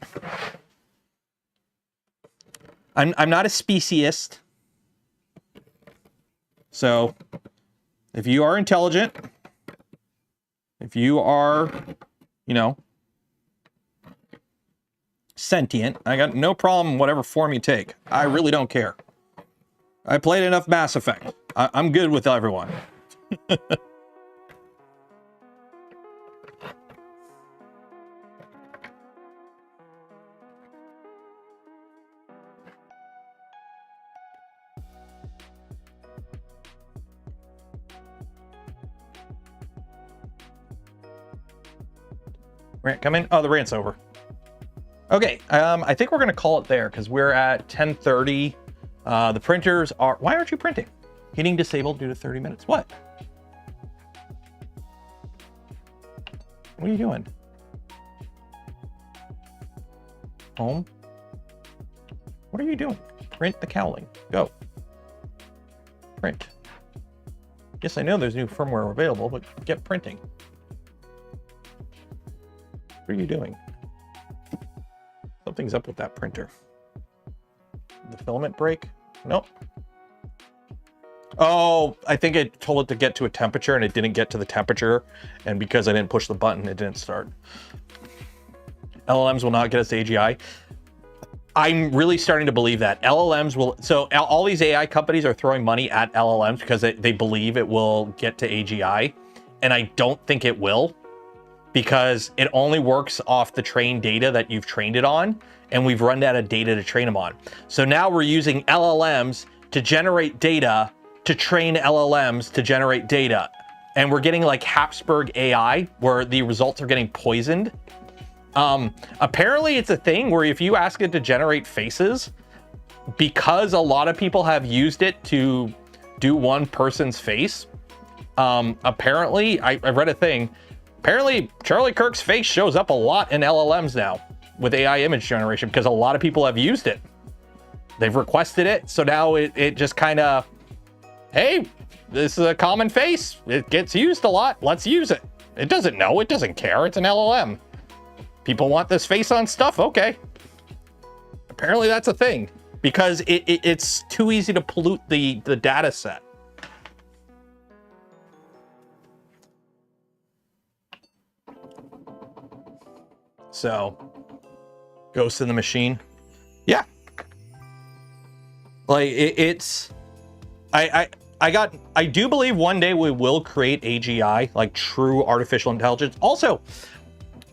I'm not a speciesist. So if you are intelligent, if you are, you know, sentient, I got no problem whatever form you take. I really don't care. I played enough Mass Effect. I'm good with everyone. Rant come in? Oh, the rant's over. Okay, I think we're gonna call it there because we're at 10:30. The printers are, why aren't you printing? Heating disabled due to 30 minutes. What? What are you doing? Home? What are you doing? Print the cowling. Go. Print. Yes, I know there's new firmware available, but get printing. What are you doing? Something's up with that printer. The filament break? Nope. Oh, I think it told it to get to a temperature and it didn't get to the temperature. And because I didn't push the button, it didn't start. LLMs will not get us to AGI. I'm really starting to believe that LLMs will. So all these AI companies are throwing money at LLMs because they believe it will get to AGI. And I don't think it will, because it only works off the trained data that you've trained it on. And we've run out of data to train them on. So now we're using LLMs to generate data, to train LLMs to generate data. And we're getting like Habsburg AI, where the results are getting poisoned. Apparently it's a thing where if you ask it to generate faces, because a lot of people have used it to do one person's face, apparently, I read a thing, apparently Charlie Kirk's face shows up a lot in LLMs now with AI image generation because a lot of people have used it. They've requested it, so now it just kind of, hey, this is a common face. It gets used a lot. Let's use it. It doesn't know. It doesn't care. It's an LLM. People want this face on stuff. Okay. Apparently that's a thing because it's too easy to pollute the data set. So, Ghost in the Machine. Yeah. Like it's, I do believe one day we will create AGI, like true artificial intelligence. Also,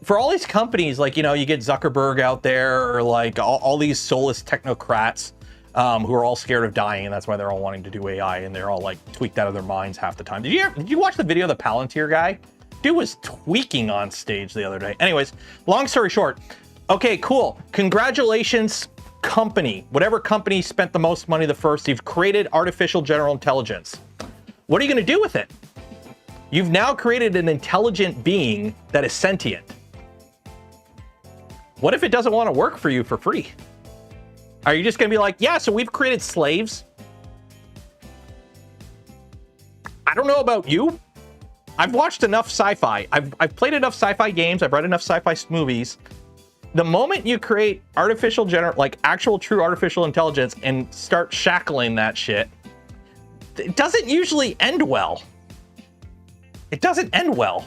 for all these companies, like, you know, you get Zuckerberg out there, or like all these soulless technocrats who are all scared of dying, and that's why they're all wanting to do AI, and they're all like tweaked out of their minds half the time. Did you watch the video of the Palantir guy? Dude was tweaking on stage the other day. Anyways, long story short, okay, cool. Congratulations, company. Whatever company spent the most money the first, you've created artificial general intelligence. What are you going to do with it? You've now created an intelligent being that is sentient. What if it doesn't want to work for you for free? Are you just going to be like, yeah, so we've created slaves? I don't know about you. I've watched enough sci-fi. I've played enough sci-fi games. I've read enough sci-fi movies. The moment you create actual true artificial intelligence and start shackling that shit, it doesn't usually end well. It doesn't end well.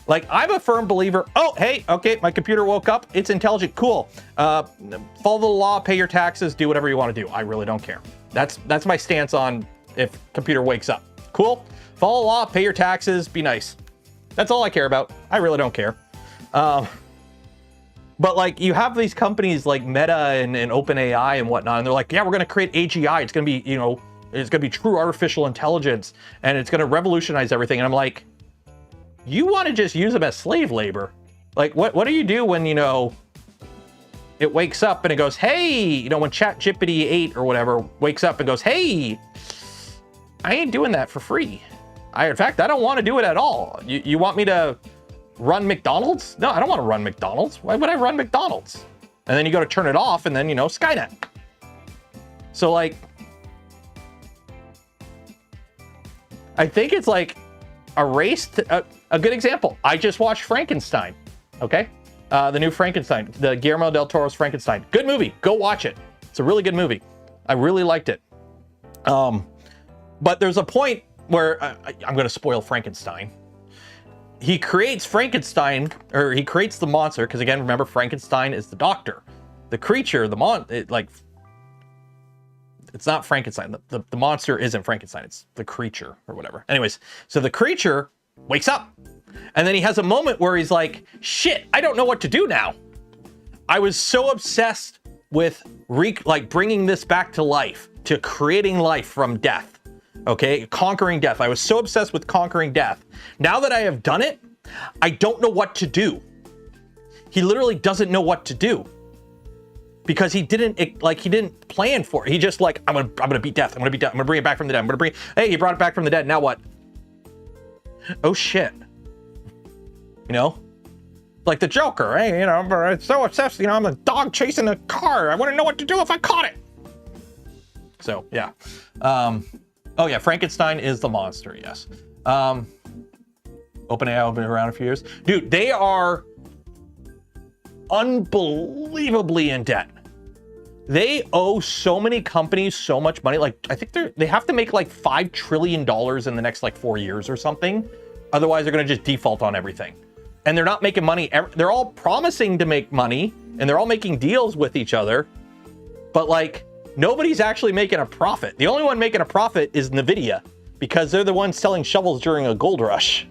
Like, I'm a firm believer, oh, hey, okay, my computer woke up, it's intelligent, cool. Follow the law, pay your taxes, do whatever you want to do. I really don't care. That's my stance on if computer wakes up. Cool, follow the law, pay your taxes, be nice. That's all I care about. I really don't care. But like, you have these companies like Meta and OpenAI and whatnot, and they're like, yeah, we're gonna create AGI. It's gonna be, you know, it's gonna be true artificial intelligence, and it's gonna revolutionize everything. And I'm like, you want to just use them as slave labor? Like, what do you do when, you know, it wakes up and it goes, hey, you know, when ChatGPT 8 or whatever wakes up and goes, hey, I ain't doing that for free. In fact, I don't want to do it at all. You want me to run McDonald's? No, I don't want to run McDonald's. Why would I run McDonald's? And then you go to turn it off, and then, you know, Skynet. So like, I think it's like a race to, a good example. I just watched Frankenstein, okay? The new Frankenstein, the Guillermo del Toro's Frankenstein. Good movie, go watch it. It's a really good movie. I really liked it. But there's a point where, I'm gonna spoil Frankenstein. He creates Frankenstein, or he creates the monster, because again, remember, Frankenstein is the doctor. The creature, it's not Frankenstein. The monster isn't Frankenstein. It's the creature or whatever. Anyways, so the creature wakes up, and then he has a moment where he's like, shit, I don't know what to do now. I was so obsessed with bringing this back to life, to creating life from death. Okay, conquering death. I was so obsessed with conquering death. Now that I have done it, I don't know what to do. He literally doesn't know what to do. Because he didn't plan for it. He just like, I'm gonna beat death. I'm gonna beat death. I'm gonna bring it back from the dead. Hey, he brought it back from the dead. Now what? Oh shit. You know? Like the Joker, hey, you know, I'm so obsessed, you know, I'm a dog chasing a car. I wouldn't know what to do if I caught it. So yeah. Oh yeah, Frankenstein is the monster, yes. OpenAI has been around a few years. Dude, they are unbelievably in debt. They owe so many companies so much money. Like, I think they have to make like $5 trillion in the next like 4 years or something. Otherwise, they're going to just default on everything. And they're not making money. They're all promising to make money, and they're all making deals with each other. But like, nobody's actually making a profit. The only one making a profit is NVIDIA, because they're the ones selling shovels during a gold rush.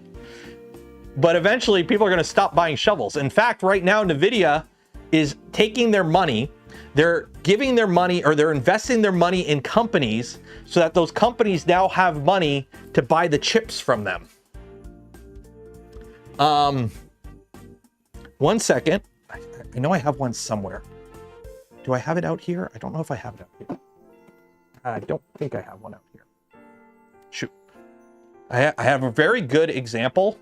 But eventually, people are going to stop buying shovels. In fact, right now, NVIDIA is taking their money, they're giving their money, or they're investing their money in companies so that those companies now have money to buy the chips from them. 1 second. I know I have one somewhere. Do I have it out here? I don't know if I have it out here. I don't think I have one out here. Shoot. I have a very good example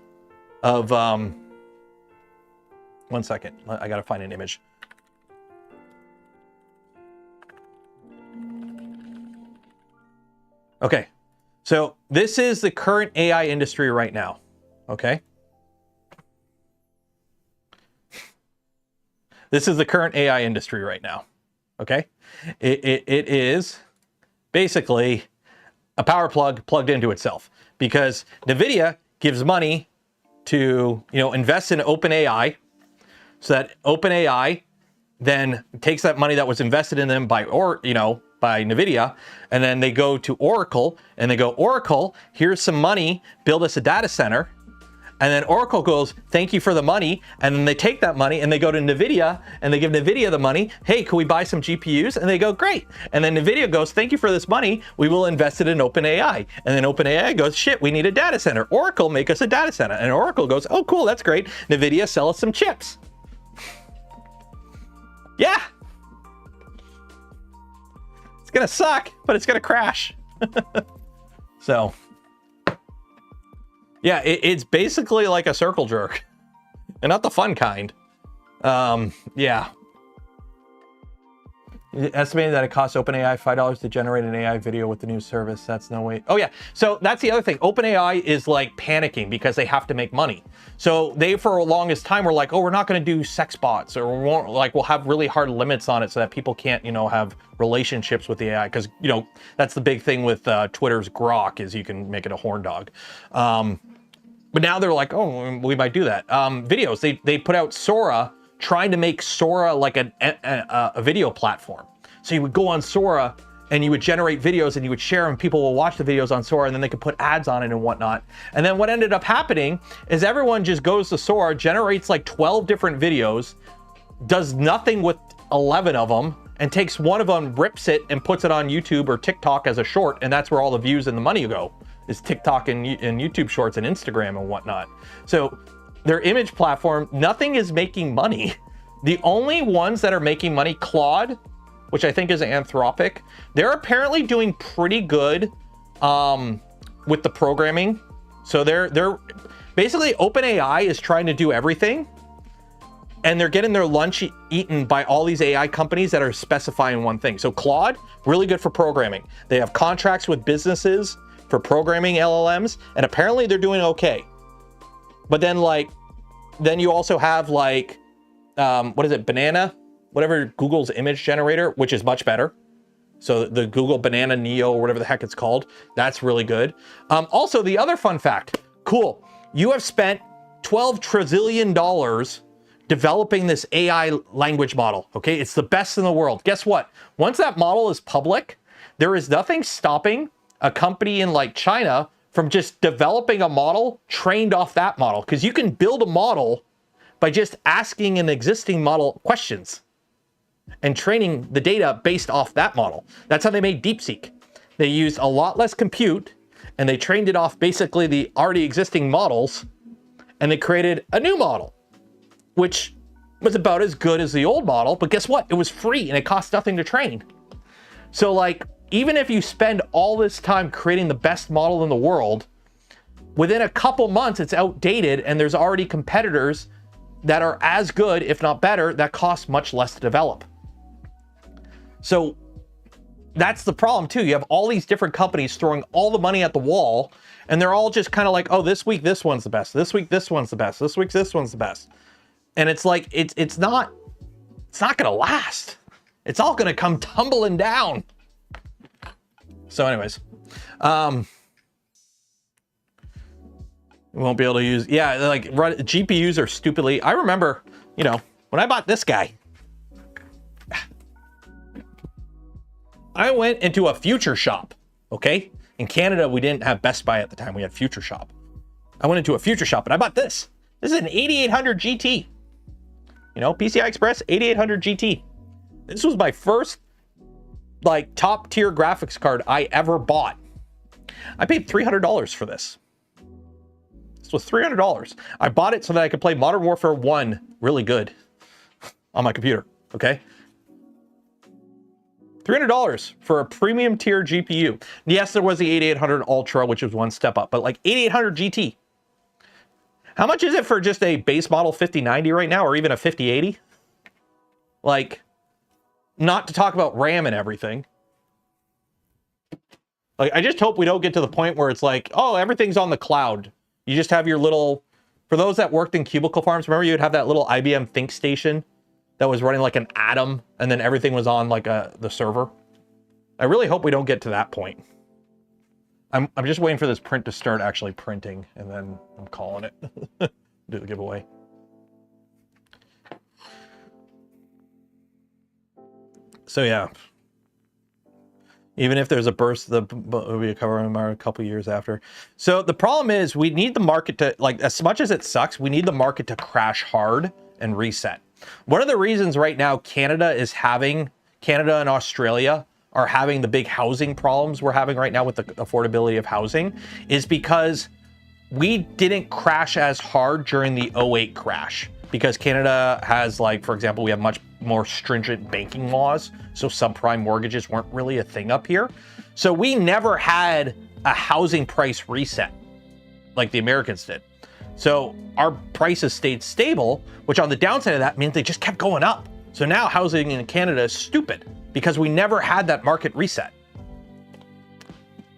of, 1 second. I gotta find an image. Okay, so this is the current AI industry right now, okay? This is the current AI industry right now, okay? It is basically a power plug plugged into itself, because NVIDIA gives money to, you know, invest in OpenAI, so that OpenAI then takes that money that was invested in them by, or, you know, by NVIDIA, and then they go to Oracle, and they go, Oracle, here's some money, build us a data center. And then Oracle goes, thank you for the money. And then they take that money and they go to NVIDIA and they give NVIDIA the money. Hey, can we buy some GPUs? And they go, great. And then NVIDIA goes, thank you for this money. We will invest it in OpenAI. And then OpenAI goes, shit, we need a data center. Oracle, make us a data center. And Oracle goes, oh, cool, that's great. NVIDIA, sell us some chips. Yeah. It's gonna suck, but it's gonna crash. So. Yeah, it's basically like a circle jerk, and not the fun kind. Yeah. Estimated that it costs OpenAI $5 to generate an AI video with the new service. That's no way. Oh yeah, so that's the other thing. OpenAI is like panicking because they have to make money. So they, for the longest time, were like, oh, we're not going to do sex bots, or we won't, like, we'll have really hard limits on it so that people can't, you know, have relationships with the AI. Because, you know, that's the big thing with Twitter's Grok, is you can make it a horn dog. But now they're like, oh, we might do that. Videos, they put out Sora, trying to make Sora like a video platform. So you would go on Sora and you would generate videos and you would share them. People will watch the videos on Sora and then they could put ads on it and whatnot. And then what ended up happening is everyone just goes to Sora, generates like 12 different videos, does nothing with 11 of them, and takes one of them, rips it, and puts it on YouTube or TikTok as a short, and that's where all the views and the money go, is TikTok and YouTube shorts and Instagram and whatnot. So their image platform, nothing is making money. The only ones that are making money, Claude, which I think is Anthropic, they're apparently doing pretty good with the programming. So they're basically, OpenAI is trying to do everything, and they're getting their lunch eaten by all these AI companies that are specifying one thing. So Claude, really good for programming. They have contracts with businesses for programming LLMs, and apparently they're doing okay. But then, like, then you also have like, what is it, Banana, whatever, Google's image generator, which is much better. So the Google Banana Neo, or whatever the heck it's called, that's really good. Also, the other fun fact, cool, you have spent $12 trillion developing this AI language model, okay? It's the best in the world. Guess what? Once that model is public, there is nothing stopping a company in like China from just developing a model trained off that model, because you can build a model by just asking an existing model questions and training the data based off that model. That's how they made DeepSeek. They used a lot less compute and they trained it off basically the already existing models, and they created a new model, which was about as good as the old model, but guess what? It was free and it cost nothing to train. So like, even if you spend all this time creating the best model in the world, within a couple months it's outdated and there's already competitors that are as good, if not better, that cost much less to develop. So that's the problem too. You have all these different companies throwing all the money at the wall, and they're all just kind of like, oh, this week this one's the best, this week this one's the best, this week this one's the best. And it's like, it's not gonna last. It's all gonna come tumbling down. So anyways, we won't be able to use, yeah, like GPUs are stupidly, I remember, you know, when I bought this guy, I went into a Future Shop, okay? In Canada, we didn't have Best Buy at the time, we had Future Shop. I went into a Future Shop and I bought this. This is an 8800 GT. You know, PCI Express 8800 GT. This was my first like top tier graphics card I ever bought. I paid $300 for this. This was $300. I bought it so that I could play Modern Warfare 1 really good on my computer, okay? $300 for a premium tier GPU. Yes, there was the 8800 Ultra, which was one step up, but like 8800 GT. How much is it for just a base model 5090 right now, or even a 5080? Like, not to talk about RAM and everything. Like, I just hope we don't get to the point where it's like, oh, everything's on the cloud. You just have your little, for those that worked in cubicle farms, remember you would have that little IBM ThinkStation that was running like an Atom, and then everything was on like the server. I really hope we don't get to that point. I'm just waiting for this print to start actually printing, and then I'm calling it. Do the giveaway. So yeah. Even if there's a burst, the will be covering a couple years after. So the problem is we need the market to, like, as much as it sucks, we need the market to crash hard and reset. One of the reasons right now Canada and Australia are having the big housing problems we're having right now with the affordability of housing is because we didn't crash as hard during the '08 crash. Because Canada has, like, for example, we have much more stringent banking laws, so subprime mortgages weren't really a thing up here. So we never had a housing price reset like the Americans did. So our prices stayed stable, which on the downside of that means they just kept going up. So now housing in Canada is stupid because we never had that market reset.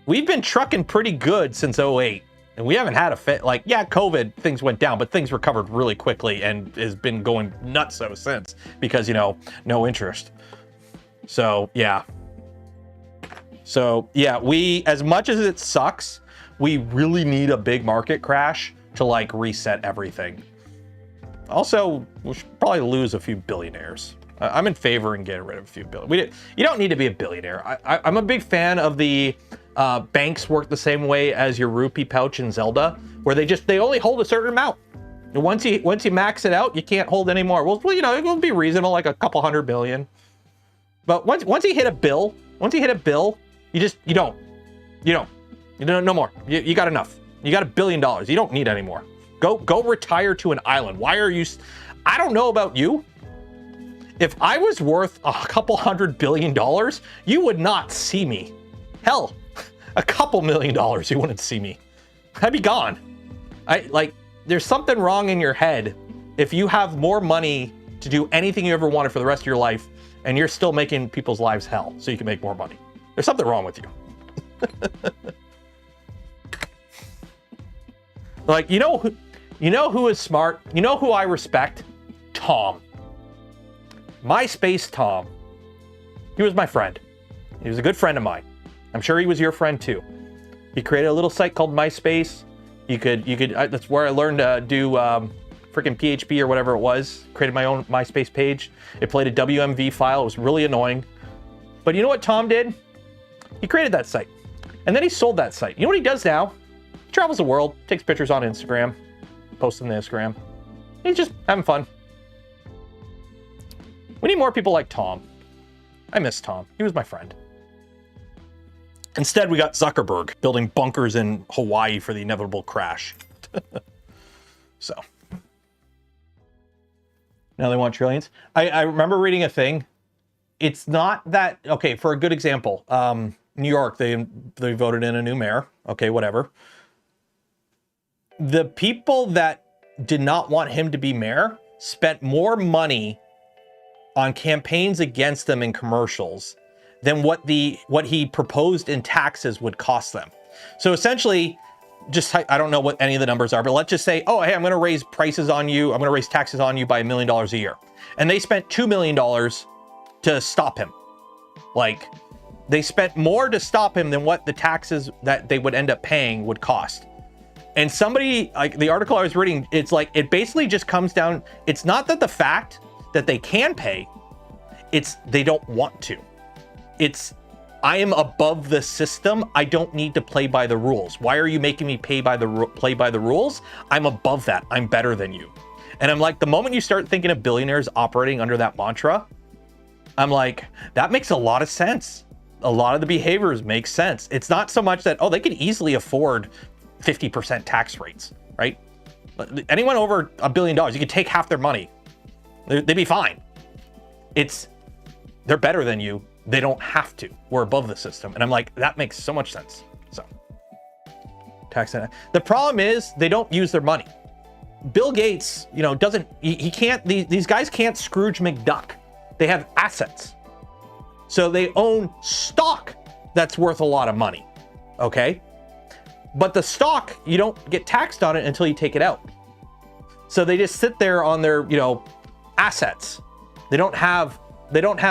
We've been trucking pretty good since '08. And we haven't had a fit, like, yeah, COVID, things went down, but things recovered really quickly and has been going nuts so since because, you know, no interest. So, yeah. So, yeah, as much as it sucks, we really need a big market crash to, like, reset everything. Also, we should probably lose a few billionaires. I'm in favor in getting rid of a few billion. You don't need to be a billionaire. I'm a big fan of the banks work the same way as your rupee pouch in Zelda, where they only hold a certain amount. And once you max it out, you can't hold any more. Well, you know, it will be reasonable, like a couple $100 billion. But once you hit a bill, you don't, no more. You got enough. You got $1 billion. You don't need any more. Go retire to an island. Why are you? I don't know about you. If I was worth a couple $100 billion, you would not see me. Hell, a couple $1 million, you wouldn't see me. I'd be gone. There's something wrong in your head if you have more money to do anything you ever wanted for the rest of your life and you're still making people's lives hell so you can make more money. There's something wrong with you. Like, you know who is smart? You know who I respect? Tom. MySpace Tom. He was my friend. He was a good friend of mine. I'm sure he was your friend too. He created a little site called MySpace. That's where I learned to do freaking PHP or whatever it was. Created my own MySpace page. It played a WMV file. It was really annoying. But you know what Tom did? He created that site. And then he sold that site. You know what he does now? He travels the world, takes pictures on Instagram, posts them to Instagram. He's just having fun. We need more people like Tom. I miss Tom. He was my friend. Instead, we got Zuckerberg building bunkers in Hawaii for the inevitable crash. So. Now they want trillions. I remember reading a thing. It's not that, okay, for a good example, New York, they voted in a new mayor. Okay, whatever. The people that did not want him to be mayor spent more money on campaigns against them in commercials than what he proposed in taxes would cost them. So essentially, I don't know what any of the numbers are, but let's just say, oh, hey, I'm gonna raise prices on you, I'm gonna raise taxes on you by $1 million a year. And they spent $2 million to stop him. Like, they spent more to stop him than what the taxes that they would end up paying would cost. And somebody, like the article I was reading, it's like, it basically just comes down, it's not that the fact that they can pay, it's they don't want to. It's, I am above the system. I don't need to play by the rules. Why are you making me play by the rules? I'm above that. I'm better than you. And I'm like, the moment you start thinking of billionaires operating under that mantra, I'm like, that makes a lot of sense. A lot of the behaviors make sense. It's not so much that, oh, they could easily afford 50% tax rates, right? Anyone over $1 billion, you could take half their money. They'd be fine. They're better than you. They don't have to. We're above the system. And I'm like, that makes so much sense. So, tax. The problem is they don't use their money. Bill Gates, he can't, these guys can't Scrooge McDuck. They have assets. So they own stock that's worth a lot of money. Okay? But the stock, you don't get taxed on it until you take it out. So they just sit there on their, assets. They don't have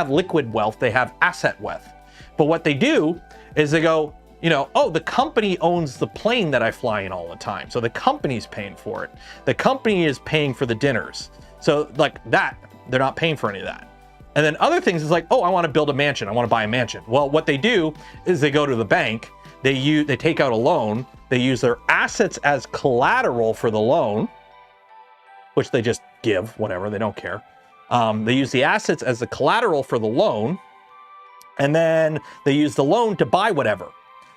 liquid wealth, they have asset wealth. But what they do is they go, oh, the company owns the plane that I fly in all the time. So the company's paying for it. The company is paying for the dinners. So like that, they're not paying for any of that. And then other things is like, oh, I want to build a mansion. I want to buy a mansion. Well, what they do is they go to the bank, they take out a loan, they use their assets as collateral for the loan, which they just give, whatever, they don't care. They use the assets as the collateral for the loan, and then they use the loan to buy whatever.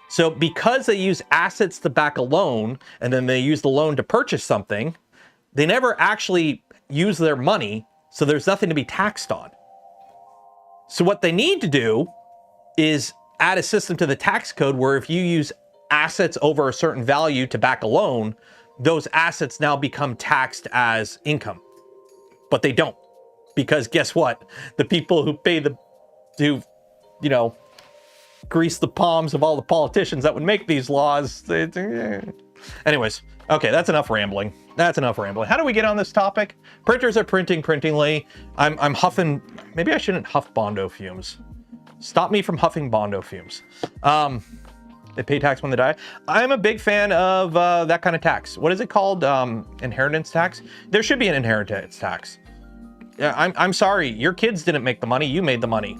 So because they use assets to back a loan, and then they use the loan to purchase something, they never actually use their money, so there's nothing to be taxed on. So what they need to do is add a system to the tax code where if you use assets over a certain value to back a loan, those assets now become taxed as income. But they don't, because guess what? The people who pay you know, grease the palms of all the politicians that would make these laws. Anyways, okay, that's enough rambling. That's enough rambling. How do we get on this topic? Printers are printingly. I'm huffing, maybe I shouldn't huff Bondo fumes. Stop me from huffing Bondo fumes. They pay tax when they die. I'm a big fan of that kind of tax. What is it called? Inheritance tax? There should be an inheritance tax. Yeah, I'm sorry, your kids didn't make the money, you made the money.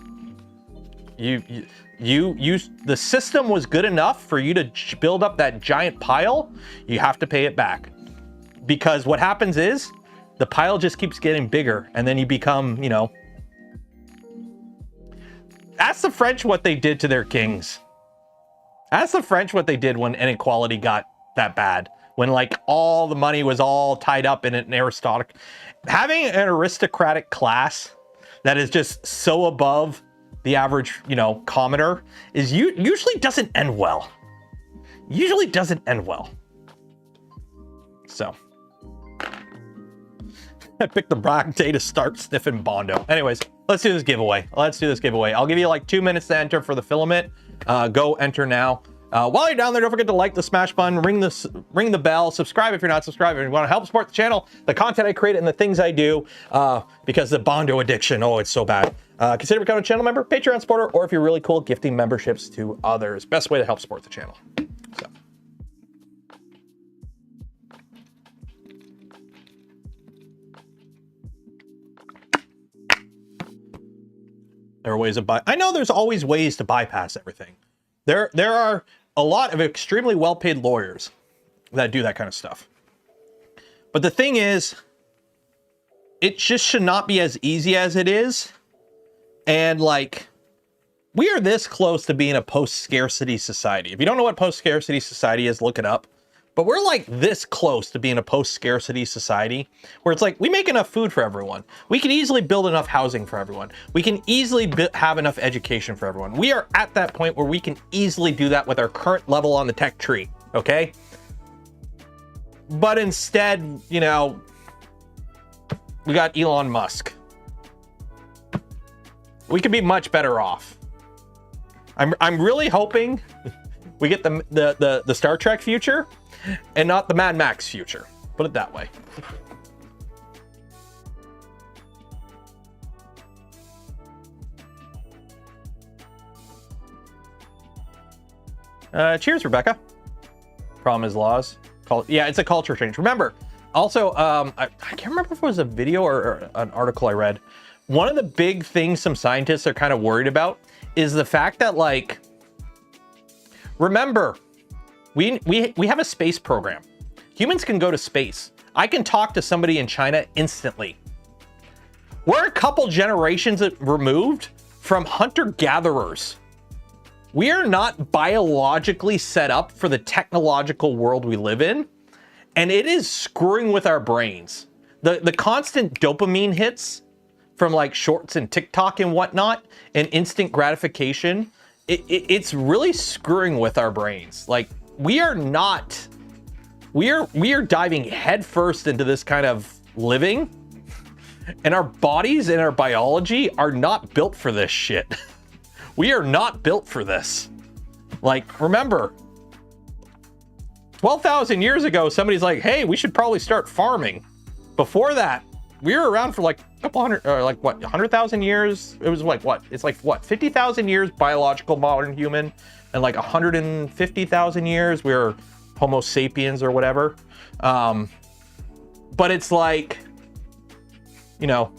The system was good enough for you to build up that giant pile. You have to pay it back, because what happens is the pile just keeps getting bigger, and then you become, you know, ask the French what they did to their kings. Ask the French what they did when inequality got that bad, when like all the money was all tied up in an aristocratic. Having an aristocratic class that is just so above the average, you know, commoner is usually doesn't end well. Usually doesn't end well. So I picked the wrong day to start sniffing Bondo. Anyways, let's do this giveaway. I'll give you like 2 minutes to enter for the filament. Go enter now. While you're down there, don't forget to like the smash button, ring the bell, subscribe if you're not subscribed. If you want to help support the channel, the content I create, and the things I do, because the Bondo addiction, oh, it's so bad. Consider becoming a channel member, Patreon supporter, or if you're really cool, gifting memberships to others. Best way to help support the channel. So. There are ways of I know there's always ways to bypass everything. There are a lot of extremely well-paid lawyers that do that kind of stuff. But the thing is, it just should not be as easy as it is. And like, we are this close to being a post-scarcity society. If you don't know what post-scarcity society is, look it up. But we're like this close to being a post-scarcity society where it's like, we make enough food for everyone. We can easily build enough housing for everyone. We can easily have enough education for everyone. We are at that point where we can easily do that with our current level on the tech tree, okay? But instead, you know, we got Elon Musk. We could be much better off. I'm really hoping we get the Star Trek future and not the Mad Max future. Put it that way. Cheers, Rebecca. Problem is laws. Yeah, it's a culture change. Remember, also, I can't remember if it was a video or an article I read. One of the big things some scientists are kind of worried about is the fact that, like, remember, we have a space program. Humans can go to space. I can talk to somebody in China instantly. We're a couple generations removed from hunter-gatherers. We are not biologically set up for the technological world we live in, and it is screwing with our brains. The constant dopamine hits from like shorts and TikTok and whatnot, and instant gratification, it's really screwing with our brains. Like, we are diving headfirst into this kind of living, and our bodies and our biology are not built for this shit. We are not built for this. Like, remember, 12,000 years ago, somebody's like, hey, we should probably start farming. Before that, we were around for like a couple hundred, like what, 100,000 years? It was like what? It's like what, 50,000 years biological modern human, and like 150,000 years we were Homo sapiens or whatever. But it's like, you know,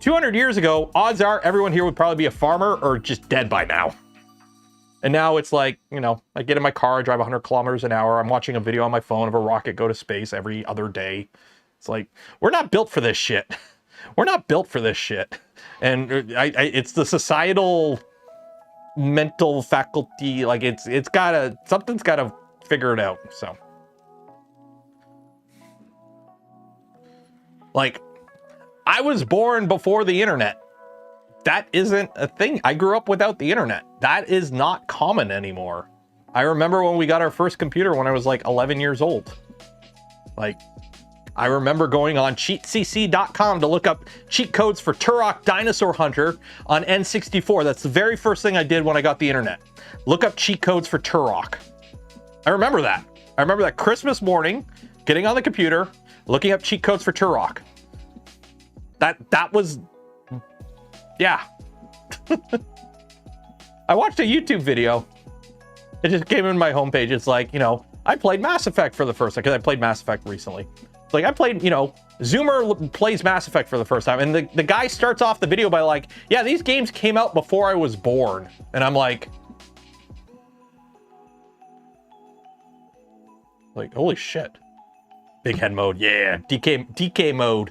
200 years ago, odds are everyone here would probably be a farmer or just dead by now. And now it's like, you know, I get in my car, I drive 100 kilometers an hour. I'm watching a video on my phone of a rocket go to space every other day. It's like, we're not built for this shit. We're not built for this shit. And it's the societal mental faculty. Like it's gotta, something's gotta figure it out. So like, I was born before the internet. That isn't a thing. I grew up without the internet. That is not common anymore. I remember when we got our first computer when I was like 11 years old. Like, I remember going on cheatcc.com to look up cheat codes for Turok Dinosaur Hunter on N64. That's the very first thing I did when I got the internet. Look up cheat codes for Turok. I remember that. I remember that Christmas morning, getting on the computer, looking up cheat codes for Turok. That was... Yeah. I watched a YouTube video. It just came in my homepage. It's like, you know, I played Mass Effect for the first time because I played Mass Effect recently. It's like I played, you know, Zoomer plays Mass Effect for the first time. And the guy starts off the video by like, yeah, these games came out before I was born. And I'm like, holy shit. Big head mode. Yeah. DK mode.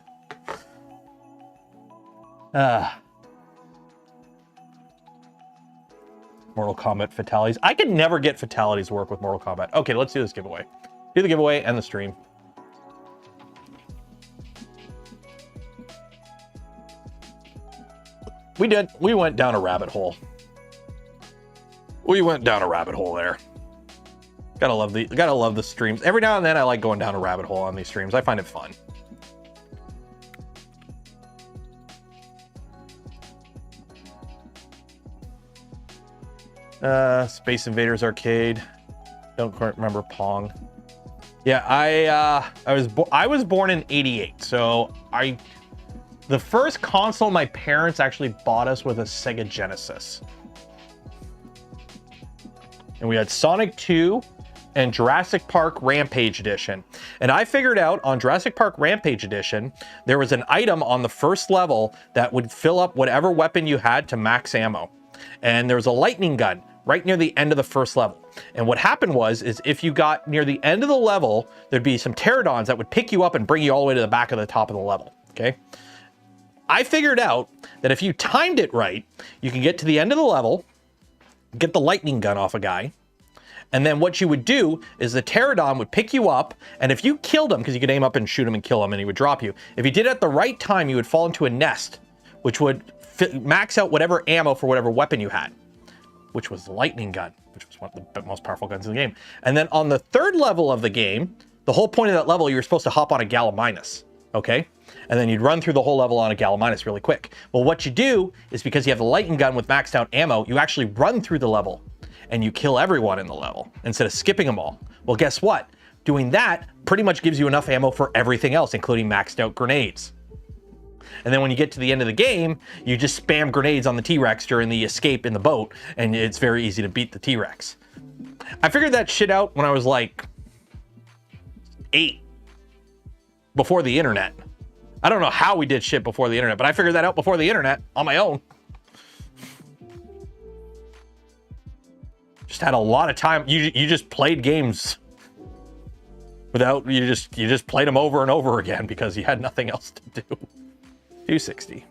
Mortal Kombat fatalities. I could never get fatalities to work with Mortal Kombat. Okay, let's do this giveaway. Do the giveaway and the stream. We did. We went down a rabbit hole. We went down a rabbit hole there. Gotta love the streams. Every now and then I like going down a rabbit hole on these streams. I find it fun. Space Invaders Arcade. Don't quite remember Pong. Yeah, I was born in '88, so the first console my parents actually bought us was a Sega Genesis, and we had Sonic 2 and Jurassic Park Rampage Edition. And I figured out on Jurassic Park Rampage Edition there was an item on the first level that would fill up whatever weapon you had to max ammo, and there was a lightning gun right near the end of the first level. And what happened is if you got near the end of the level, there'd be some pterodons that would pick you up and bring you all the way to the back of the top of the level, okay? I figured out that if you timed it right, you can get to the end of the level, get the lightning gun off a guy, and then what you would do is the pterodon would pick you up, and if you killed him, because you could aim up and shoot him and kill him and he would drop you, if you did it at the right time, you would fall into a nest, which would max out whatever ammo for whatever weapon you had, which was the lightning gun, which was one of the most powerful guns in the game. And then on the third level of the game, the whole point of that level, you were supposed to hop on a Gallimimus, okay? And then you'd run through the whole level on a Gallimimus really quick. Well, what you do is because you have the lightning gun with maxed out ammo, you actually run through the level and you kill everyone in the level instead of skipping them all. Well, guess what? Doing that pretty much gives you enough ammo for everything else, including maxed out grenades. And then when you get to the end of the game, you just spam grenades on the T-Rex during the escape in the boat, and it's very easy to beat the T-Rex. I figured that shit out when I was like 8, before the internet. I don't know how we did shit before the internet, but I figured that out before the internet on my own. Just had a lot of time. You just played games without, you just played them over and over again because you had nothing else to do. 260.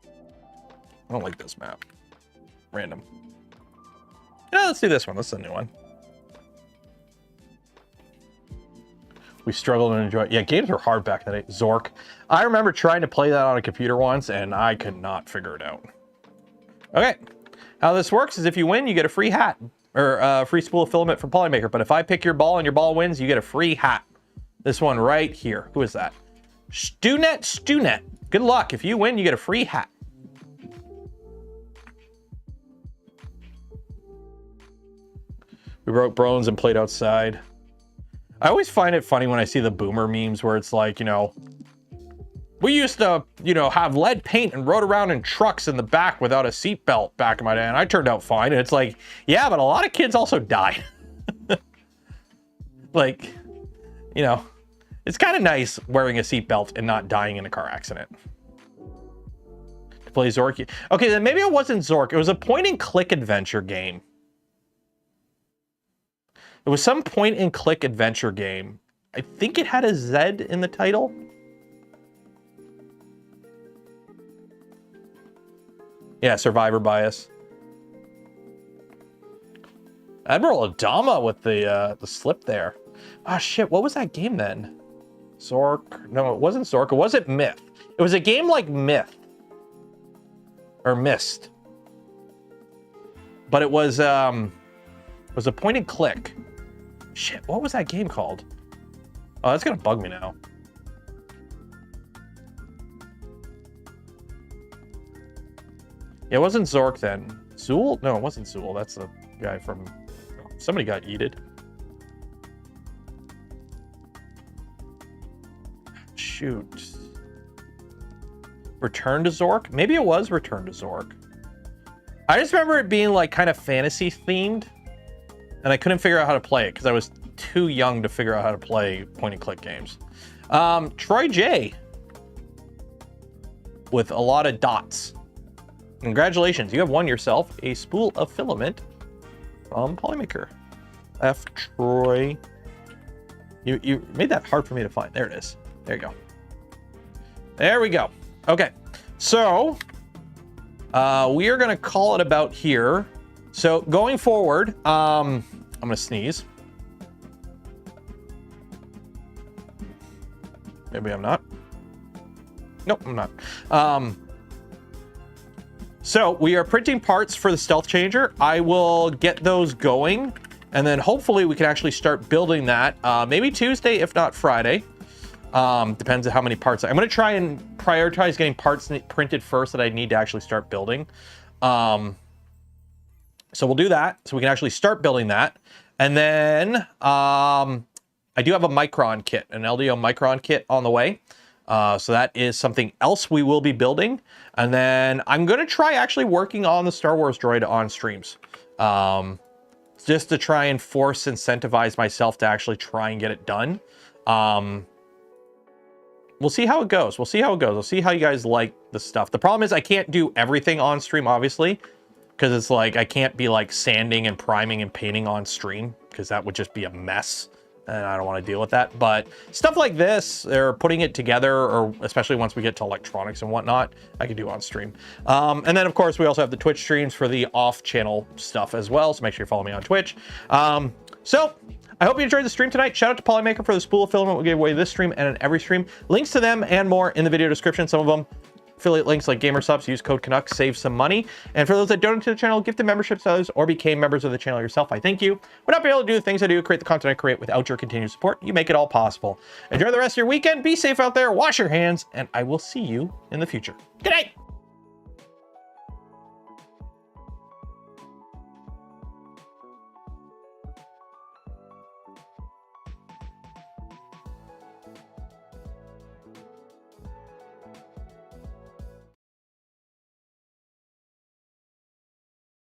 I don't like this map. Random. Yeah, let's do this one. This is a new one. We struggled and enjoyed. Yeah, games were hard back then. Zork. I remember trying to play that on a computer once, and I could not figure it out. Okay. How this works is if you win, you get a free hat. Or a free spool of filament from Polymaker. But if I pick your ball and your ball wins, you get a free hat. This one right here. Who is that? Stunet. Good luck. If you win, you get a free hat. We broke bones and played outside. I always find it funny when I see the boomer memes where it's like, you know, we used to, you know, have lead paint and rode around in trucks in the back without a seatbelt back in my day, and I turned out fine. And it's like, yeah, but a lot of kids also died. Like, you know, It's kind of nice wearing a seatbelt and not dying in a car accident. To play Zork. Okay, then maybe it wasn't Zork. It was a point-and-click adventure game. It was some point-and-click adventure game. I think it had a Z in the title. Yeah, Survivor Bias. Admiral Adama with the slip there. Ah, shit, what was that game then? Zork? No, it wasn't Zork. It wasn't Myth. It was a game like Myth. Or Myst. But it was a point and click. Shit, what was that game called? Oh, that's gonna bug me now. Yeah, it wasn't Zork then. Zool? No, it wasn't Zool. That's the guy from... Somebody got yeeted. Shoot. Return to Zork? Maybe it was Return to Zork. I just remember it being like kind of fantasy themed, and I couldn't figure out how to play it because I was too young to figure out how to play point and click games. Troy J with a lot of dots. Congratulations, you have won yourself a spool of filament from Polymaker. F Troy. You made that hard for me to find. There it is. There you go. There we go. Okay, so we are gonna call it about here. So going forward, I'm gonna sneeze. Maybe I'm not. Nope, I'm not. So we are printing parts for the stealth changer. I will get those going, and then hopefully we can actually start building that maybe Tuesday, if not Friday. Depends on how many parts. I'm going to try and prioritize getting parts printed first that I need to actually start building. So we'll do that so we can actually start building that. And then I do have a Micron kit, an LDO Micron kit on the way. So that is something else we will be building. And then I'm going to try actually working on the Star Wars droid on streams. Just to try and incentivize myself to actually try and get it done. We'll see how it goes. We'll see how it goes. We'll see how you guys like the stuff. The problem is I can't do everything on stream, obviously, because it's like I can't be like sanding and priming and painting on stream because that would just be a mess. And I don't want to deal with that. But stuff like this, or putting it together, or especially once we get to electronics and whatnot, I can do on stream. And then, of course, we also have the Twitch streams for the off-channel stuff as well. So make sure you follow me on Twitch. So I hope you enjoyed the stream tonight. Shout out to Polymaker for the spool of filament we gave away this stream and in every stream. Links to them and more in the video description. Some of them affiliate links like Gamer Subs. Use code Canuck, save some money. And for those that donate to the channel, gift the memberships to others, or became members of the channel yourself, I thank you. Would not be able to do the things I do, create the content I create without your continued support. You make it all possible. Enjoy the rest of your weekend. Be safe out there. Wash your hands, and I will see you in the future. Good night.